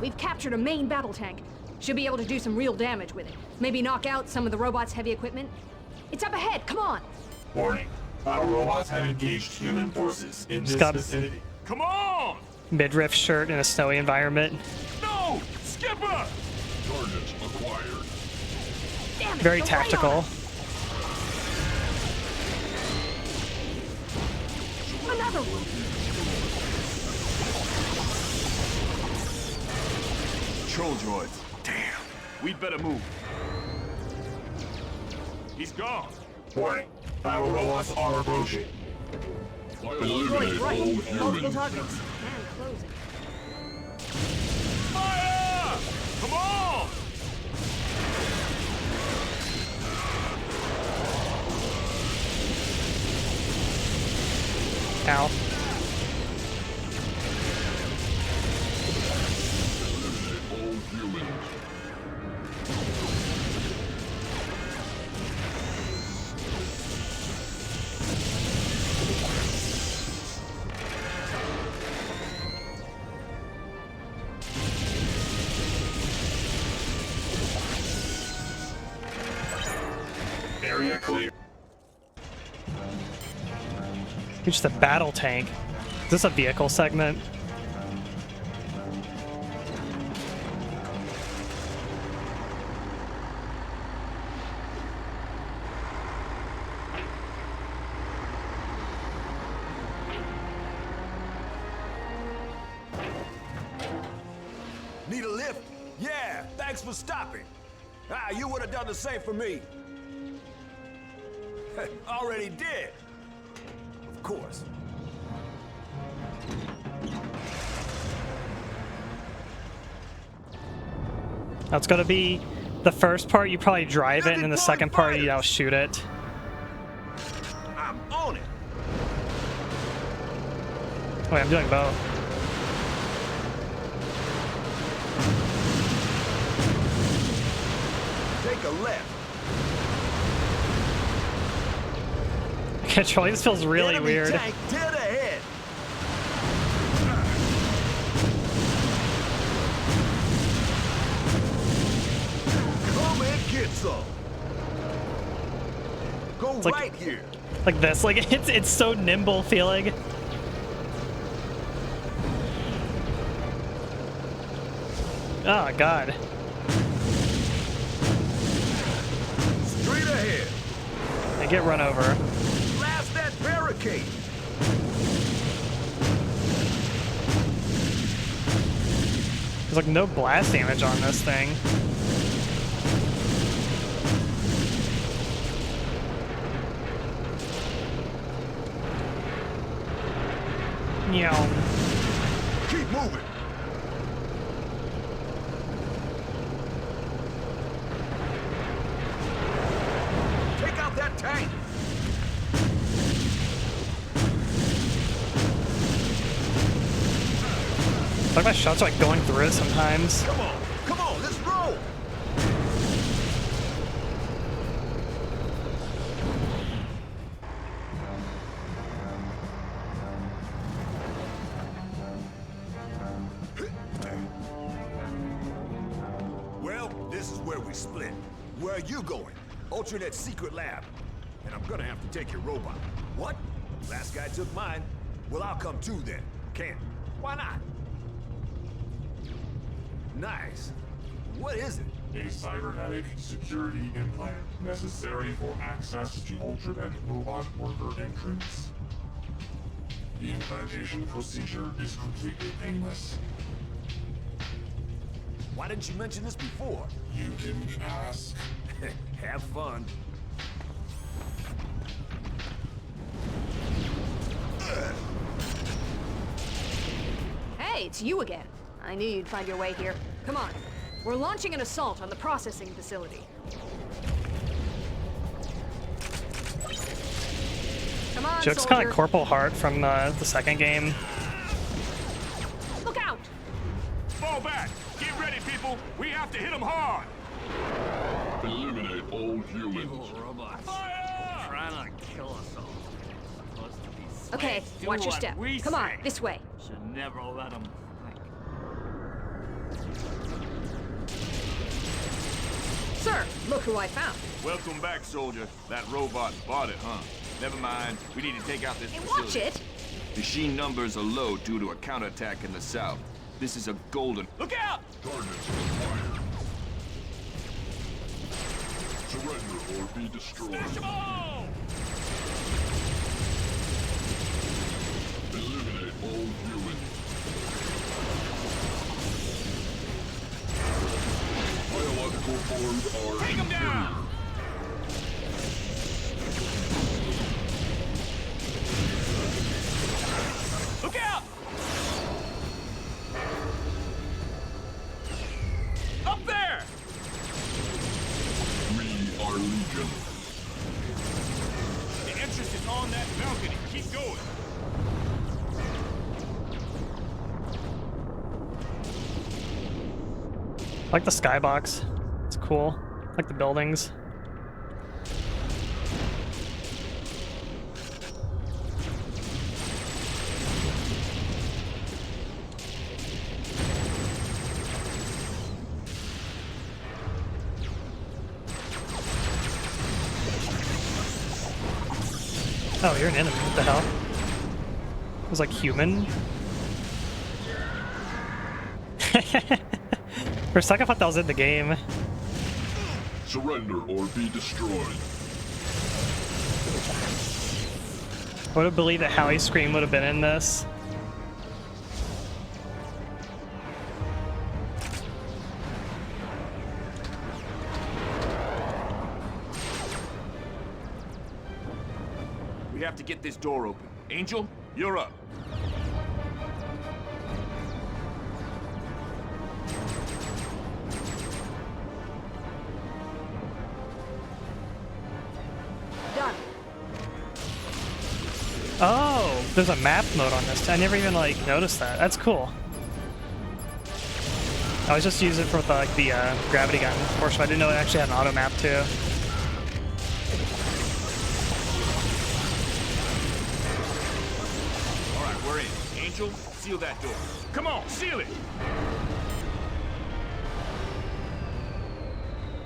We've captured a main battle tank. Should be able to do some real damage with it. Maybe knock out some of the robot's heavy equipment. It's up ahead. Come on. Warning. Battle robots have engaged human forces in this vicinity. Come on! Midriff shirt in a snowy environment. No! Skipper! Target acquired. Damn it, Very they're tactical. right on us. Another one. Control droids. Damn. We'd better move. He's gone. Warning. Battle robots are approaching. Droid right. Multiple targets. And closing. Fire! Come on! Ow. Area clear. It's just a battle tank. Is this a vehicle segment? Need a lift? Yeah, thanks for stopping. Ah, you would have done the same for me. Already did. Of course. That's gonna be the first part. You probably drive it, and then the second part you shoot it. I'm on it. Wait, I'm doing both. Take a left. Controlling this feels really Enemy weird. Tank dead ahead. Come and get some. Go It's right here. Like this, like it's so nimble feeling. Oh god. Straight ahead. I get run over. Blast that barricade. There's like no blast damage on this thing. Meow. Keep moving. Take out that tank. Like my shots are like going through it sometimes. Come on, let's roll. Well, this is where we split. Where are you going? Ultranet's secret lab. And I'm gonna have to take your robot. What? Last guy took mine. Well, I'll come too then. Can't. Why not? Nice. What is it? A cybernetic security implant necessary for access to Ultranet robot worker entrance. The implantation procedure is completely painless. Why didn't you mention this before? You didn't ask. Have fun. Hey, it's you again. I knew you'd find your way here. Come on. We're launching an assault on the processing facility. Come on, Joke's kind of like Corporal Hart from the second game. Look out! Fall back! Get ready, people! We have to hit them hard! Eliminate all humans. Evil robots. Trying to kill us all. Supposed to be slaves. Okay, Do watch your what step. we Come on, say. this way. Should never let them think. Sir, look who I found. Welcome back, soldier. That robot bought it, huh? Never mind. We need to take out this Hey, facility. watch it! Machine numbers are low due to a counterattack in the south. This is a golden... Look out! Targets acquired. Surrender or be destroyed. Smash them all! Eliminate all humans. Biological forms are Take them down! Look out! Up there! We are Legion. The entrance is on that balcony. Keep going. I like the skybox. It's cool. I like the buildings. Oh, you're an enemy. What the hell? It was like human. For a second, I thought that was in the game. Surrender or be destroyed. I would have believed that Howie's scream would have been in this. We have to get this door open. Angel, you're up. Done. Oh, there's a map mode on this. I never even like noticed that. That's cool. I was just using it for the gravity gun portion. I didn't know it actually had an auto map too. All right, we're in. Angel, seal that door. Come on, seal it!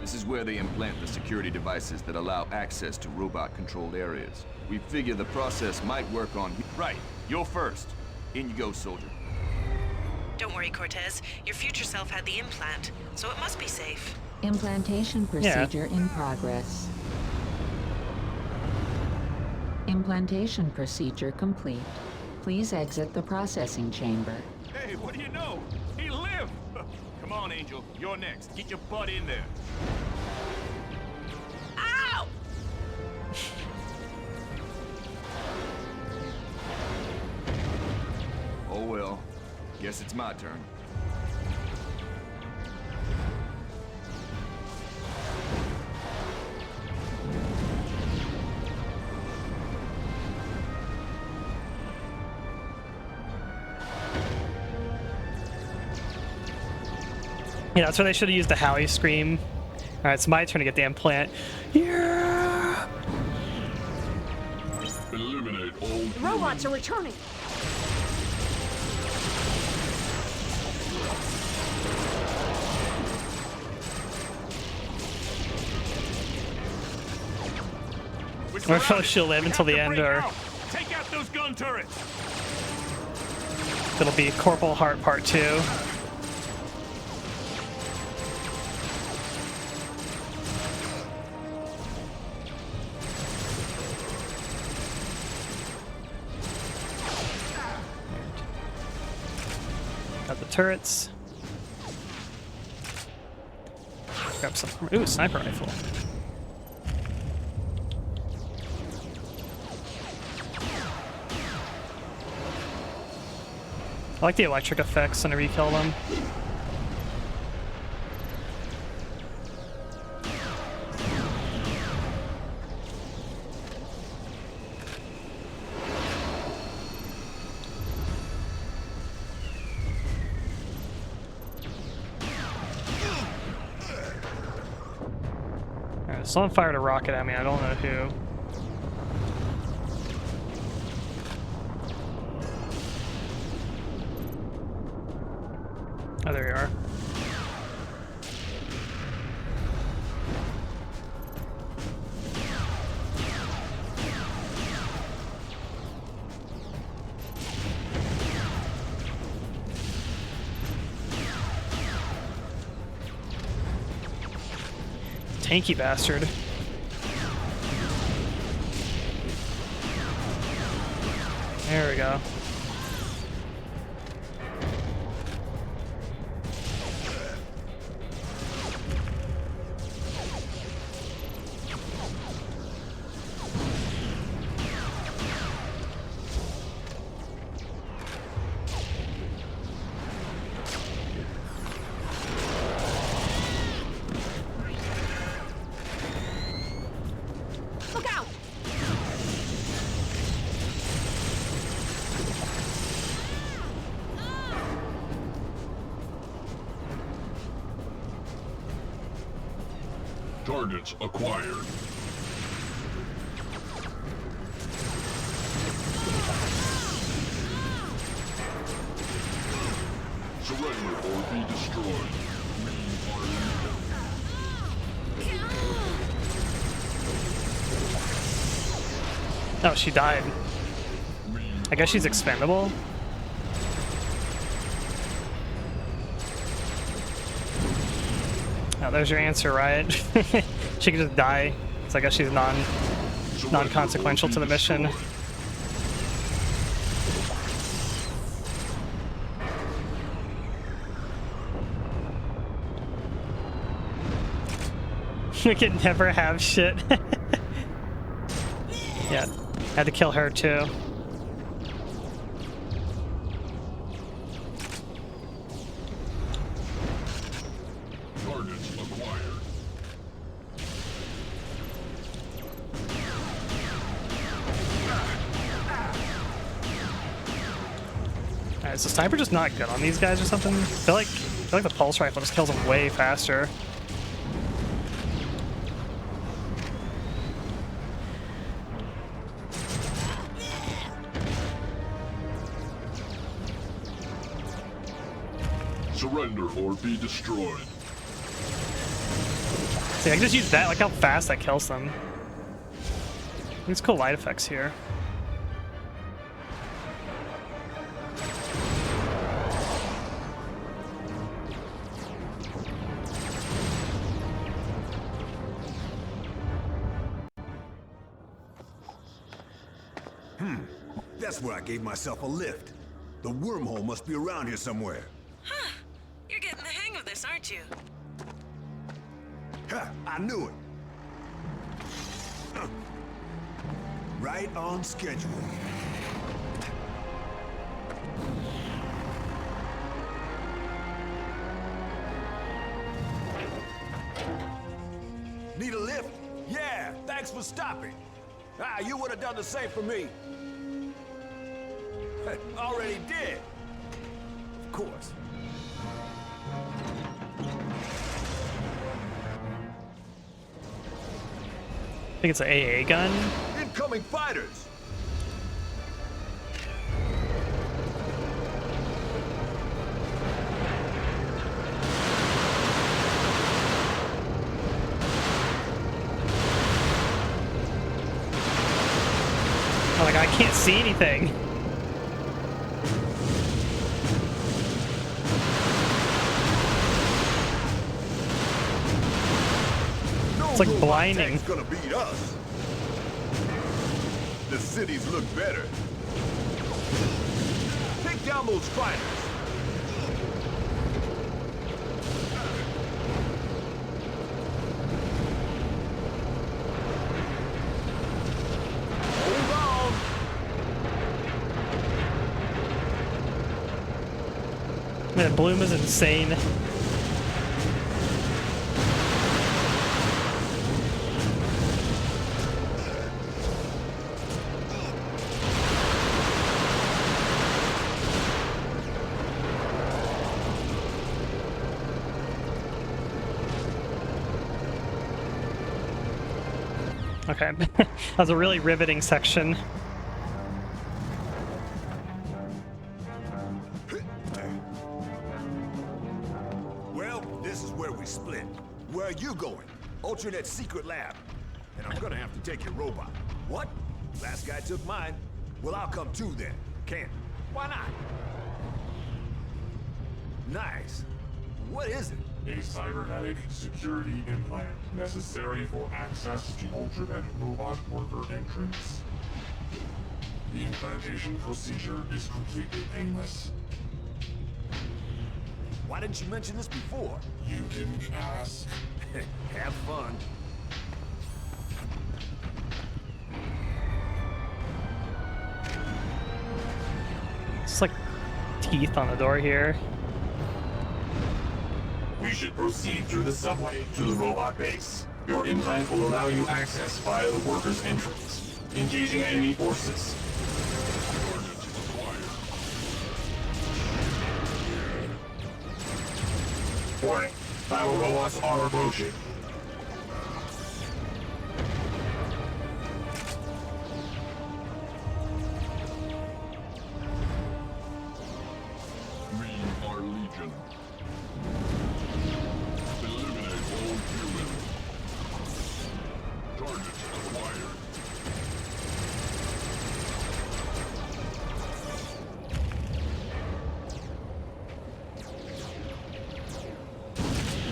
This is where they implant the security devices that allow access to robot-controlled areas. We figure the process might work on... Right, you're first. In you go, soldier. Don't worry, Cortez. Your future self had the implant, so it must be safe. Implantation procedure in progress. Implantation procedure complete. Please exit the processing chamber. Hey, what do you know? He lived! Come on, Angel. You're next. Get your butt in there. Ow! Oh well. Guess it's my turn. Yeah, that's where they should have used the Howie scream. All right, it's my turn to get the implant. Yeah. Eliminate all The robots are returning. I don't know if she'll live until the end, or Take out those gun turrets! it'll be Corporal Hart Part 2. Got the turrets. Grab some. Ooh, sniper rifle. I like the electric effects whenever you kill them. Alright, someone fired a rocket at me, I don't know who. Oh, there you are. Tanky bastard. There we go. Look out! Targets acquired. Surrender or be destroyed. We are leaving. Oh, she died. I guess she's expendable. Oh, there's your answer, right? She could just die. So I guess she's non-consequential to the mission. We could never have shit. Yeah, had to kill her too. Targets acquired. Alright, is the sniper just not good on these guys or something? I feel like the pulse rifle just kills them way faster. Surrender or be destroyed. See, I can just use that. Like how fast that kills them. These cool light effects here. That's where I gave myself a lift. The wormhole must be around here somewhere. Huh. You're getting the hang of this, aren't you? Ha! I knew it. Right on schedule. Need a lift? Yeah, thanks for stopping. Ah, you would have done the same for me. Already did. Of course. I think it's an AA gun. Incoming fighters! Oh my god, I can't see anything. It's like blinding. Gonna beat us. The cities look better. Take down those fighters. Man, Bloom is insane. Okay, that was a really riveting section. Well, this is where we split. Where are you going? Ultranet's secret lab. And I'm gonna have to take your robot. What? Last guy took mine. Well, I'll come too then. Can't. Why not? Nice. What is it? A cybernetic security implant necessary for access to Ultranet robot worker entrance. The implantation procedure is completely painless. Why didn't you mention this before? You didn't ask. Have fun. It's like teeth on the door here. We should proceed through the subway to the robot base. Your implant will allow you access via the worker's entrance. Engaging enemy forces. Warning. Battle robots are approaching. We are Legion. Eliminate all humans. Targets acquired.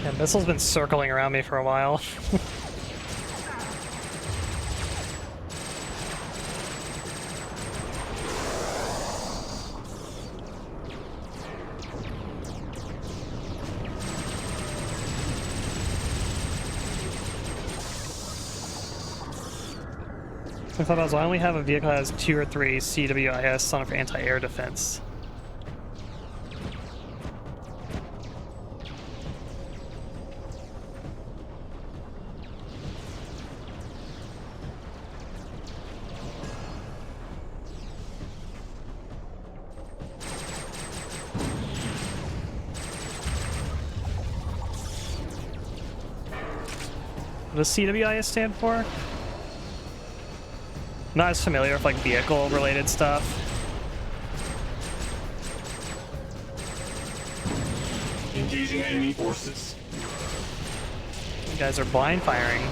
Yeah, Missile's been circling around me for a while. I thought I only have a vehicle that has 2 or 3 CWIS on it for anti-air defense. What does CWIS stand for? Not as familiar with like vehicle related stuff. Engaging enemy forces. You guys are blind firing.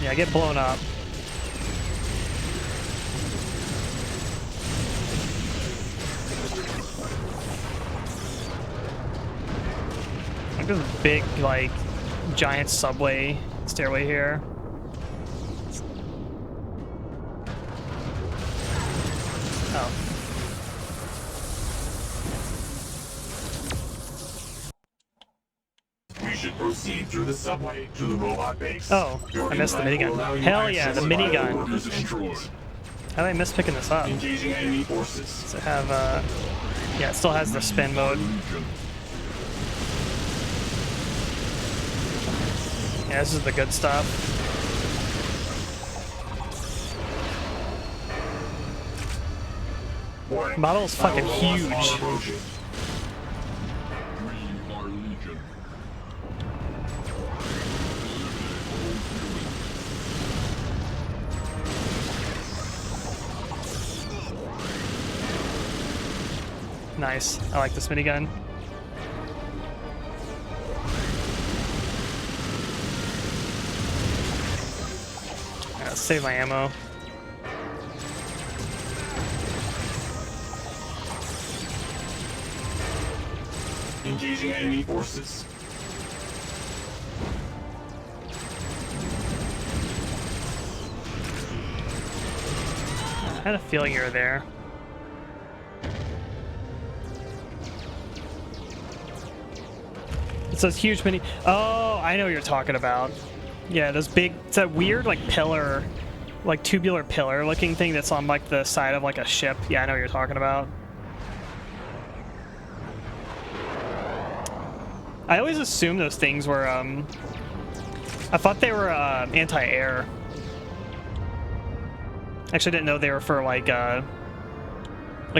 Yeah, get blown up. Like this big like giant subway stairway here. Oh. We should proceed through the subway to the robot base. Oh, I missed the minigun. Hell yeah, the minigun. How did I miss picking this up? Engaging enemy forces. Does it have yeah, it still has the spin mode. Yeah, this is the good stuff. Model's fucking huge. Nice. I like this minigun. Let's save my ammo. Engaging enemy forces. I had a feeling you were there. It's those huge mini. Oh, I know what you're talking about. Yeah, those big. It's that weird like pillar, like tubular pillar looking thing that's on like the side of like a ship. Yeah, I know what you're talking about. I always assumed those things were, I thought they were, anti-air. Actually, I didn't know they were for, like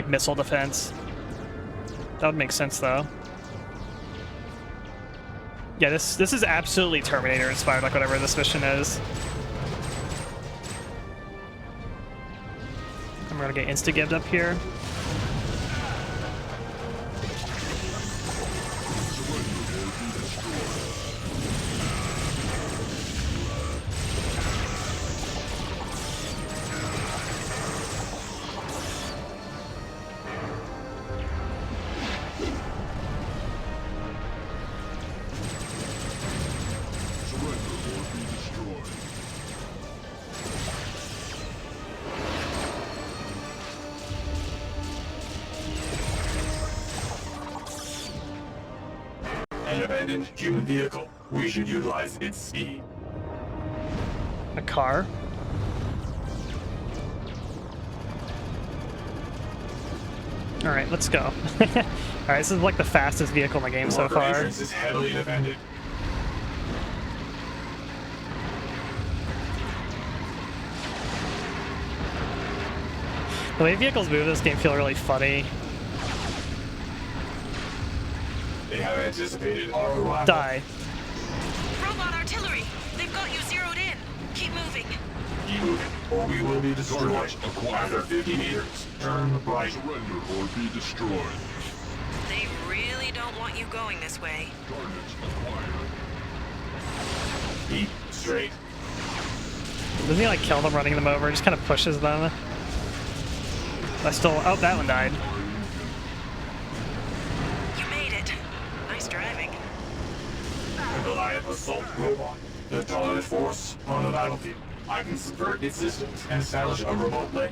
missile defense. That would make sense, though. Yeah, this is absolutely Terminator inspired, like whatever this mission is. I'm gonna get insta-gibbed up here. An abandoned human vehicle. We should utilize its speed. A car? Alright, let's go. Alright, this is like the fastest vehicle in the game so far. Entrance is heavily defended. The way vehicles move in this game feel really funny. They have anticipated our arrival. Die. Robot artillery! They've got you zeroed in. Keep moving. Keep moving, or we will be destroyed. After 50 meters, turn right. Surrender or be destroyed. They really don't want you going this way. Targets acquired. Keep straight. Doesn't he like kill them running them over? Just kind of pushes them. I still... Oh, that one died. You made it. Nice driving. A Goliath assault robot. The dominant force on the battlefield. I can subvert its systems and establish a remote link.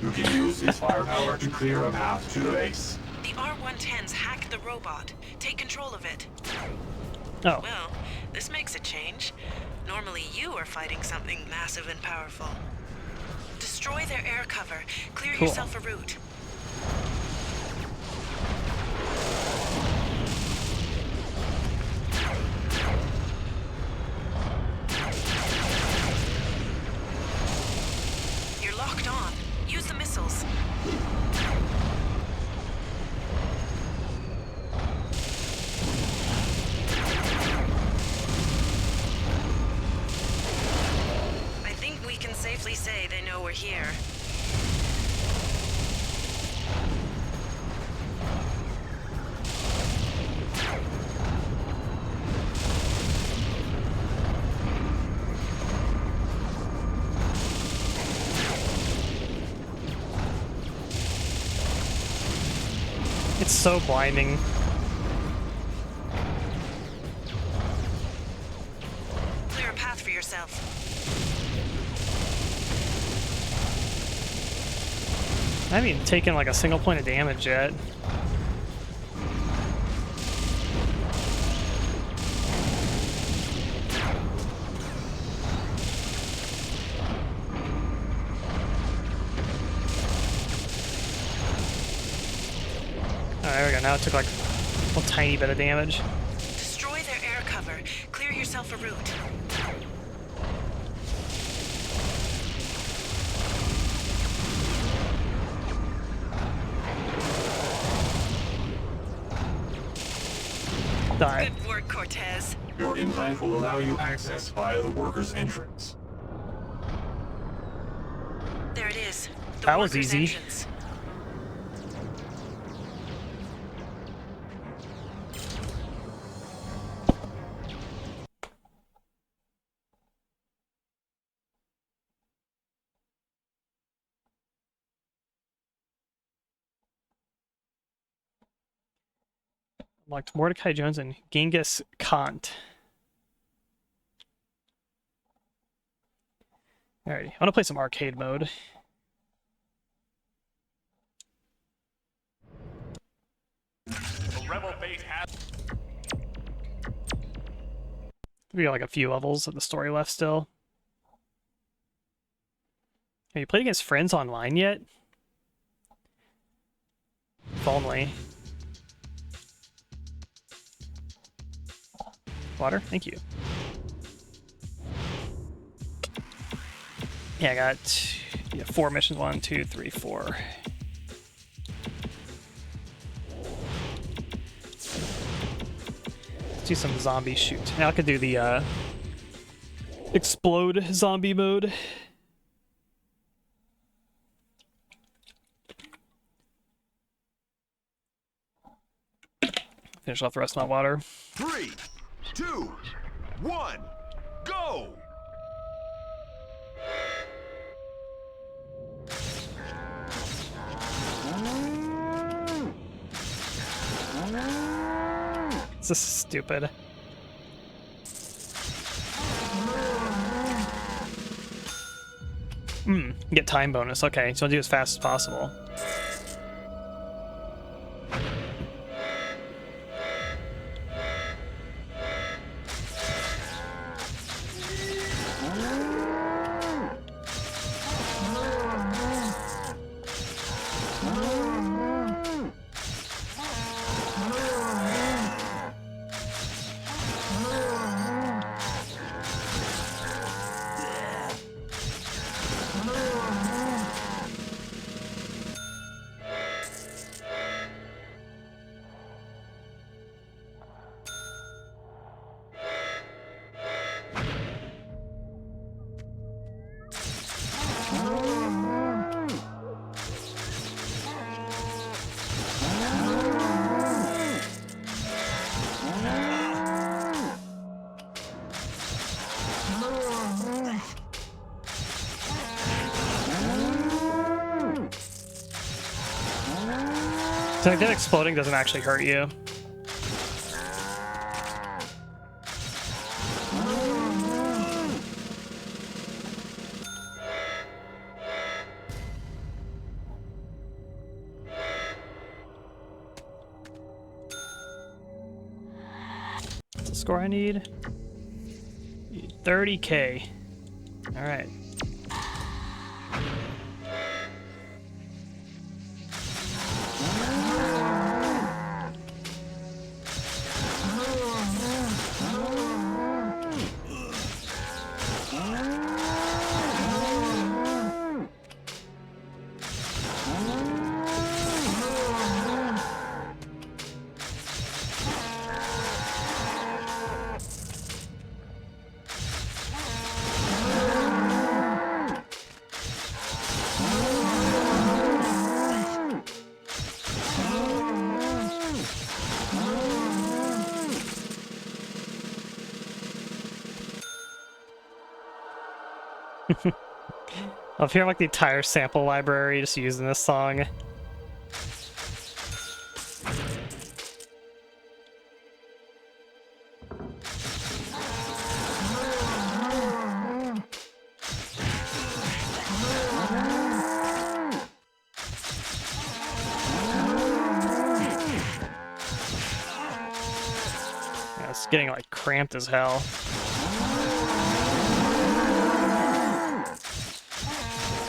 You can use its firepower to clear a path to the base. The R-110s hacked the robot. Take control of it. Oh. Well, this makes a change. Normally you are fighting something massive and powerful. Destroy their air cover. Clear Cool. yourself a route. You're locked on. Use the missiles. I think we can safely say they know we're here. It's so blinding. Clear a path for yourself. I haven't even taken like a single point of damage yet. Alright, there we go. Now it took like a tiny bit of damage. Destroy their air cover. Clear yourself a route. Die. Good work, Cortez. Your implant will allow you access via the worker's entrance. There it is. The That was worker's easy. entrance. Unlocked Mordecai Jones and Genghis Kant. Alrighty, I want to play some arcade mode. The rebel base has... We got like a few levels of the story left still. Have you played against friends online yet? If only. Water, thank you. Yeah, I got 4 missions. 1, 2, 3, 4. Let's do some zombie shoot. Now I could do the explode zombie mode. Finish off the rest of my water. 3, 2, 1, go! This is stupid. Get time bonus. Okay, so I'll do as fast as possible. So like that exploding doesn't actually hurt you. What's the score I need? 30K. All right. I'll hear like the entire sample library just using this song. Yeah, it's getting like cramped as hell.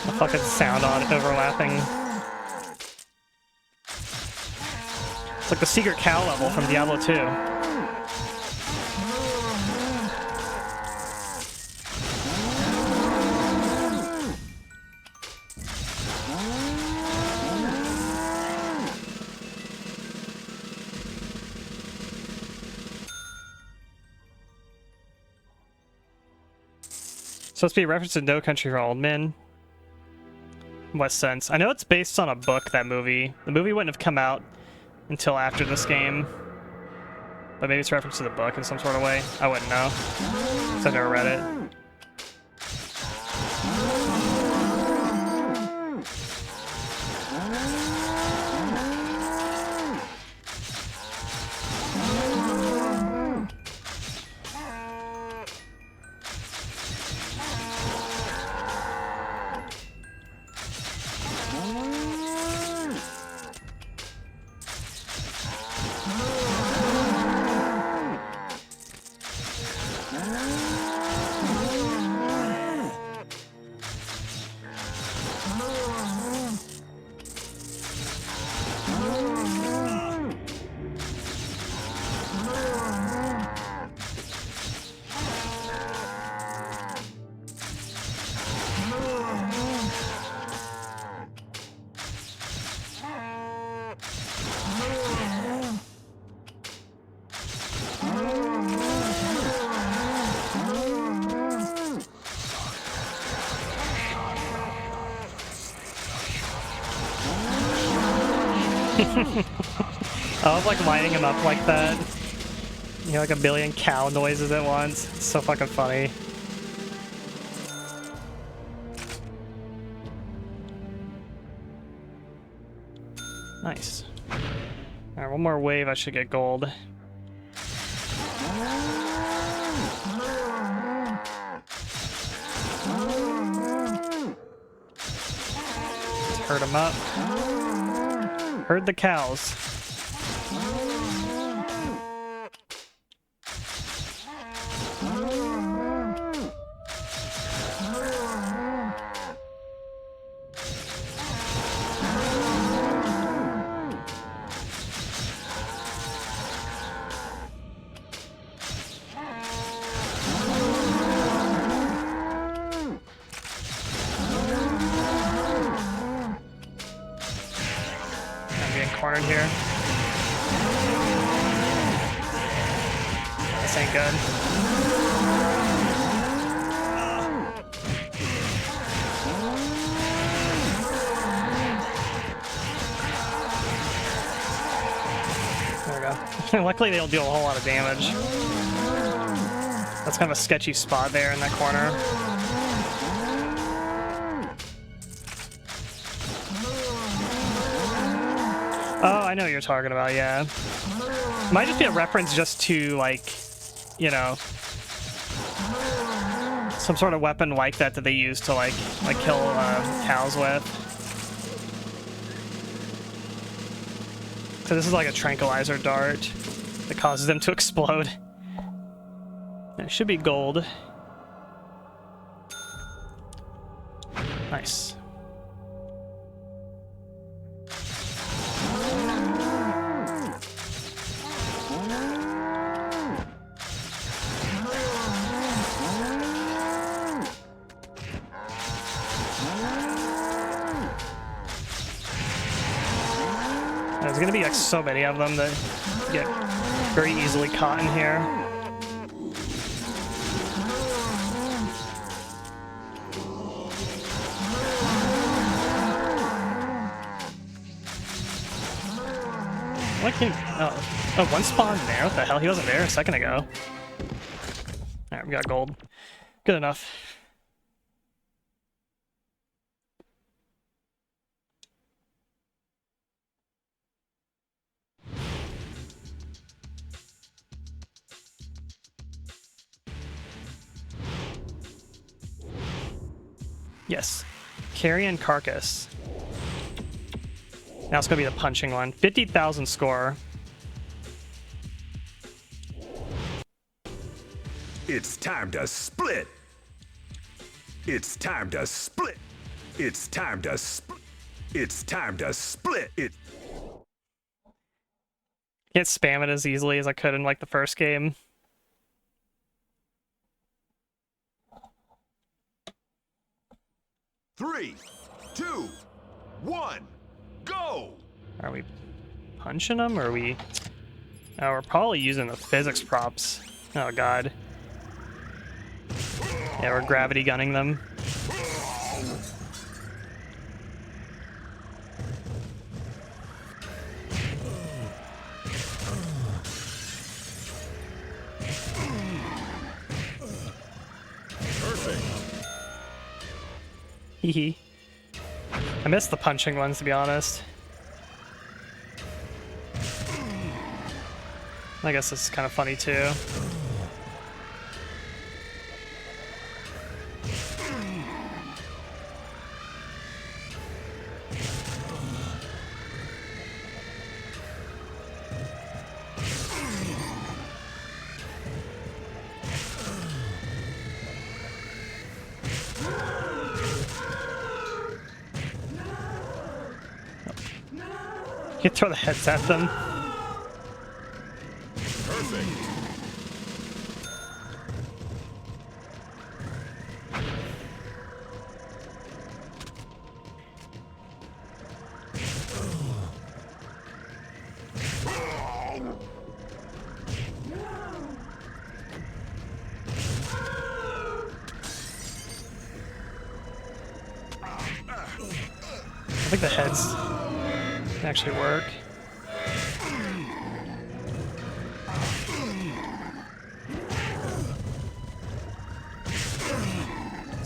The fucking sound on overlapping. It's like the secret cow level from Diablo 2. Supposed to be a reference to No Country for Old Men. What sense? I know it's based on a book, that movie. The movie wouldn't have come out until after this game. But maybe it's a reference to the book in some sort of way. I wouldn't know. Because I've never read it. I was like lighting him up like that. You know, like a billion cow noises at once. It's so fucking funny. Nice. Alright, one more wave, I should get gold. Herd them up. Herd the cows. Cornered here. This ain't good. There we go. Luckily they don't deal a whole lot of damage. That's kind of a sketchy spot there in that corner. Oh, I know what you're talking about, yeah. Might just be a reference just to, like, you know, some sort of weapon like that that they use to, like kill cows with. So this is like a tranquilizer dart that causes them to explode. And it should be gold. Nice. There's gonna be like so many of them that get very easily caught in here. What can oh, one spawned there? What the hell? He wasn't there a second ago. Alright, we got gold. Good enough. Yes. Carrion Carcass. Now it's gonna be the punching one. 50,000 score. It's time to split. It's time to split. It's time to split. It's time to split. It. Can't spam it as easily as I could in like the first game. Three, 2, 1, go! Are we punching them, or are we... Oh, we're probably using the physics props. Oh, God. Yeah, we're gravity gunning them. Hehe. I missed the punching ones, to be honest. I guess it's kind of funny, too. You can throw the heads at them. Perfect. I think the heads actually work.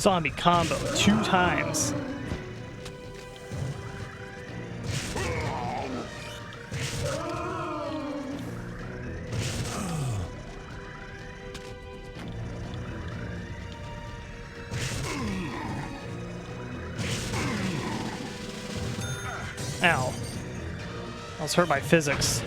Zombie combo 2 times. Ow. I was hurt by physics.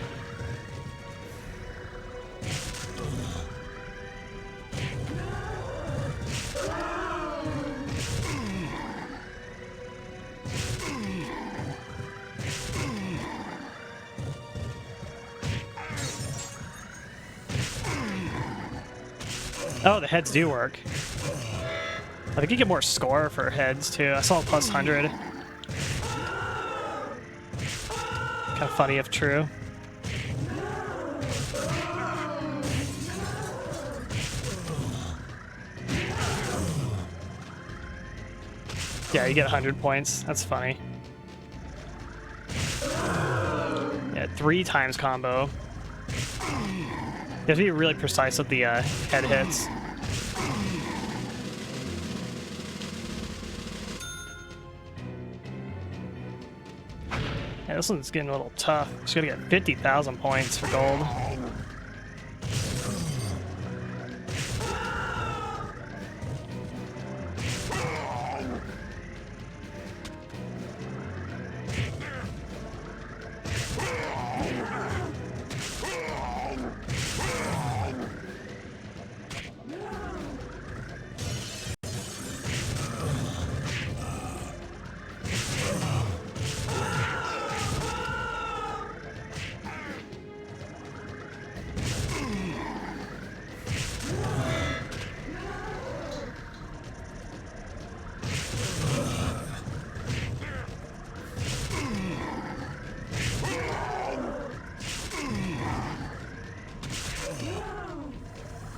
Oh, the heads do work. I think you get more score for heads too. I saw a plus 100. Kind of funny if true. Yeah, you get 100 points. That's funny. Yeah, 3 times combo. You have to be really precise with the head hits. Yeah, this one's getting a little tough. Just gotta get 50,000 points for gold.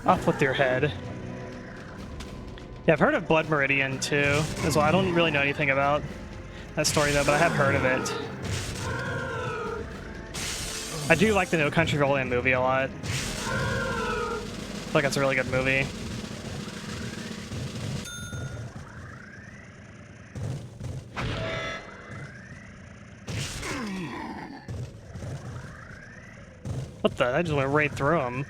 Off with your head. Yeah, I've heard of Blood Meridian too, as well. I don't really know anything about that story though, but I have heard of it. I do like the No Country for Old Men movie a lot. I feel like it's a really good movie. What the? I just went right through him.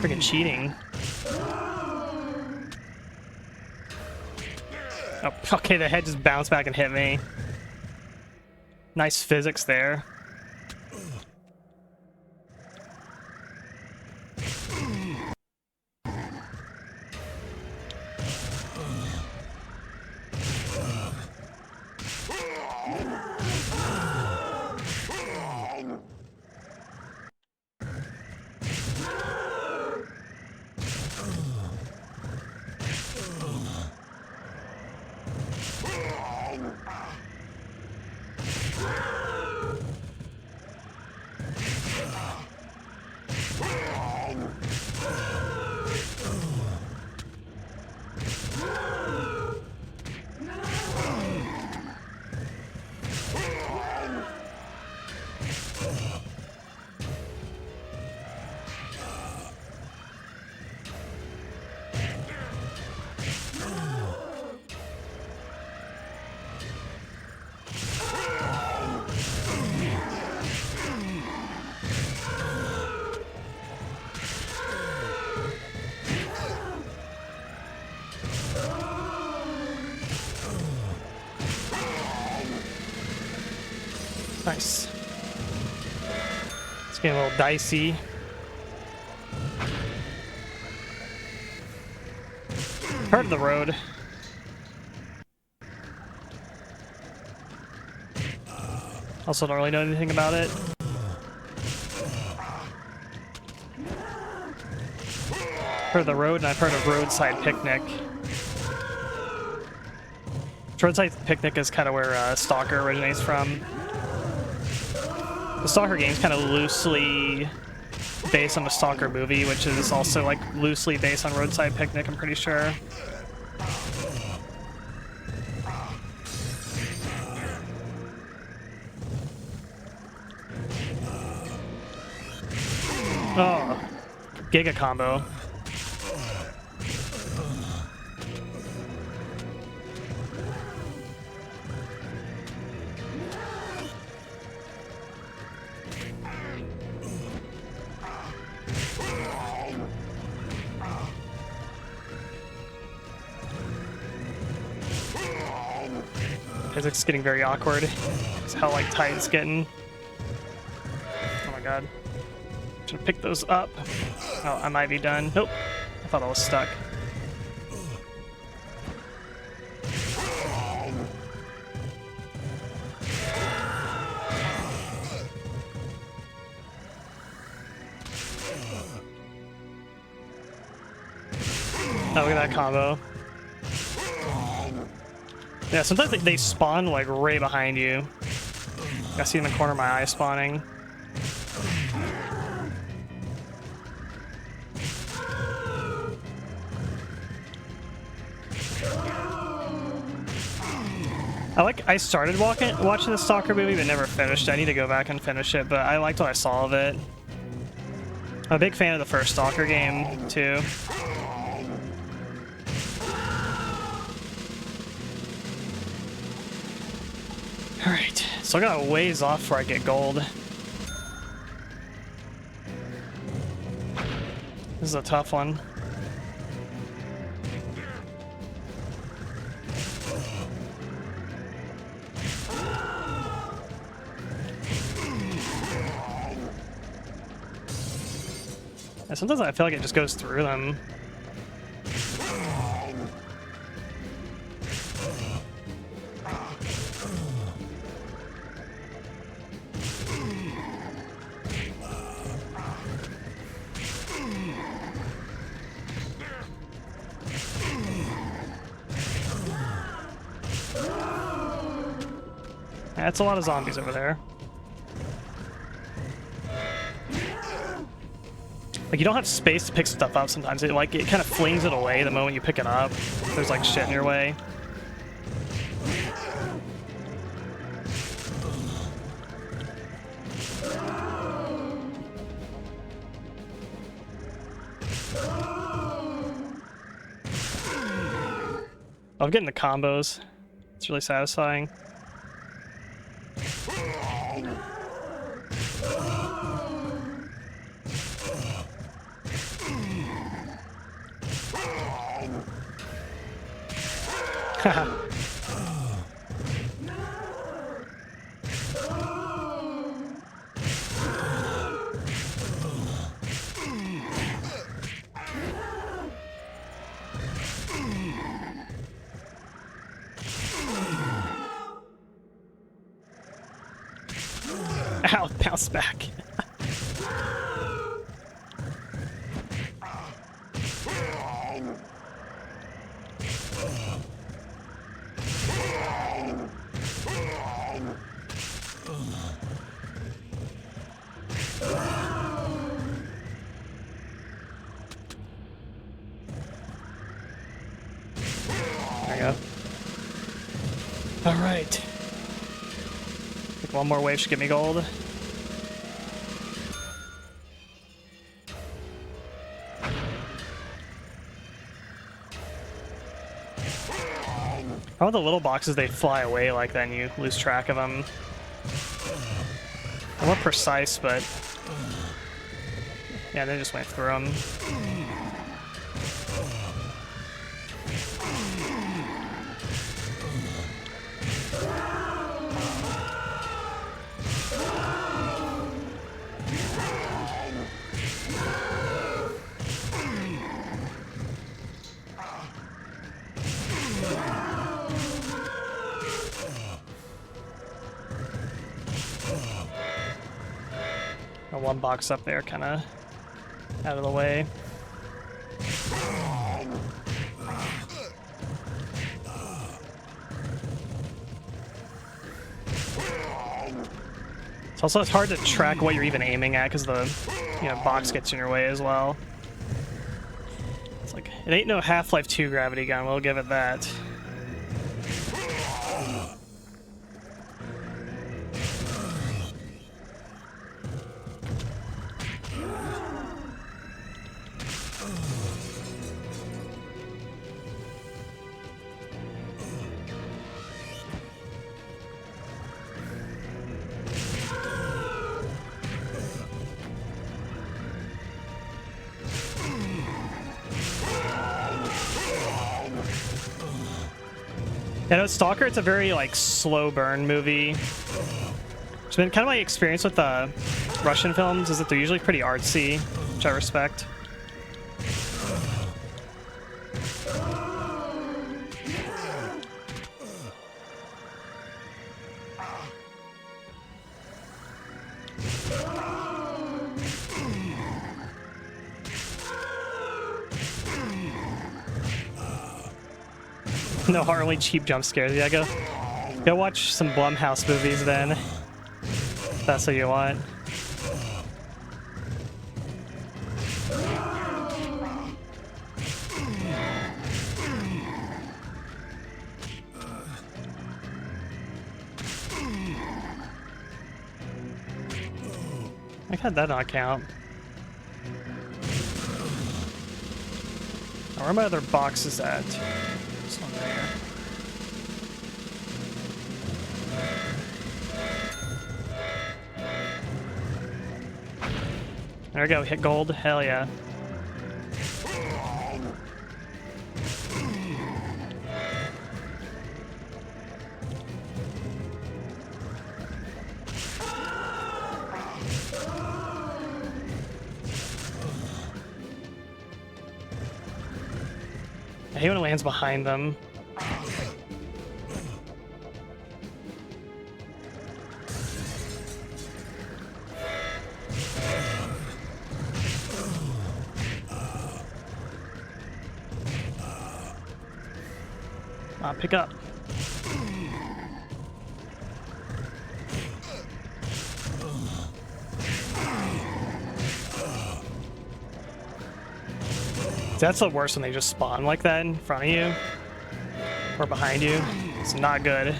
Freaking cheating. Oh, okay, the head just bounced back and hit me. Nice physics there. Nice. It's getting a little dicey. Part of the road. Also don't really know anything about it. Heard of the road, and I've heard of Roadside Picnic. Roadside Picnic is kind of where Stalker originates from. The Stalker game is kind of loosely based on the Stalker movie, which is also like loosely based on Roadside Picnic, I'm pretty sure. Oh, Giga combo. Physics is getting very awkward. It's how like tight it's getting. Oh my god. Should pick those up. Oh, I might be done. Nope. I thought I was stuck. Oh, look at that combo. Yeah, sometimes they spawn like right behind you. I see them in the corner of my eye spawning. I started watching the Stalker movie, but never finished it. I need to go back and finish it, but I liked what I saw of it. I'm a big fan of the first Stalker game, too. Alright, so I got a ways off before I get gold. This is a tough one. And sometimes I feel like it just goes through them. That's a lot of zombies over there. Like, you don't have space to pick stuff up sometimes. It kind of flings it away the moment you pick it up. There's like shit in your way. I'm getting the combos. It's really satisfying. Ow, bounce back. There you go. All right. Think one more wave should get me gold. All the little boxes, they fly away like that and you lose track of them. They're more precise, but yeah, they just went through them. One box up there, kind of out of the way. It's hard to track what you're even aiming at because the box gets in your way as well. It's like, it ain't no Half-Life 2 gravity gun, we'll give it that. You know, Stalker, it's a very like slow burn movie. It's been kind of my experience with Russian films is that they're usually pretty artsy, which I respect. No, only cheap jump scares. Yeah, go watch some Blumhouse movies then. If that's what you want. I had that not count. Now, where are my other boxes at? This one there. There we go, hit gold. Hell yeah. I hate when it lands behind them. Pick up. That's the worst when they just spawn like that in front of you or behind you. It's not good.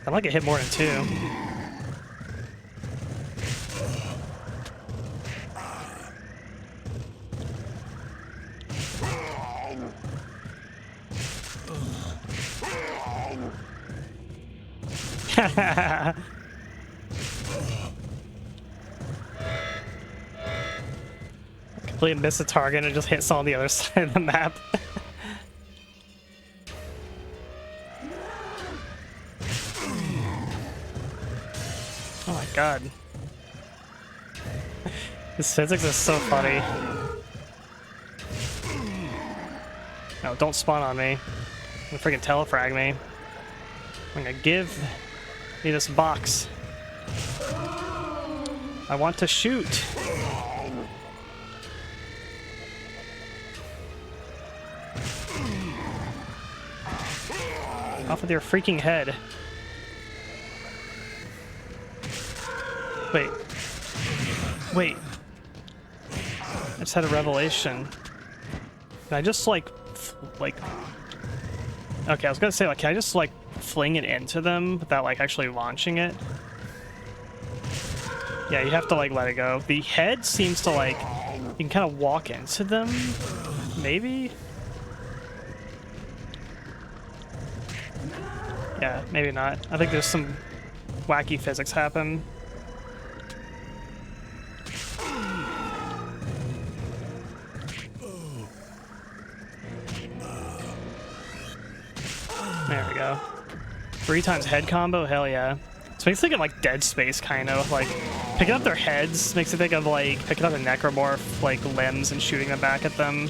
I like it hit more than two. Completely missed the target and just hit on the other side of the map. Oh my god. This physics is so funny. No, don't spawn on me. You're gonna freaking telefrag me. I'm gonna give me this box. I want to shoot. Off with your freaking head. Wait. Wait. I just had a revelation. Can I just like... Okay, I was gonna say, like, can I just, like, fling it into them without, like, actually launching it? Yeah, you have to, like, let it go. The head seems to, like... You can kind of walk into them? Maybe? Yeah, maybe not. I think there's some wacky physics happen. There we go. 3 times head combo? Hell yeah. So it makes me think of like Dead Space, kind of. Like, picking up their heads makes me think of like picking up a necromorph, like limbs, and shooting them back at them.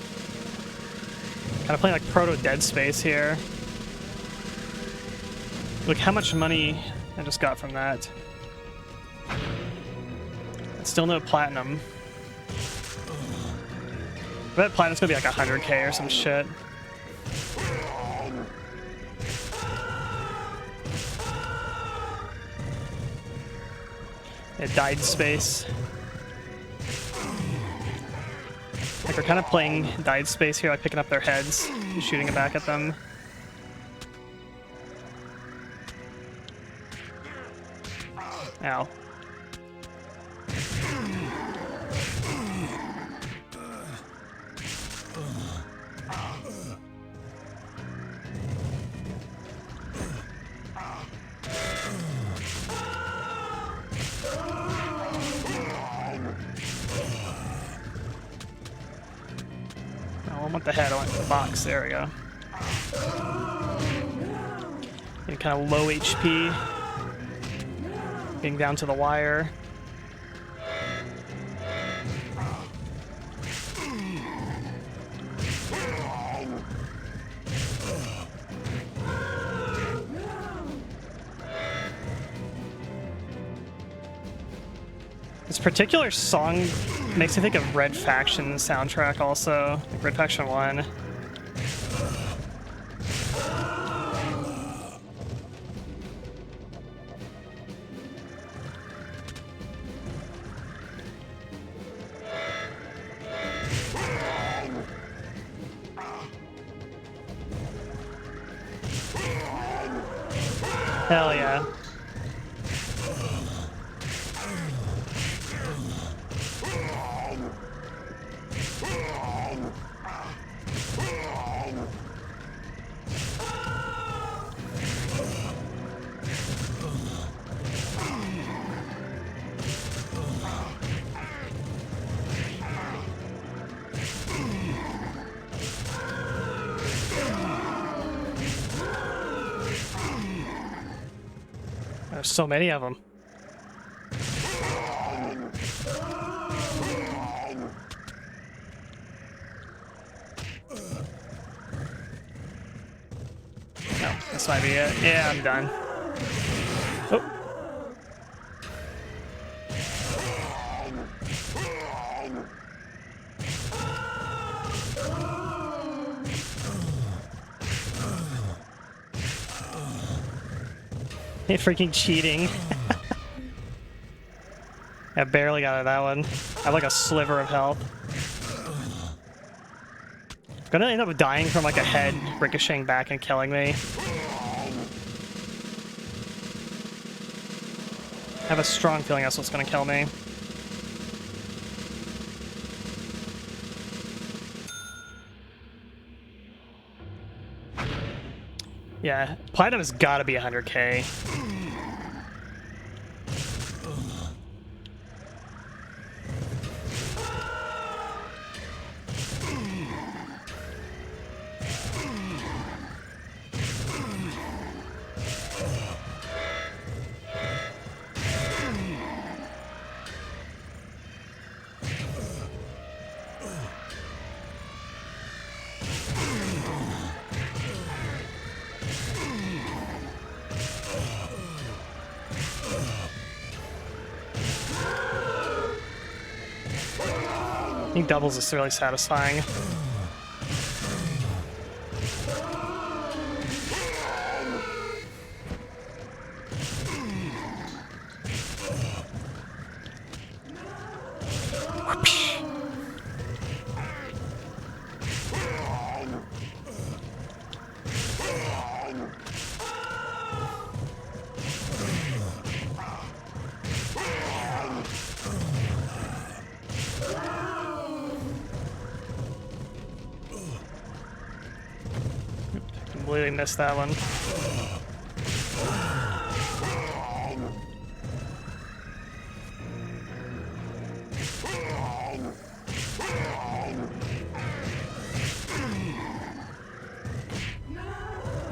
Kind of playing like proto Dead Space here. Look how much money I just got from that. Still no platinum. I bet Platinum's gonna be like 100k or some shit. It died space. Like we're kind of playing died space here, like picking up their heads and shooting it back at them. Ow. I want the head, I want the box, there we go. And kind of low HP. Getting down to the wire. This particular song makes me think of Red Faction soundtrack also, like Red Faction 1. Hell yeah. There's so many of them. No, this might be it. Yeah, I'm done. Oh. You're freaking cheating. I barely got out of that one. I have like a sliver of health. Gonna end up dying from like a head ricocheting back and killing me. I have a strong feeling that's what's gonna kill me. Yeah, Platinum has gotta be 100k. I think doubles is really satisfying. Completely missed that one.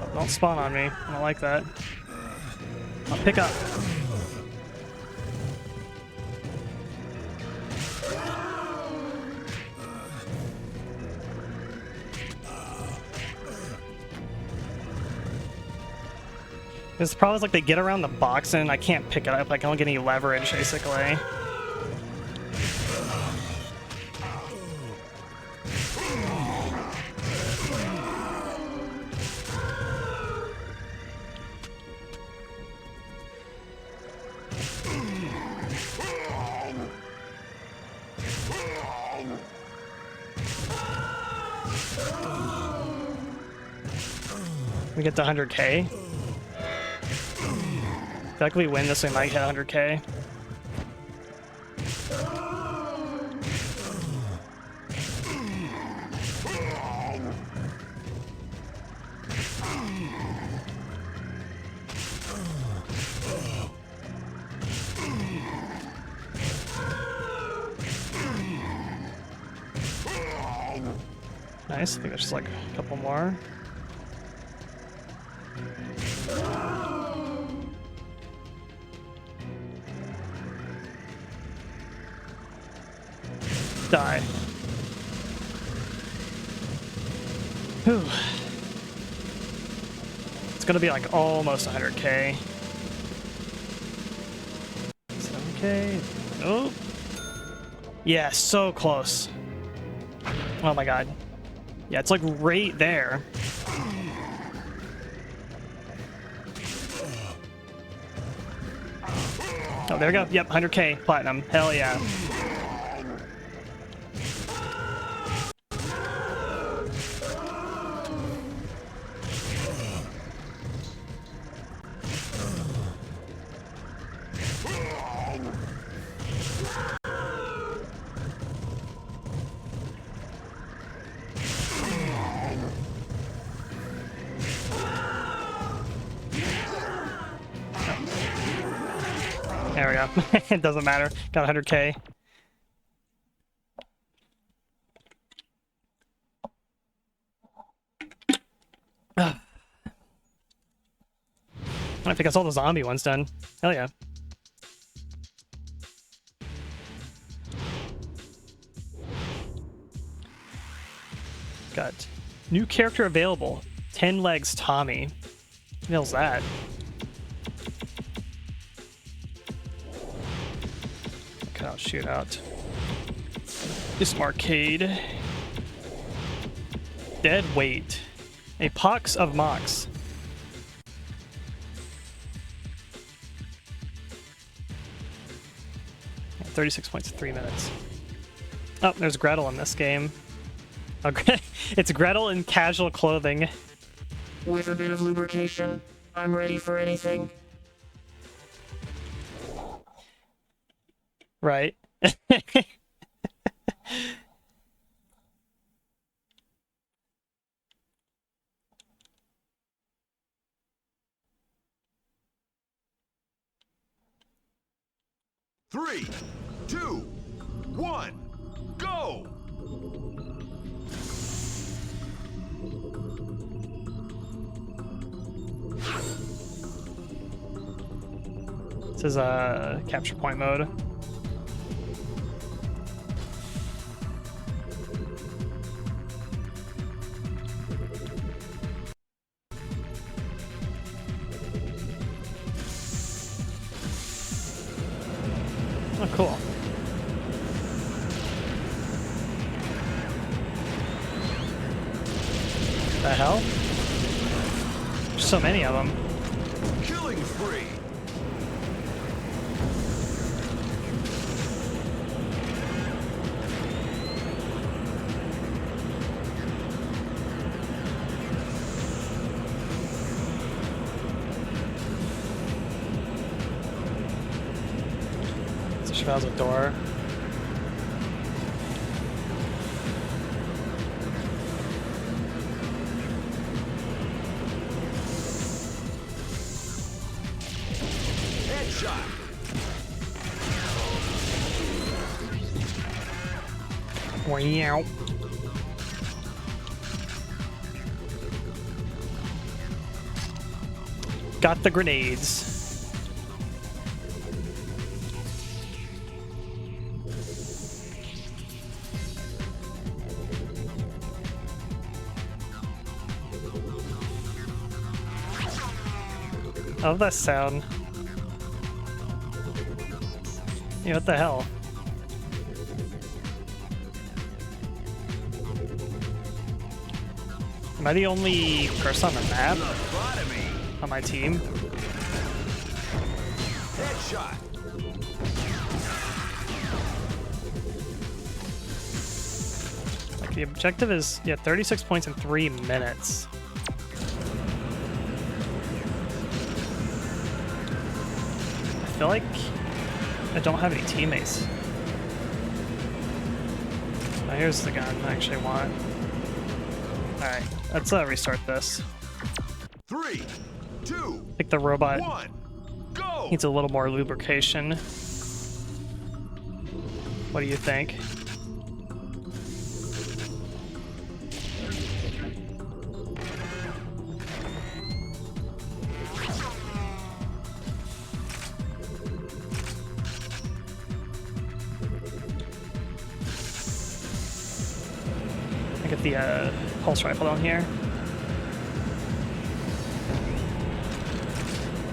Oh, don't spawn on me. I don't like that. I'll pick up. This problem is like they get around the box and I can't pick it up. Like I don't get any leverage basically. We get to 100K. I feel like if we win this, we might hit 100K. Nice. I think there's just like a couple more. Die. Whew. It's gonna be like almost 100K. 7K. Oh. Yeah, so close. Oh my god. Yeah, it's like right there. Oh, there we go. Yep, 100K platinum. Hell yeah. There we go. It doesn't matter. Got 100K. I think that's all the zombie ones done. Hell yeah. Got new character available. 10 Legs Tommy. What the hell's that? I'll shoot out. This arcade. Dead weight. A pox of mocks. Yeah, 36 points in 3 minutes. Oh, there's Gretel in this game. Oh, it's Gretel in casual clothing. With a bit of lubrication, I'm ready for anything. Right. Three, two, one, go! This is a capture point mode. Oh, cool. The hell? There's so many of them. Killing spree! How's a door? Headshot! Wow. Got the grenades. I love that sound. Yeah, what the hell? Am I the only person on the map? On my team? Headshot! Like The objective is, yeah, 36 points in 3 minutes. I feel like I don't have any teammates. Oh, here's the gun I actually want. Alright, let's restart this. 3, 2, I think the robot 1, go! needs a little more lubrication. What do you think? Get the pulse rifle down here.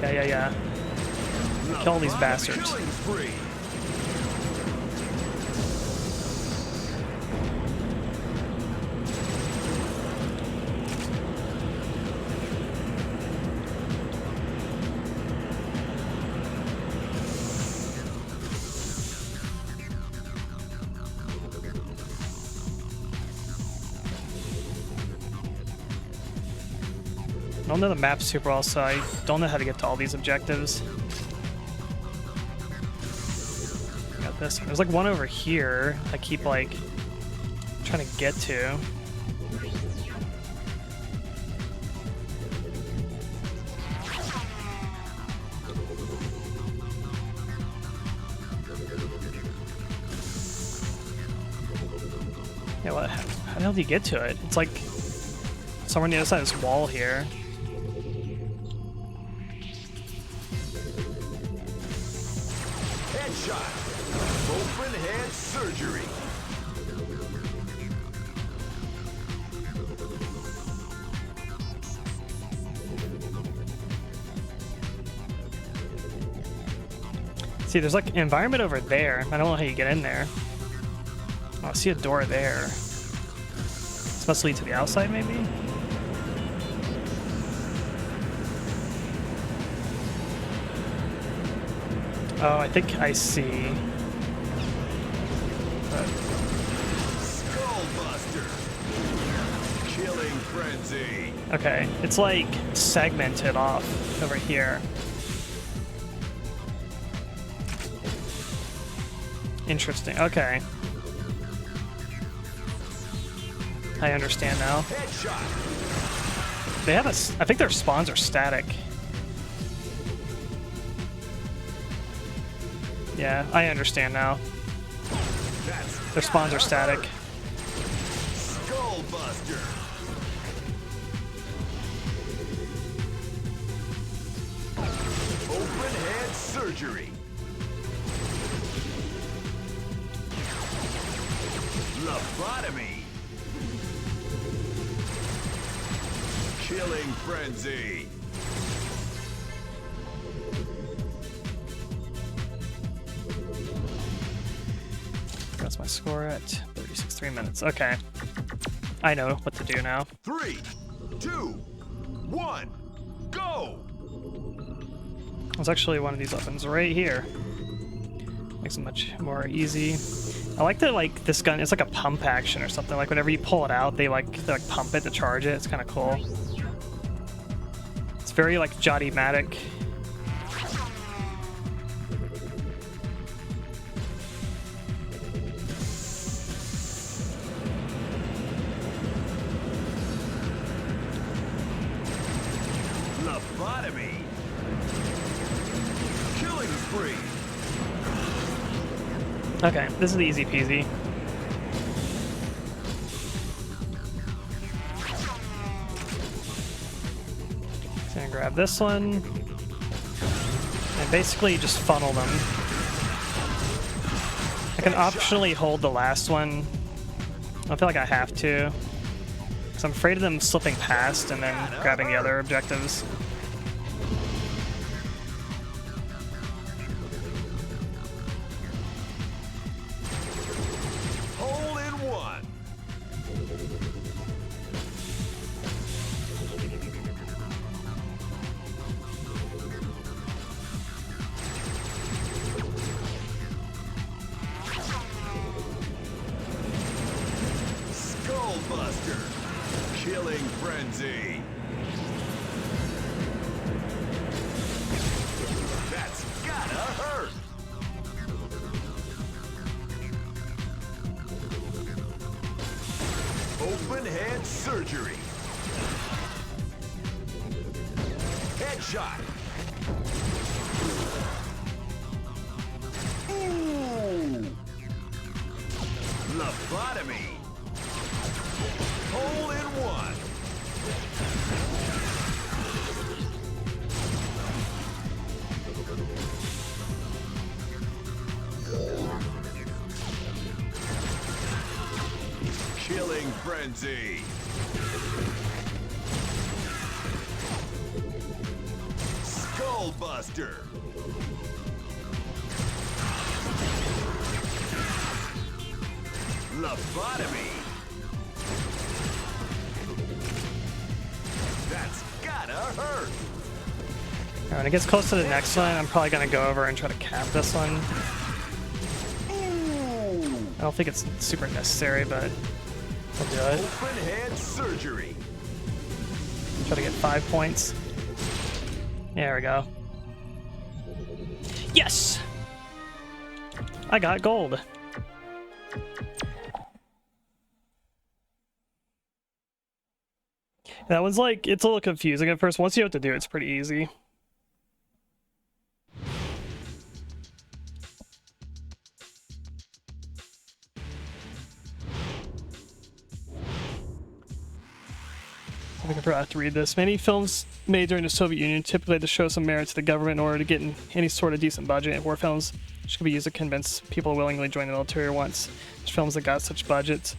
Yeah. Kill all these bastards. I don't know the map super well, so I don't know how to get to all these objectives. Got this one. There's like one over here I keep like trying to get to. Yeah, what? How the hell do you get to it? It's like somewhere on the other side of this wall here. Headshot. Open head surgery. See, there's like an environment over there. I don't know how you get in there. Oh, I see a door there. This must lead to the outside, maybe? Oh, I think I see. Skullbuster. Killing frenzy. Okay, it's like segmented off over here. Interesting. Okay. I understand now. They have a. I think their spawns are static. Yeah, I understand now. Their spawns are static. Skullbuster. Open head surgery. Lobotomy. Killing frenzy. That's my score at 36 3 minutes. Okay. I know what to do now. 3, 2, 1, go! There's actually one of these weapons right here. Makes it much more easy. I like that, like, this gun, it's like a pump action or something. Like, whenever you pull it out, they like pump it to charge it. It's kind of cool. It's very, like, Jody-matic. Lobotomy. Killing spree. Okay, this is easy peasy. Just gonna grab this one. And basically just funnel them. I can optionally hold the last one. I feel like I have to. Because I'm afraid of them slipping past and then grabbing the other objectives. Hole in one. Killing frenzy. That's gotta hurt. Open head surgery. Headshot. Ooh. Lobotomy. Hole in one. Killing frenzy. Skullbuster. Lobotomy. That's gotta hurt. When it gets close to the next one, I'm probably gonna go over and try to cap this one. I don't think it's super necessary, but I'll do it. Open head surgery. Try to get 5 points. There we go. Yes! I got gold. That one's like, it's a little confusing at first. Once you know what to do, it's pretty easy. I think I forgot to read this. Many films made during the Soviet Union typically had to show some merit to the government in order to get in any sort of decent budget. War films which could be used to convince people to willingly join the military once. There's films that got such budgets.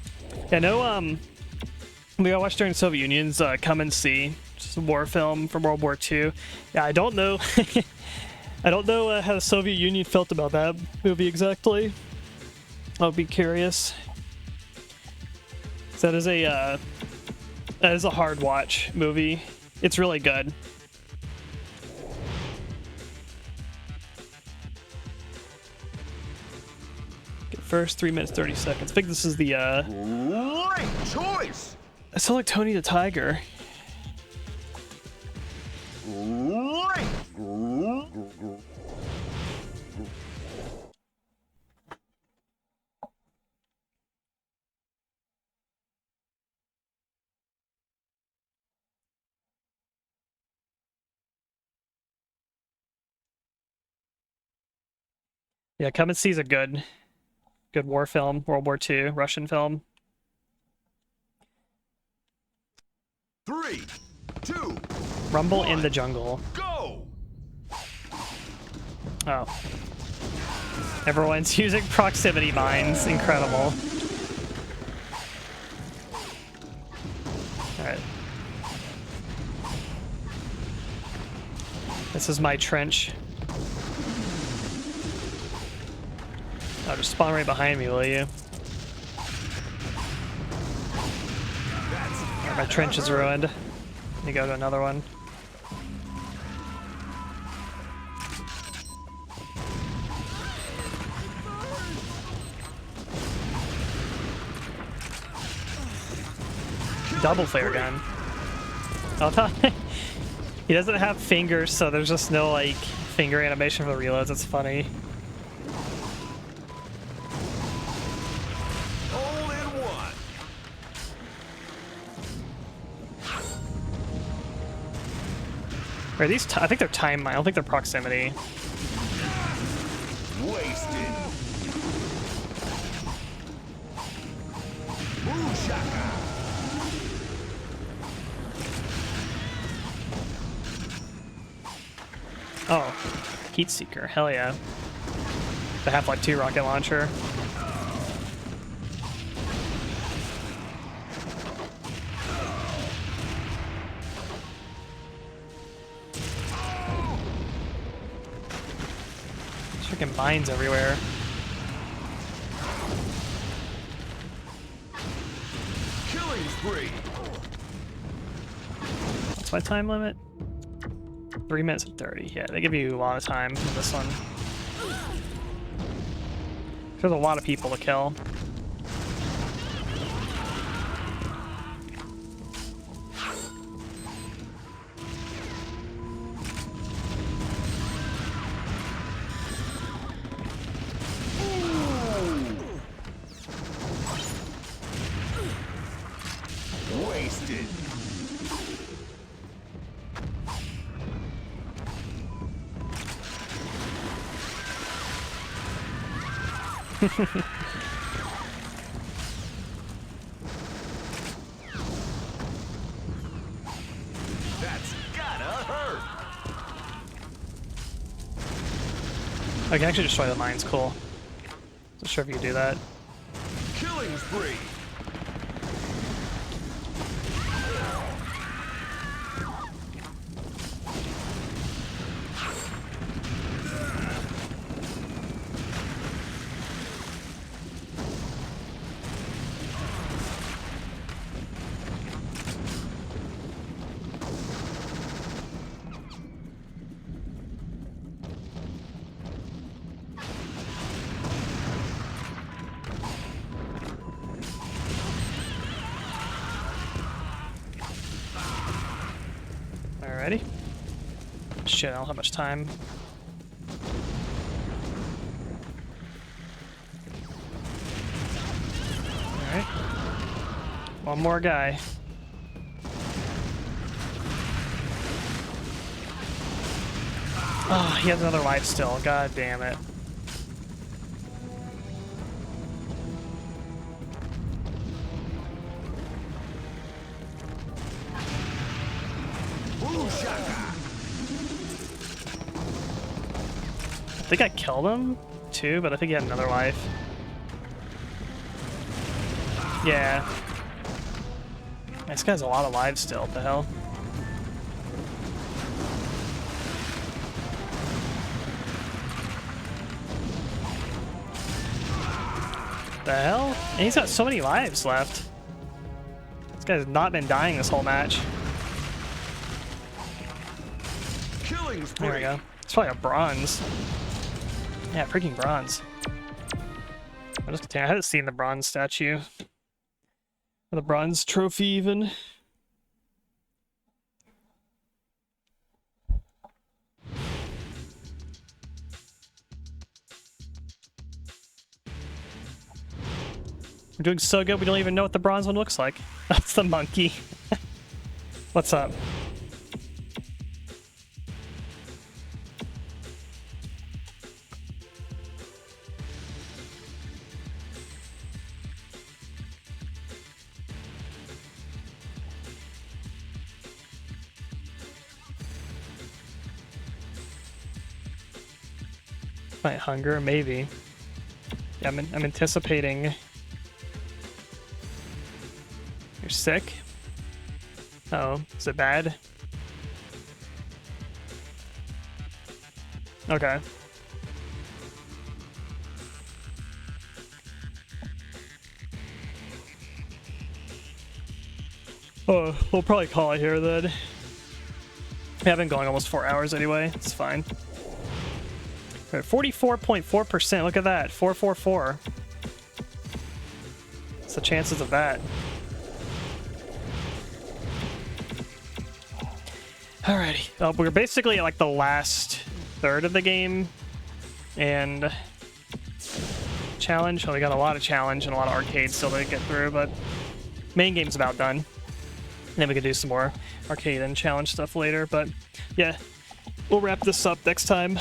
Yeah, no, we all watched during the Soviet Union's Come and See, just a war film from World War II. Yeah, I don't know. I don't know how the Soviet Union felt about that movie exactly. I'll be curious. So that is a hard watch movie. It's really good. Get first 3 minutes 30 seconds. I think this is the Great choice. I sound like Tony the Tiger. Great. Yeah, Come and See is a good war film, World War II, Russian film. 3, 2, Rumble in the Jungle. go. Oh. Everyone's using proximity mines. Incredible. Alright. This is my trench. Oh, just spawn right behind me, will you? My trench is ruined. Let me go to another one. Double flare gun. Oh, he doesn't have fingers, so there's just no like finger animation for the reloads. It's funny. Hole in one. Are these? I think they're time. I don't think they're proximity. Wasted. Moonshaka. Oh, Heat Seeker. Hell yeah. The Half-Life 2 rocket launcher. Freaking mines everywhere. Killing spree. What's my time limit? 3 minutes and 30. Yeah, they give you a lot of time in this one. There's a lot of people to kill. That's gotta hurt. I can actually destroy the mines, cool. Not sure if you can do that. Killing spree. Alrighty. Shit, I don't have much time. Alright. One more guy. Oh, he has another life still. God damn it. I think I killed him too, but I think he had another life. Yeah. This guy's a lot of lives still, what the hell? The hell? And he's got so many lives left. This guy's not been dying this whole match. There we go. It's probably a bronze. Yeah, freaking bronze. I'll just continue. I haven't seen the bronze statue. Or the bronze trophy, even. We're doing so good, we don't even know what the bronze one looks like. That's the monkey. What's up? Fight hunger, maybe. Yeah, I'm anticipating. You're sick? Oh, is it bad? Okay. Oh, we'll probably call it here then. I've been going almost 4 hours anyway. It's fine. 44.4%. Look at that. 444. What's the chances of that? Alrighty. We're basically at like the last third of the game. And challenge. Well, we got a lot of challenge and a lot of arcade still to get through, but main game's about done. And then we can do some more arcade and challenge stuff later. But yeah, we'll wrap this up next time.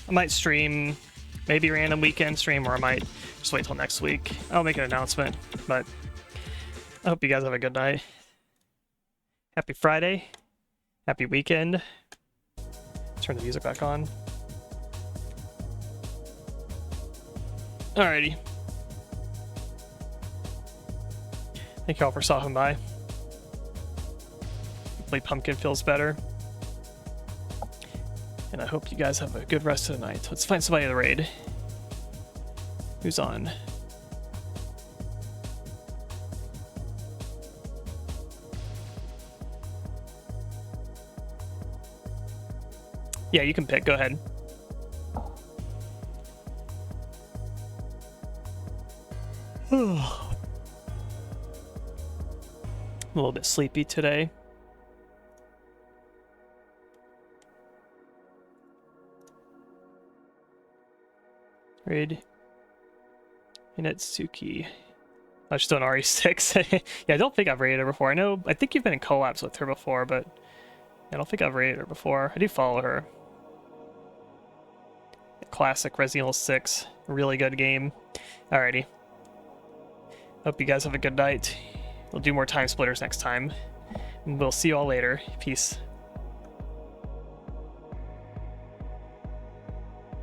I might stream maybe a random weekend stream, or I might just wait till next week. I'll make an announcement, but I hope you guys have a good night. Happy Friday. Happy weekend. Turn the music back on. Alrighty. Thank you all for stopping by. Hopefully Pumpkin feels better. And I hope you guys have a good rest of the night. Let's find somebody in the raid. Who's on? Yeah, you can pick. Go ahead. I'm a little bit sleepy today. Raid. Inetsuki. I just don't RE6. Yeah, I don't think I've raided her before. I think you've been in collabs with her before, but I don't think I've raided her before. I do follow her. classic Resident Evil 6. Really good game. Alrighty. Hope you guys have a good night. We'll do more Time Splitters next time. We'll see you all later. Peace.